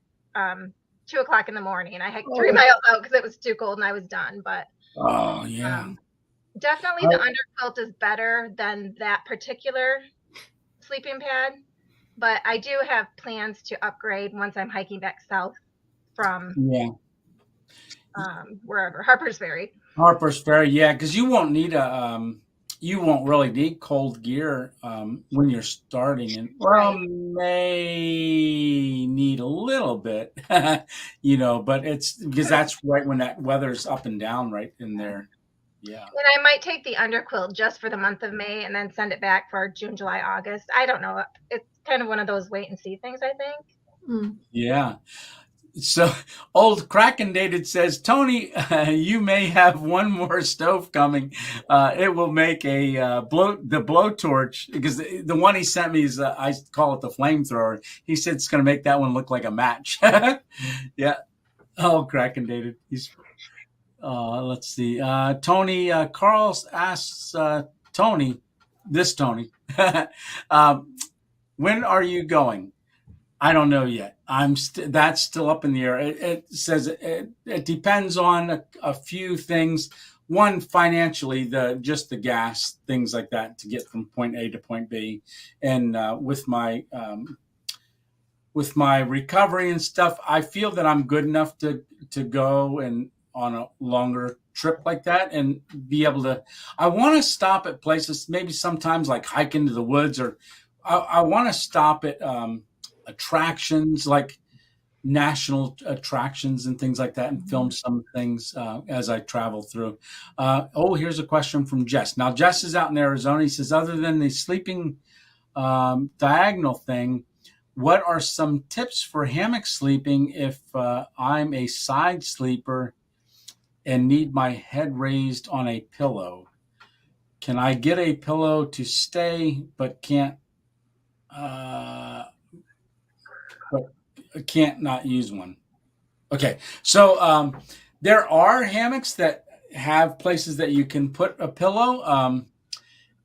2 o'clock in the morning. I hiked 3 miles out because it was too cold and I was done. But definitely the underquilt is better than that particular sleeping pad. But I do have plans to upgrade once I'm hiking back south from wherever, Harper's Ferry. Harper's Ferry, yeah, because you won't need you won't really need cold gear when you're starting, and may need a little bit, but it's because that's right when that weather's up and down right in there. Yeah. And I might take the underquilt just for the month of May and then send it back for June, July, August. I don't know. It's kind of one of those wait and see things, I think. Yeah. So old Kraken Dated says, Tony, you may have one more stove coming. It will make the blowtorch, because the one he sent me is, I call it the flamethrower. He said it's going to make that one look like a match. Yeah. Oh, Kraken Dated. Let's see. Tony, Carl asks, Tony, when are you going? I don't know yet. That's still up in the air. It says it depends on a few things. One, financially, just the gas, things like that, to get from point A to point B, and with my recovery and stuff, I feel that I'm good enough to go and on a longer trip like that and be able to. I want to stop at places, maybe sometimes like hike into the woods, or I want to stop at attractions like national attractions and things like that, and film some things as I travel through. Here's a question from Jess. Now, Jess is out in Arizona. He says, other than the sleeping diagonal thing, what are some tips for hammock sleeping if I'm a side sleeper and need my head raised on a pillow? Can I get a pillow to stay, but can't not use one? Okay, so there are hammocks that have places that you can put a pillow,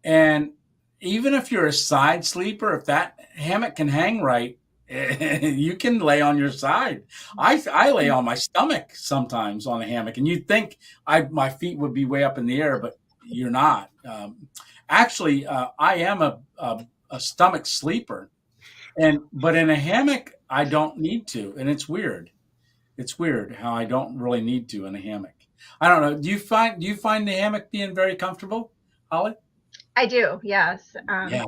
and even if you're a side sleeper, if that hammock can hang right, you can lay on your side. I lay on my stomach sometimes on a hammock, and you'd think my feet would be way up in the air, but you're not. Actually, I am a stomach sleeper, but in a hammock I don't need to, and it's weird. It's weird how I don't really need to in a hammock. I don't know. Do you find the hammock being very comfortable, Holly? I do, yes. Yeah.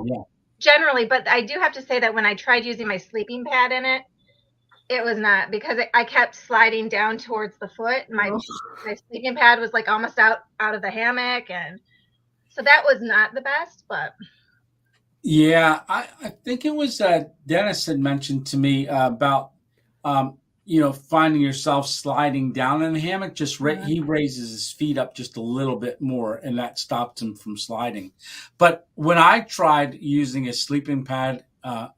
Generally, but I do have to say that when I tried using my sleeping pad in it, it was not, because I kept sliding down towards the foot. My sleeping pad was like almost out of the hammock, and so that was not the best. But yeah, I think it was Dennis had mentioned to me about finding yourself sliding down in the hammock. He raises his feet up just a little bit more, and that stopped him from sliding. But when I tried using a sleeping pad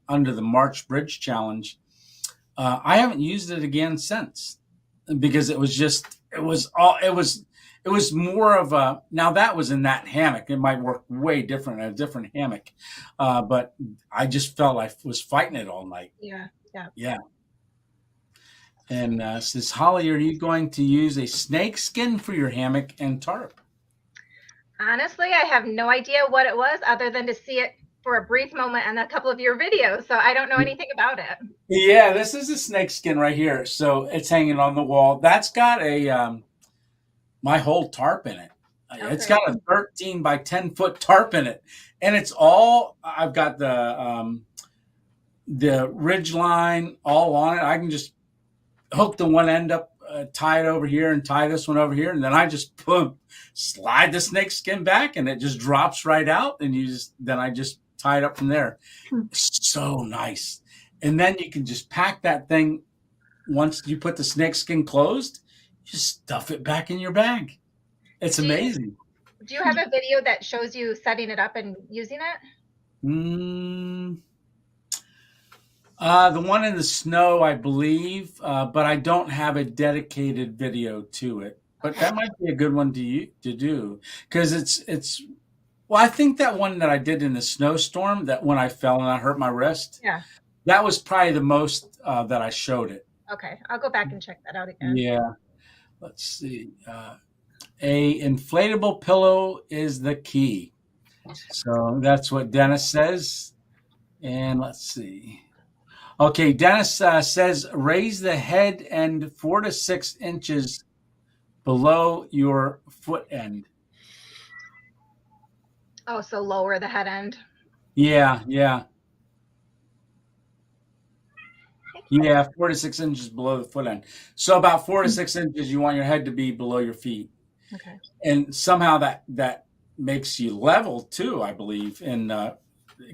under the March Bridge Challenge, I haven't used it again since, because it was more of a, now that was in that hammock. It might work way different in a different hammock, but I just felt I was fighting it all night. Yeah. Yeah. And says, Holly, are you going to use a snake skin for your hammock and tarp? Honestly, I have no idea what it was other than to see it for a brief moment in a couple of your videos. So I don't know anything about it. Yeah, this is a snake skin right here. So it's hanging on the wall. That's got a my whole tarp in it. Okay. It's got a 13 by 10 foot tarp in it. And it's all, I've got the ridge line all on it. I can just hook the one end up, tie it over here and tie this one over here. And then I just slide the snake skin back and it just drops right out. And then I just tie it up from there. So nice. And then you can just pack that thing. Once you put the snake skin closed, you just stuff it back in your bag. It's amazing. Do you have a video that shows you setting it up and using it? The one in the snow, I believe, but I don't have a dedicated video to it. But that might be a good one to do, because it's. Well, I think that one that I did in the snowstorm, that when I fell and I hurt my wrist, that was probably the most that I showed it. Okay, I'll go back and check that out again. Yeah, let's see. A inflatable pillow is the key. So that's what Dennis says. And let's see. Okay, Dennis says raise the head end 4 to 6 inches below your foot end. Oh, so lower the head end. Yeah. Yeah, 4 to 6 inches below the foot end. So about 4 to 6 inches, you want your head to be below your feet. Okay. And somehow that makes you level too, I believe, and it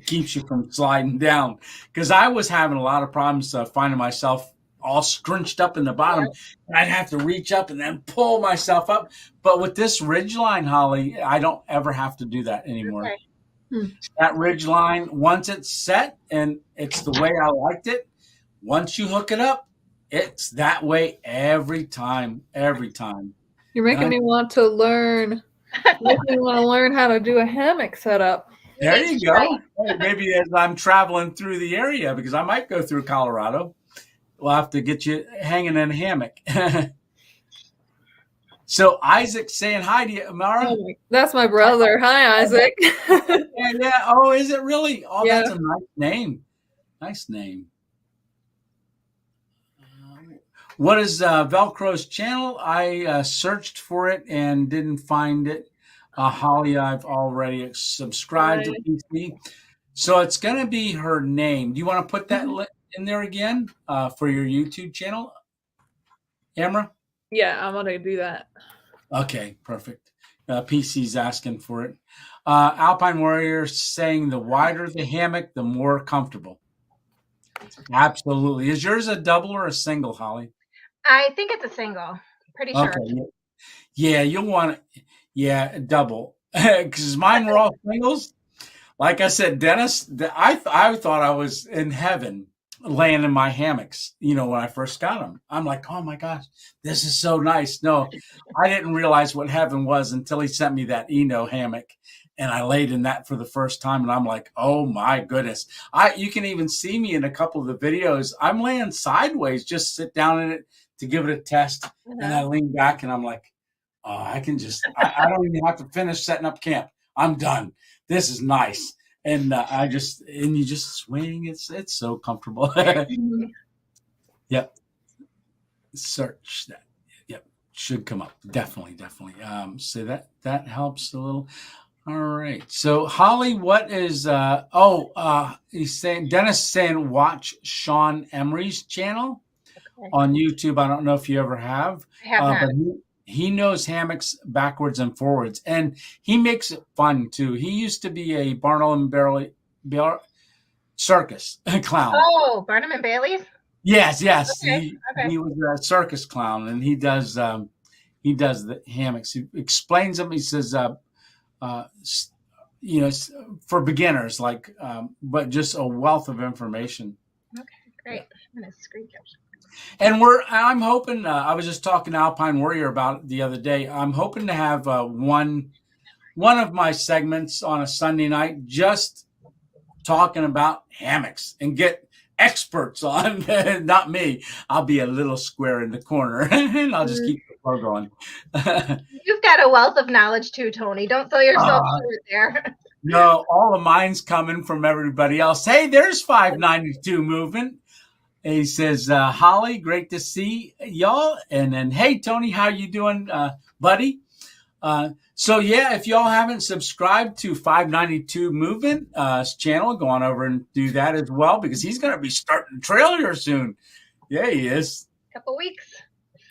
keeps you from sliding down. Because I was having a lot of problems finding myself all scrunched up in the bottom. And I'd have to reach up and then pull myself up. But with this ridge line, Holly, I don't ever have to do that anymore. Okay. That ridge line, once it's set and it's the way I liked it, once you hook it up, it's that way every time. You're making me want to learn. Making me want to learn how to do a hammock setup. There you go. Maybe as I'm traveling through the area, because I might go through Colorado, we'll have to get you hanging in a hammock. So Isaac saying hi to you, Amara. Oh, that's my brother. Hi, Isaac. Yeah. Oh, is it really? Oh, yeah. That's a nice name. Nice name. What is VELCRO's channel? I searched for it and didn't find it. Holly, I've already subscribed to PC. So it's going to be her name. Do you want to put that in there again for your YouTube channel, Amara? Yeah, I'm going to do that. Okay, perfect. PC's asking for it. Alpine Warrior saying the wider the hammock, the more comfortable. Absolutely. Is yours a double or a single, Holly? I think it's a single. Pretty sure. Okay. Yeah, you'll want it. Yeah, double. Because mine were all singles. Like I said, Dennis, I thought I was in heaven laying in my hammocks, when I first got them. I'm like, oh my gosh, this is so nice. No, I didn't realize what heaven was until he sent me that Eno hammock. And I laid in that for the first time. And I'm like, oh my goodness. You can even see me in a couple of the videos. I'm laying sideways, just sit down in it to give it a test. And I lean back and I'm like, oh, I can I don't even have to finish setting up camp. I'm done. This is nice. And you just swing. It's so comfortable. Yep. Search that. Yep. Should come up. Definitely. So that helps a little. All right. So Holly, what is, he's saying, Dennis is saying, watch Sean Emery's channel on YouTube. I don't know if you ever have. I have not. But he knows hammocks backwards and forwards, and he makes it fun too. He used to be a Barnum and Bailey circus clown. Oh, Barnum and Bailey's? Yes. Okay. He was a circus clown, and he does the hammocks. He explains them. He says, for beginners, but just a wealth of information. Okay, great. I'm going to screen capture. And I'm hoping, I was just talking to Alpine Warrior about it the other day. I'm hoping to have one of my segments on a Sunday night just talking about hammocks and get experts on, not me. I'll be a little square in the corner and I'll just keep the flow going. You've got a wealth of knowledge too, Tony. Don't sell yourself short there. No, all of mine's coming from everybody else. Hey, there's 592 movement. He says, Holly, great to see y'all. And then, hey, Tony, how you doing, buddy? So, yeah, if y'all haven't subscribed to 592 Movement channel, go on over and do that as well, because he's going to be starting trail here soon. Yeah, he is. Couple weeks.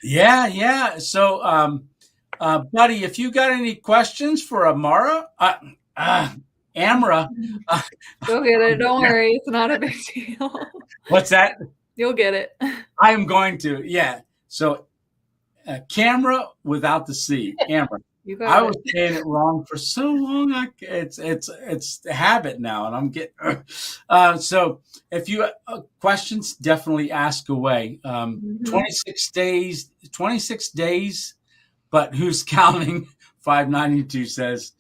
Yeah. So, buddy, if you got any questions for Amara, Amara. You'll get it. Don't worry. It's not a big deal. What's that? You'll get it. I am going to. Yeah. So, camera without the C. Amara. I was saying it wrong for so long. It's a habit now, and I'm getting. So, if you questions, definitely ask away. 26 days, but who's counting? 592 says.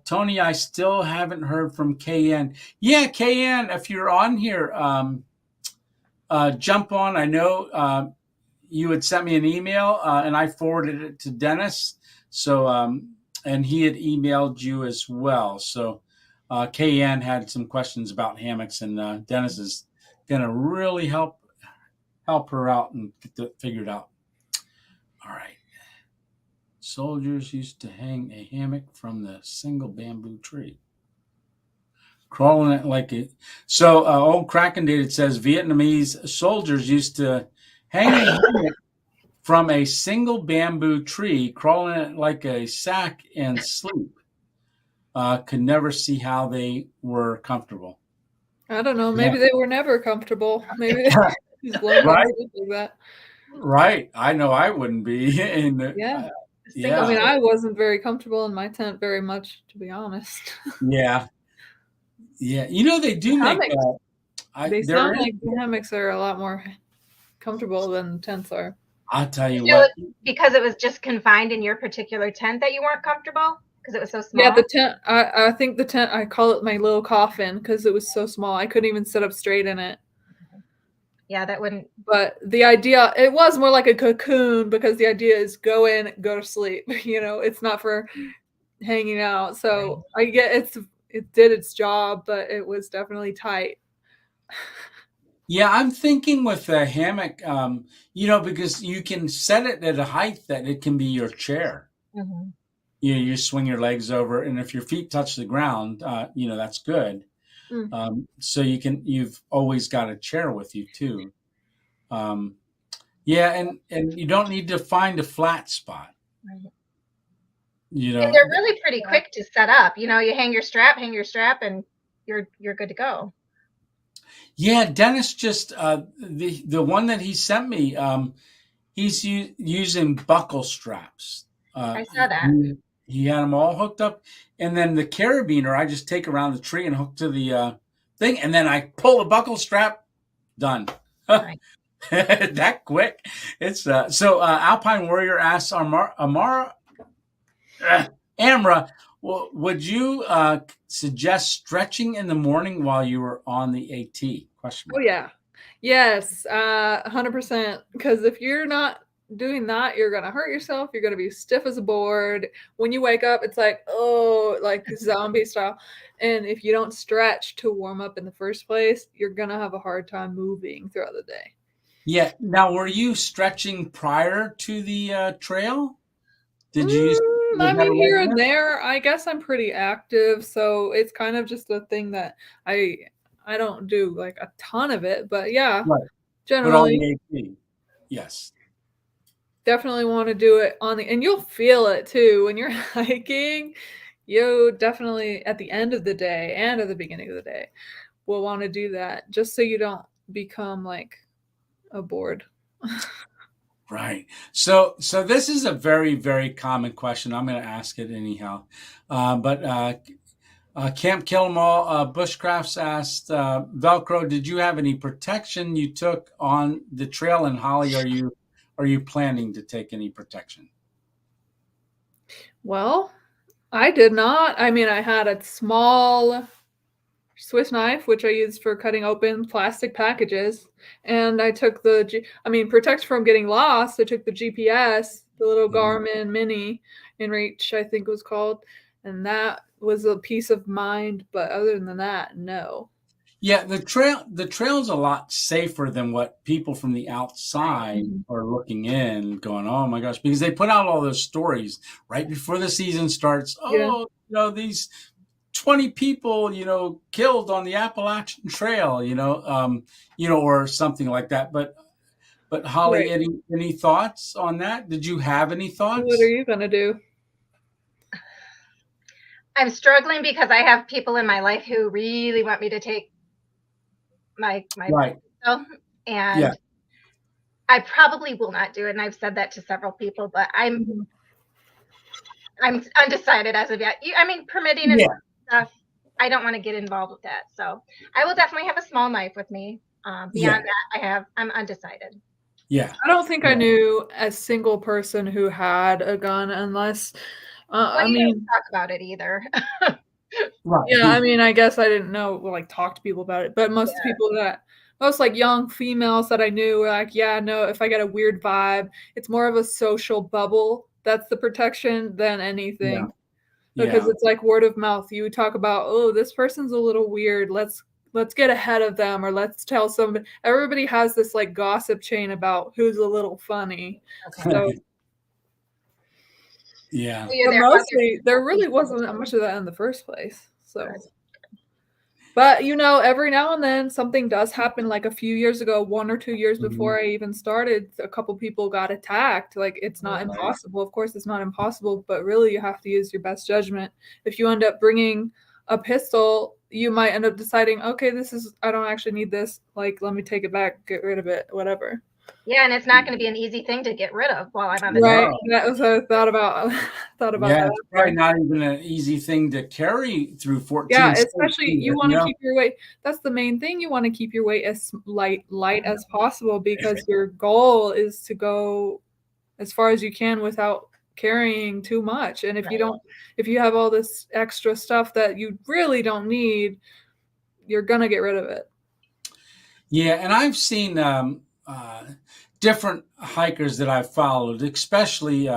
Tony, I still haven't heard from KN. Yeah, KN, if you're on here, jump on. I know you had sent me an email, and I forwarded it to Dennis. So, and he had emailed you as well. So, KN had some questions about hammocks, and Dennis is going to really help her out and get it figured out. All right. Soldiers used to hang a hammock from the single bamboo tree. Crawling it like it. So, old Kraken Dated says Vietnamese soldiers used to hang a hammock from a single bamboo tree, crawling it like a sack and sleep. Could never see how they were comfortable. I don't know. Maybe they were never comfortable. Maybe they just learned right? like that. Right. I know I wouldn't be. Yeah. I mean, I wasn't very comfortable in my tent very much, to be honest. Yeah. You know, they do make they sound like the hammocks are a lot more comfortable than tents are. I'll tell you what. Because it was just confined in your particular tent that you weren't comfortable? Because it was so small? Yeah, the tent, I think the tent, I call it my little coffin because it was so small. I couldn't even sit up straight in it. Yeah, that wouldn't. But the idea, it was more like a cocoon because the idea is go in, go to sleep. You know, it's not for hanging out. So I get it did its job, but it was definitely tight. Yeah, I'm thinking with a hammock, because you can set it at a height that it can be your chair. Mm-hmm. You swing your legs over, and if your feet touch the ground, that's good. So you've always got a chair with you too. And you don't need to find a flat spot. Right. And they're really pretty quick to set up. You hang your strap, and you're good to go. Yeah, Dennis just the one that he sent me. He's using buckle straps. I saw that. He had them all hooked up, and then the carabiner I just take around the tree and hook to the thing, and then I pull the buckle strap. Done. Right. That quick. It's so. Alpine Warrior asks Amara, would you suggest stretching in the morning while you were on the AT? Question. Oh yeah, yes, 100%. Because if you're not doing that, you're gonna hurt yourself. You're gonna be stiff as a board. When you wake up, it's like zombie style. And if you don't stretch to warm up in the first place, you're gonna have a hard time moving throughout the day. Yeah. Now, were you stretching prior to the trail? Did you? I mean, here and there. I guess I'm pretty active, so it's kind of just a thing that I don't do like a ton of it, but yeah, right. Generally. But on the AT, yes. Definitely want to do it and you'll feel it too when you're hiking. You definitely at the end of the day and at the beginning of the day will want to do that just so you don't become like a board. Right. So this is a very, very common question. I'm going to ask it anyhow. But Camp Kill 'Em All Bushcrafts asked, VELCRO, did you have any protection you took on the trail? And Holly, are you planning to take any protection? Well, I did not. I mean, I had a small Swiss knife, which I use for cutting open plastic packages. And I took protect from getting lost. I took the GPS, the little Garmin Mini InReach, I think it was called. And that was a peace of mind. But other than that, no. Yeah, the trail's a lot safer than what people from the outside are looking in, going, "Oh my gosh," because they put out all those stories right before the season starts. Oh, these 20 people, killed on the Appalachian Trail, or something like that. But Holly, any thoughts on that? Did you have any thoughts? What are you gonna do? I'm struggling because I have people in my life who really want me to take my and I probably will not do it. And I've said that to several people, but I'm undecided as of yet. Permitting and stuff, I don't want to get involved with that. So I will definitely have a small knife with me. Beyond that, I'm undecided. Yeah. I don't think I knew a single person who had a gun unless don't talk about it either. Right. Yeah, I guess I didn't know, talk to people about it. But most young females that I knew were like, yeah, no, if I get a weird vibe, it's more of a social bubble. That's the protection than anything. Yeah. Because it's like word of mouth. You talk about, oh, this person's a little weird. Let's get ahead of them, or let's tell somebody. Everybody has this gossip chain about who's a little funny. Okay. So yeah. But mostly there really wasn't that much of that in the first place. So, but every now and then something does happen. Like a few years ago, 1 or 2 years before I even started, a couple people got attacked. It's not impossible. Of course, it's not impossible, but really you have to use your best judgment. If you end up bringing a pistol, you might end up deciding, okay, I don't actually need this. Let me take it back, get rid of it, whatever. Yeah, and it's not going to be an easy thing to get rid of while I'm on the right. That was what I thought about. Yeah, it's probably not even an easy thing to carry through 14. Yeah, especially you want to keep your weight. That's the main thing. You want to keep your weight as light as possible, because your goal is to go as far as you can without carrying too much. And if you have all this extra stuff that you really don't need, you're gonna get rid of it. Yeah, and I've seen different hikers that I've followed, especially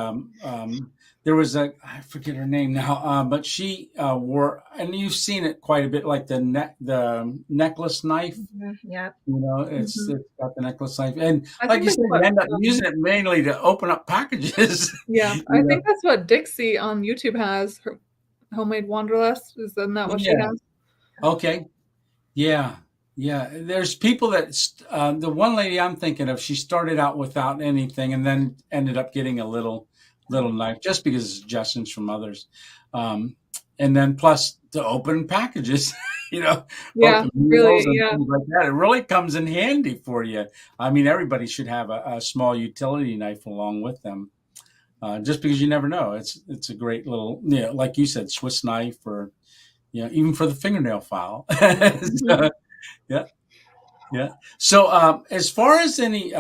there was I forget her name now, but she wore, and you've seen it quite a bit, like the necklace knife. Yeah. It's got the necklace knife, and like you said, you end up using it mainly to open up packages. Yeah, I think that's what Dixie on YouTube has. Her Homemade Wanderlust, isn't that what she has? Okay. Yeah. Yeah, there's people that the one lady I'm thinking of, she started out without anything and then ended up getting a little knife just because of suggestions from others, and then plus to open packages, yeah, really, yeah, things like that. It really comes in handy for you. Everybody should have a small utility knife along with them, just because you never know. It's a great little, like you said, Swiss knife, or even for the fingernail file. So, yeah. So, as far as any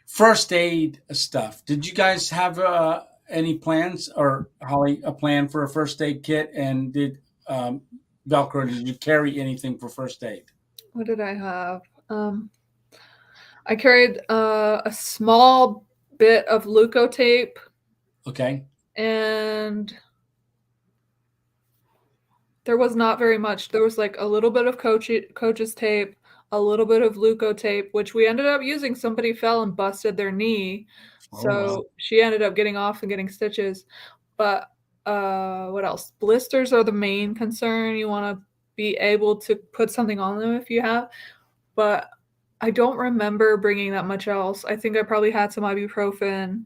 first aid stuff, did you guys have any plans, or Holly, a plan for a first aid kit? And did VELCRO, did you carry anything for first aid? What did I have? I carried a small bit of Leuco tape. Okay. And there was not very much. There was a little bit of coach's tape, a little bit of Leuco tape, which we ended up using. Somebody fell and busted their knee. So she ended up getting off and getting stitches. But what else? Blisters are the main concern. You want to be able to put something on them if you have. But I don't remember bringing that much else. I think I probably had some ibuprofen,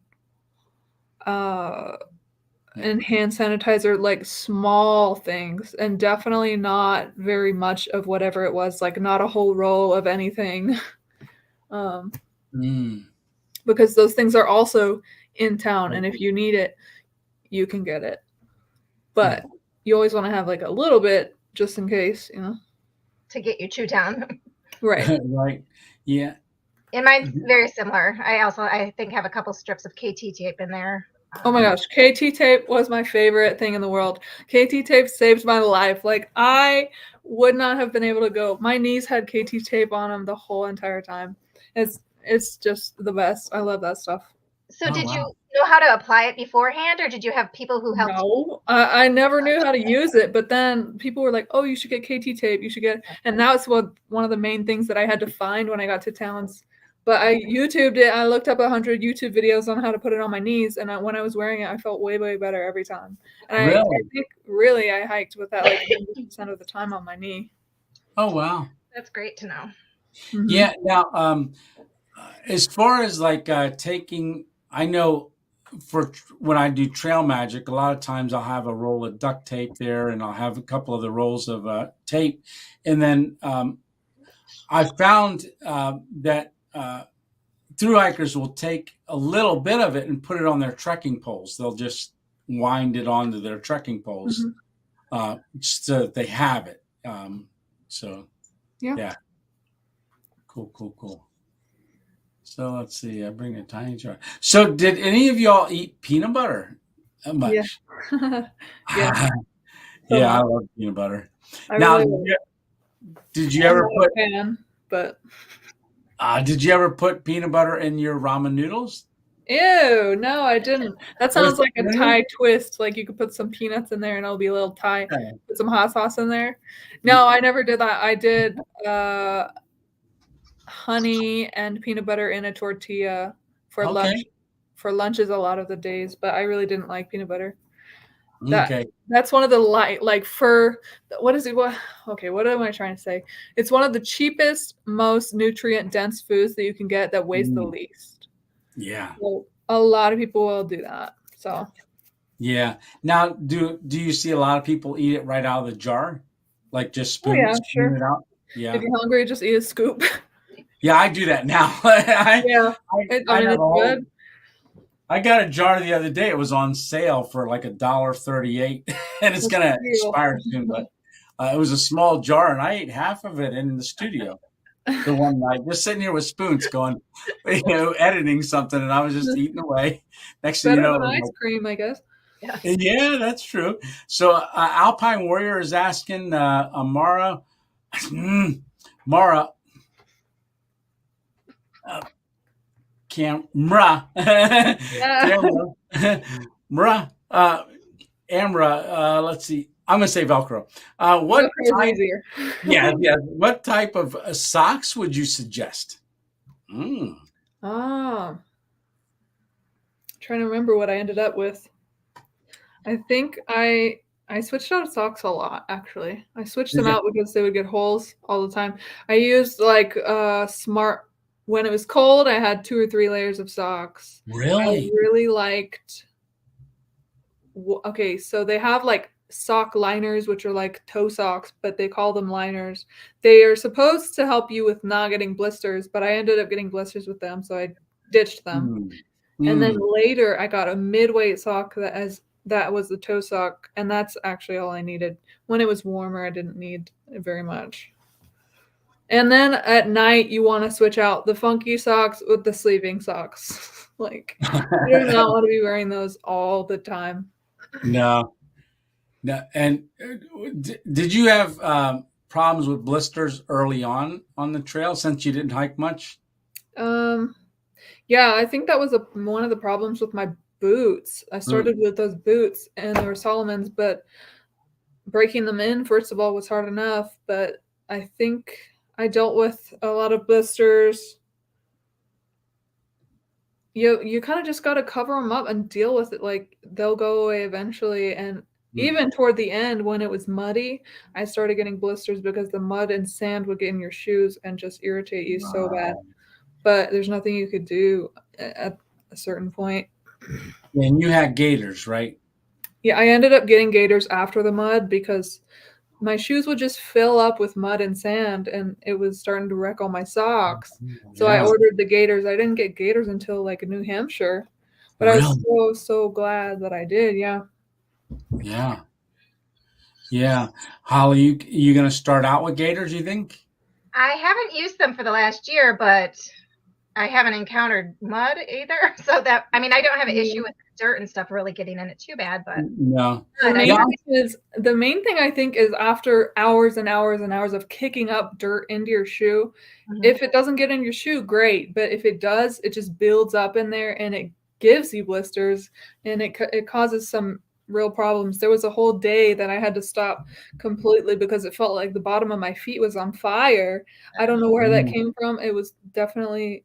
and hand sanitizer, small things, and definitely not very much of whatever it was, not a whole roll of anything. Because those things are also in town, and if you need it, you can get it. But you always want to have a little bit just in case, to get you to town. Right. Right. Yeah. And mine's very similar. I think have a couple strips of KT tape in there. Oh my gosh, KT tape was my favorite thing in the world. KT tape saved my life. Like, I would not have been able to go. My knees had KT tape on them the whole entire time. It's just the best. I love that stuff. So did you know how to apply it beforehand, or did you have people who helped? No, I never knew how to use it, but then people were like, "Oh, you should get KT tape. You should get," and that was one of the main things that I had to find when I got to towns. But I YouTubed it. I looked up 100 YouTube videos on how to put it on my knees, and when I was wearing it, I felt way, way better every time. And I think really I hiked with that like 100% of the time on my knee. Oh wow, that's great to know. Mm-hmm. Yeah. Now, as far as like taking, I know for when I do trail magic, a lot of times I'll have a roll of duct tape there, and I'll have a couple of the rolls of tape, and then I found that thru-hikers will take a little bit of it and put it on their trekking poles. They'll just wind it onto their trekking poles, so that they have it. So yeah. Cool. So let's see. I bring a tiny jar. So did any of y'all eat peanut butter much? Yeah. Yeah, I love peanut butter. Now, did you ever put? Did you ever put peanut butter in your ramen noodles? Ew, no, I didn't. That sounds like a Thai twist. Like you could put some peanuts in there and it'll be a little Thai. Put some hot sauce in there. No, I never did that. I did honey and peanut butter in a tortilla for lunch. For lunches a lot of the days, but I really didn't like peanut butter. That's one of the what am I trying to say? It's one of the cheapest, most nutrient dense foods that you can get that weighs the least. Yeah. So a lot of people will do that. So yeah. Now do you see a lot of people eat it right out of the jar? Like just spoon it out? Yeah. If you're hungry, just eat a scoop. Yeah, I do that now. It's good. I got a jar the other day. It was on sale for like $1.38, and it's gonna expire soon. But it was a small jar, and I ate half of it in the studio the one night, just sitting here with spoons, going, editing something, and I was just eating away. Next thing you know, ice cream, I guess. Yeah, that's true. So Alpine Warrior is asking Amara, Mara. Amara, let's see. I'm gonna say Velcro. What type, easier. yeah. What type of socks would you suggest? Trying to remember what I ended up with. I think I switched out socks a lot, actually. I switched them out because they would get holes all the time. I used like smart. When it was cold, I had 2 or 3 layers of socks. Really? I really liked. Okay, so they have like sock liners, which are like toe socks, but they call them liners. They are supposed to help you with not getting blisters, but I ended up getting blisters with them, so I ditched them. And then later, I got a mid-weight sock that was the toe sock, and that's actually all I needed. When it was warmer, I didn't need very much. And then at night, you want to switch out the funky socks with the sleeving socks. Like, you do not want to be wearing those all the time. No. And did you have problems with blisters early on the trail since you didn't hike much? Yeah, I think that was one of the problems with my boots. I started with those boots, and they were Solomon's, but breaking them in, first of all, was hard enough. But I think I dealt with a lot of blisters. You kind of just got to cover them up and deal with it. Like, they'll go away eventually. And even toward the end, when it was muddy, I started getting blisters because the mud and sand would get in your shoes and just irritate you so bad. But there's nothing you could do at a certain point. And you had gaiters, right? Yeah, I ended up getting gaiters after the mud because my shoes would just fill up with mud and sand, and it was starting to wreck all my socks. So I ordered the gaiters. I didn't get gaiters until like New Hampshire, but I was so glad that I did. Yeah. Holly, you going to start out with gaiters, you think? I haven't used them for the last year, but I haven't encountered mud either. So I don't have an issue with dirt and stuff really getting in it too bad, but no. The main thing I think is after hours and hours and hours of kicking up dirt into your shoe, if it doesn't get in your shoe, great. But if it does, it just builds up in there and it gives you blisters and it causes some real problems. There was a whole day that I had to stop completely because it felt like the bottom of my feet was on fire. I don't know where that came from. It was definitely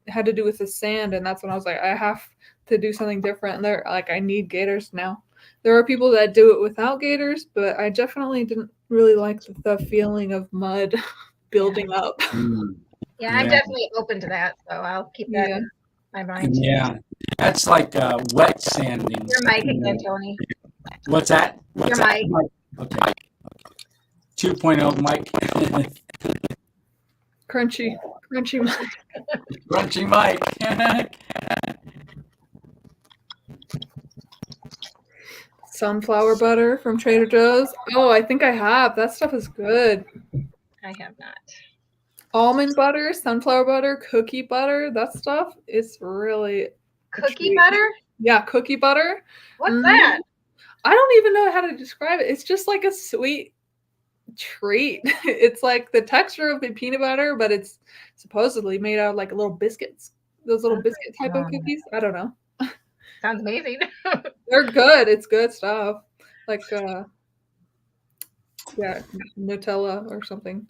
had to do with the sand, and that's when I was like, I have to do something different. And they're like, I need gaiters now. There are people that do it without gaiters, but I definitely didn't really like the feeling of mud building up. Yeah, I'm definitely open to that, so I'll keep that in my mind. Yeah, that's like wet sanding. Your mic again, Tony. What's that? Your mic. Okay. 2.0 mic. Crunchy mic. Crunchy mic. Sunflower butter from Trader Joe's. Oh, I think I have. That stuff is good. I have not. Almond butter, sunflower butter, cookie butter. That stuff is really cookie butter. Yeah, cookie butter. What's that? I don't even know how to describe it. It's just like a sweet treat. It's like the texture of the peanut butter, but it's supposedly made out of like little biscuits. Those little biscuit type of cookies. I don't know. Sounds amazing. They're good. It's good stuff. Like Nutella or something.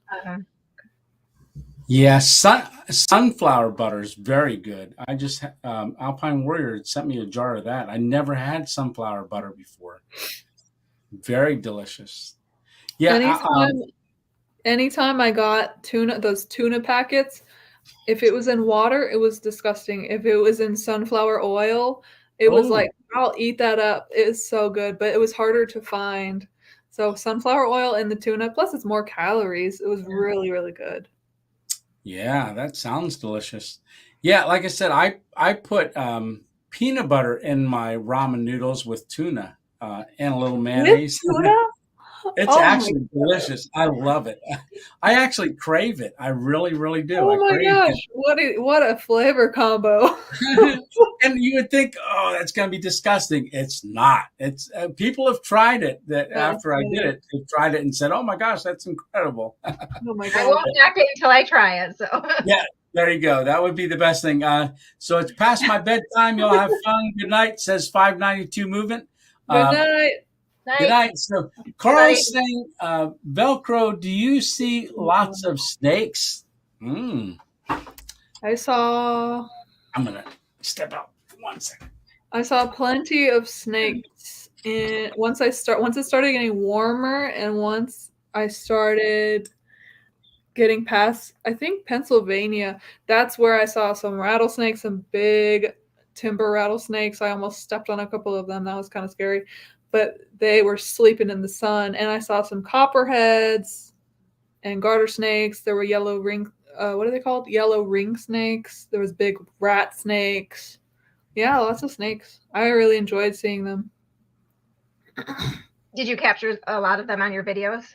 Yeah, sunflower butter is very good. I just Alpine Warrior sent me a jar of that. I never had sunflower butter before. Very delicious. Yeah. Anytime I got those tuna packets, if it was in water, it was disgusting. If it was in sunflower oil, it was like, I'll eat that up. It is so good, but it was harder to find. So sunflower oil in the tuna, plus it's more calories. It was really, really good. Yeah, that sounds delicious. Yeah, like I said, I put peanut butter in my ramen noodles with tuna and a little mayonnaise. With tuna? It's actually delicious. I love it. I actually crave it. I really, really do. Oh my gosh, what a flavor combo. And you would think, oh, that's going to be disgusting. It's not. It's people have tried it. After I did it, they've tried it and said, oh my gosh, that's incredible. Oh my God. I won't knock it until I try it. So yeah, there you go. That would be the best thing. So it's past my bedtime. You'll have fun. Good night. Says 592 Movement. Good night. Good night. So Carl's saying, VELCRO, do you see lots of snakes? I saw. I'm going to step out for 1 second. I saw plenty of snakes. And once it started getting warmer and once I started getting past, I think, Pennsylvania, that's where I saw some rattlesnakes, some big timber rattlesnakes. I almost stepped on a couple of them. That was kind of scary. But they were sleeping in the sun, and I saw some copperheads and garter snakes. There were yellow ring, what are they called? Yellow ring snakes. There was big rat snakes. Yeah, lots of snakes. I really enjoyed seeing them. Did you capture a lot of them on your videos?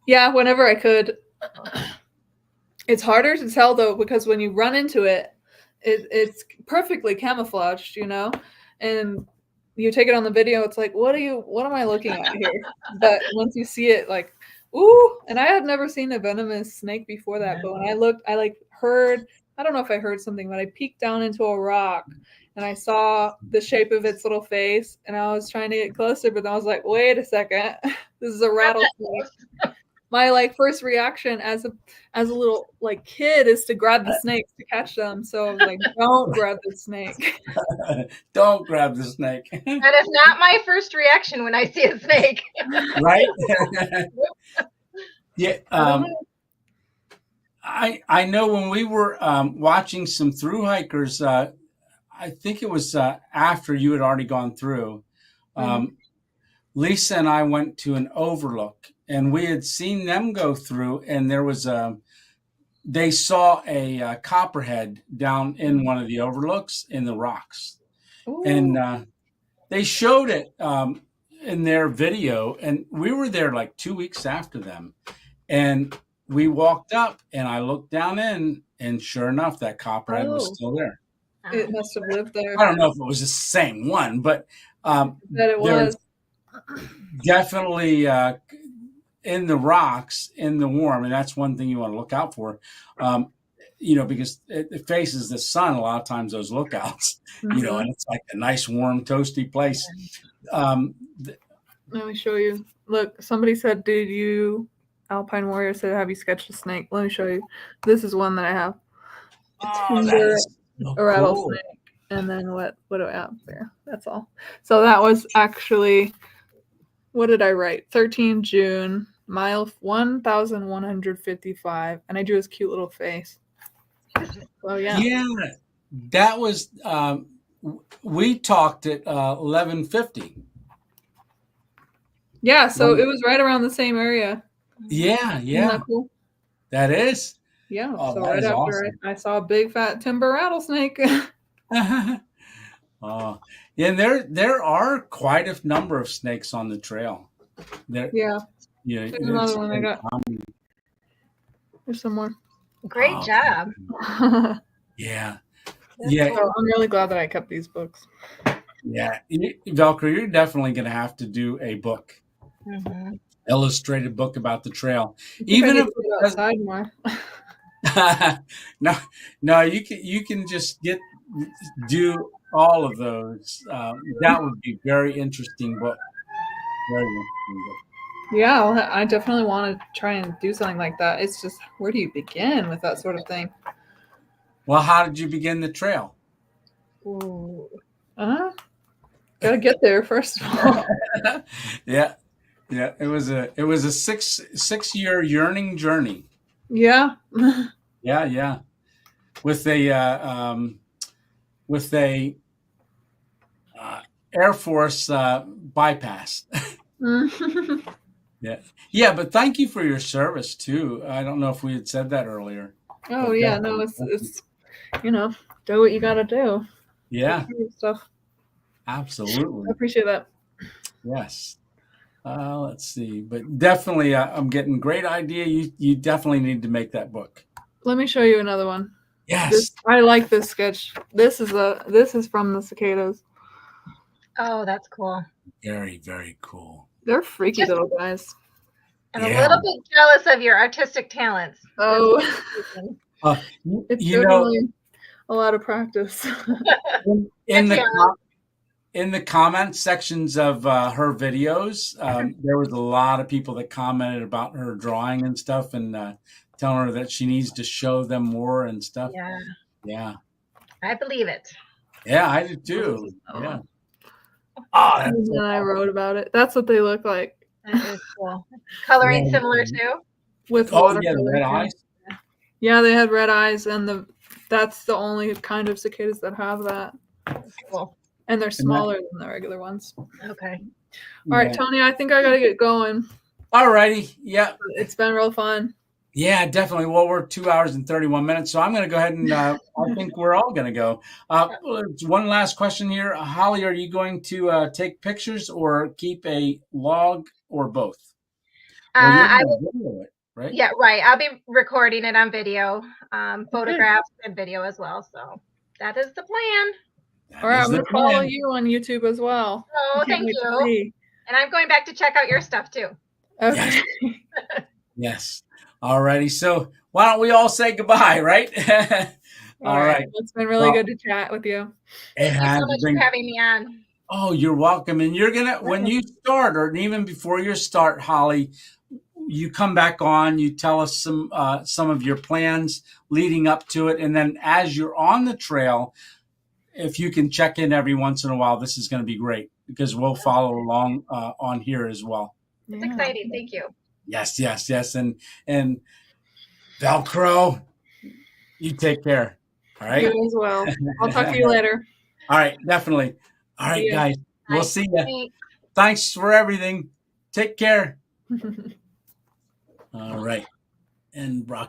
Yeah, whenever I could. It's harder to tell though, because when you run into it, it's perfectly camouflaged, and you take it on the video, it's like, what am I looking at here? But once you see it, like, ooh, and I had never seen a venomous snake before that, but when I looked, I don't know if I heard something, but I peeked down into a rock and I saw the shape of its little face and I was trying to get closer, but then I was like, wait a second, this is a rattlesnake. My first reaction as a little kid is to grab the snakes to catch them. So I was like, don't grab the snake. Don't grab the snake. That is not my first reaction when I see a snake. Right? Yeah. I know when we were watching some through hikers, I think it was after you had already gone through. Lisa and I went to an overlook. And we had seen them go through, and there was they saw a copperhead down in one of the overlooks in the rocks. Ooh. And they showed it in their video, and we were there 2 weeks after them. And we walked up, and I looked down in, and sure enough, that copperhead was still there. It must have lived there. I don't know if it was the same one, but That it was definitely in the rocks, in the warm, and that's one thing you want to look out for. Because it faces the sun a lot of times, those lookouts, and it's like a nice, warm, toasty place. Let me show you. Look, somebody said, did you, Alpine Warrior said, have you sketched a snake? Let me show you. This is one that I have. A rattlesnake. And then what do I have there? That's all. So that was actually, what did I write? 13 June, mile 1155. And I drew his cute little face. So yeah. Yeah, that was, we talked at 1150. Yeah, so it was right around the same area. Yeah. Isn't that cool? That is. Yeah, Oh, so that right is after awesome. I saw a big fat timber rattlesnake. Oh, yeah, there are quite a number of snakes on the trail. There, yeah. There's another one I got. There's some more. Great job. Yeah. So I'm really glad that I kept these books. Yeah, VELCRO, you're definitely going to have to do a book, illustrated book about the trail. Even if it outside more. no, you can just do all of those. That would be very interesting book. Very interesting book. Yeah, I definitely want to try and do something like that. It's just, where do you begin with that sort of thing? Well, how did you begin the trail? Ooh. Gotta get there first of all. Yeah. It was a 6-year yearning journey. Yeah. Yeah. With a Air Force bypass. Yeah, but thank you for your service too. I don't know if we had said that earlier. Oh yeah, no, it's do what you gotta do. Yeah. Stuff. Absolutely. I appreciate that. Yes. Let's see, but definitely, I'm getting great idea. You definitely need to make that book. Let me show you another one. Yes. I like this sketch. This is from the cicadas. Oh, that's cool. Very, very cool. They're freaky little guys. I'm a little bit jealous of your artistic talents. Oh, it's definitely a lot of practice. In the comment sections of her videos, there was a lot of people that commented about her drawing and stuff, and telling her that she needs to show them more and stuff. Yeah. I believe it. Yeah, I do too. Yeah. And then I wrote about it. That's what they look like. That is cool. Coloring similar too? With watercolor. The red eyes. Yeah, they had red eyes, and that's the only kind of cicadas that have that. That's cool. And they're smaller than the regular ones. Okay. All right, Tony, I think I gotta get going. All righty. Yeah. It's been real fun. Yeah, definitely. Well, we're 2 hours and 31 minutes, so I'm going to go ahead and I think we're all going to go. One last question here. Holly, are you going to take pictures or keep a log or both? I will video it, right? Yeah, right. I'll be recording it on video, photographs and video as well. So that is the plan. All right, I'm going to follow you on YouTube as well. Oh, thank you. And I'm going back to check out your stuff too. Okay. Yes. All righty. So why don't we all say goodbye, right? All right. It's been really good to chat with you. Thank you so much for having me on. Oh, you're welcome. And you're going to, when you start, or even before you start, Holly, you come back on, you tell us some of your plans leading up to it. And then as you're on the trail, if you can check in every once in a while, this is going to be great because we'll follow along on here as well. It's exciting. Thank you. Yes. And VELCRO, you take care. All right. You as well. I'll talk to you later. All right. Definitely. All right, guys. We'll see you. Thanks for everything. Take care. All right. And Brock.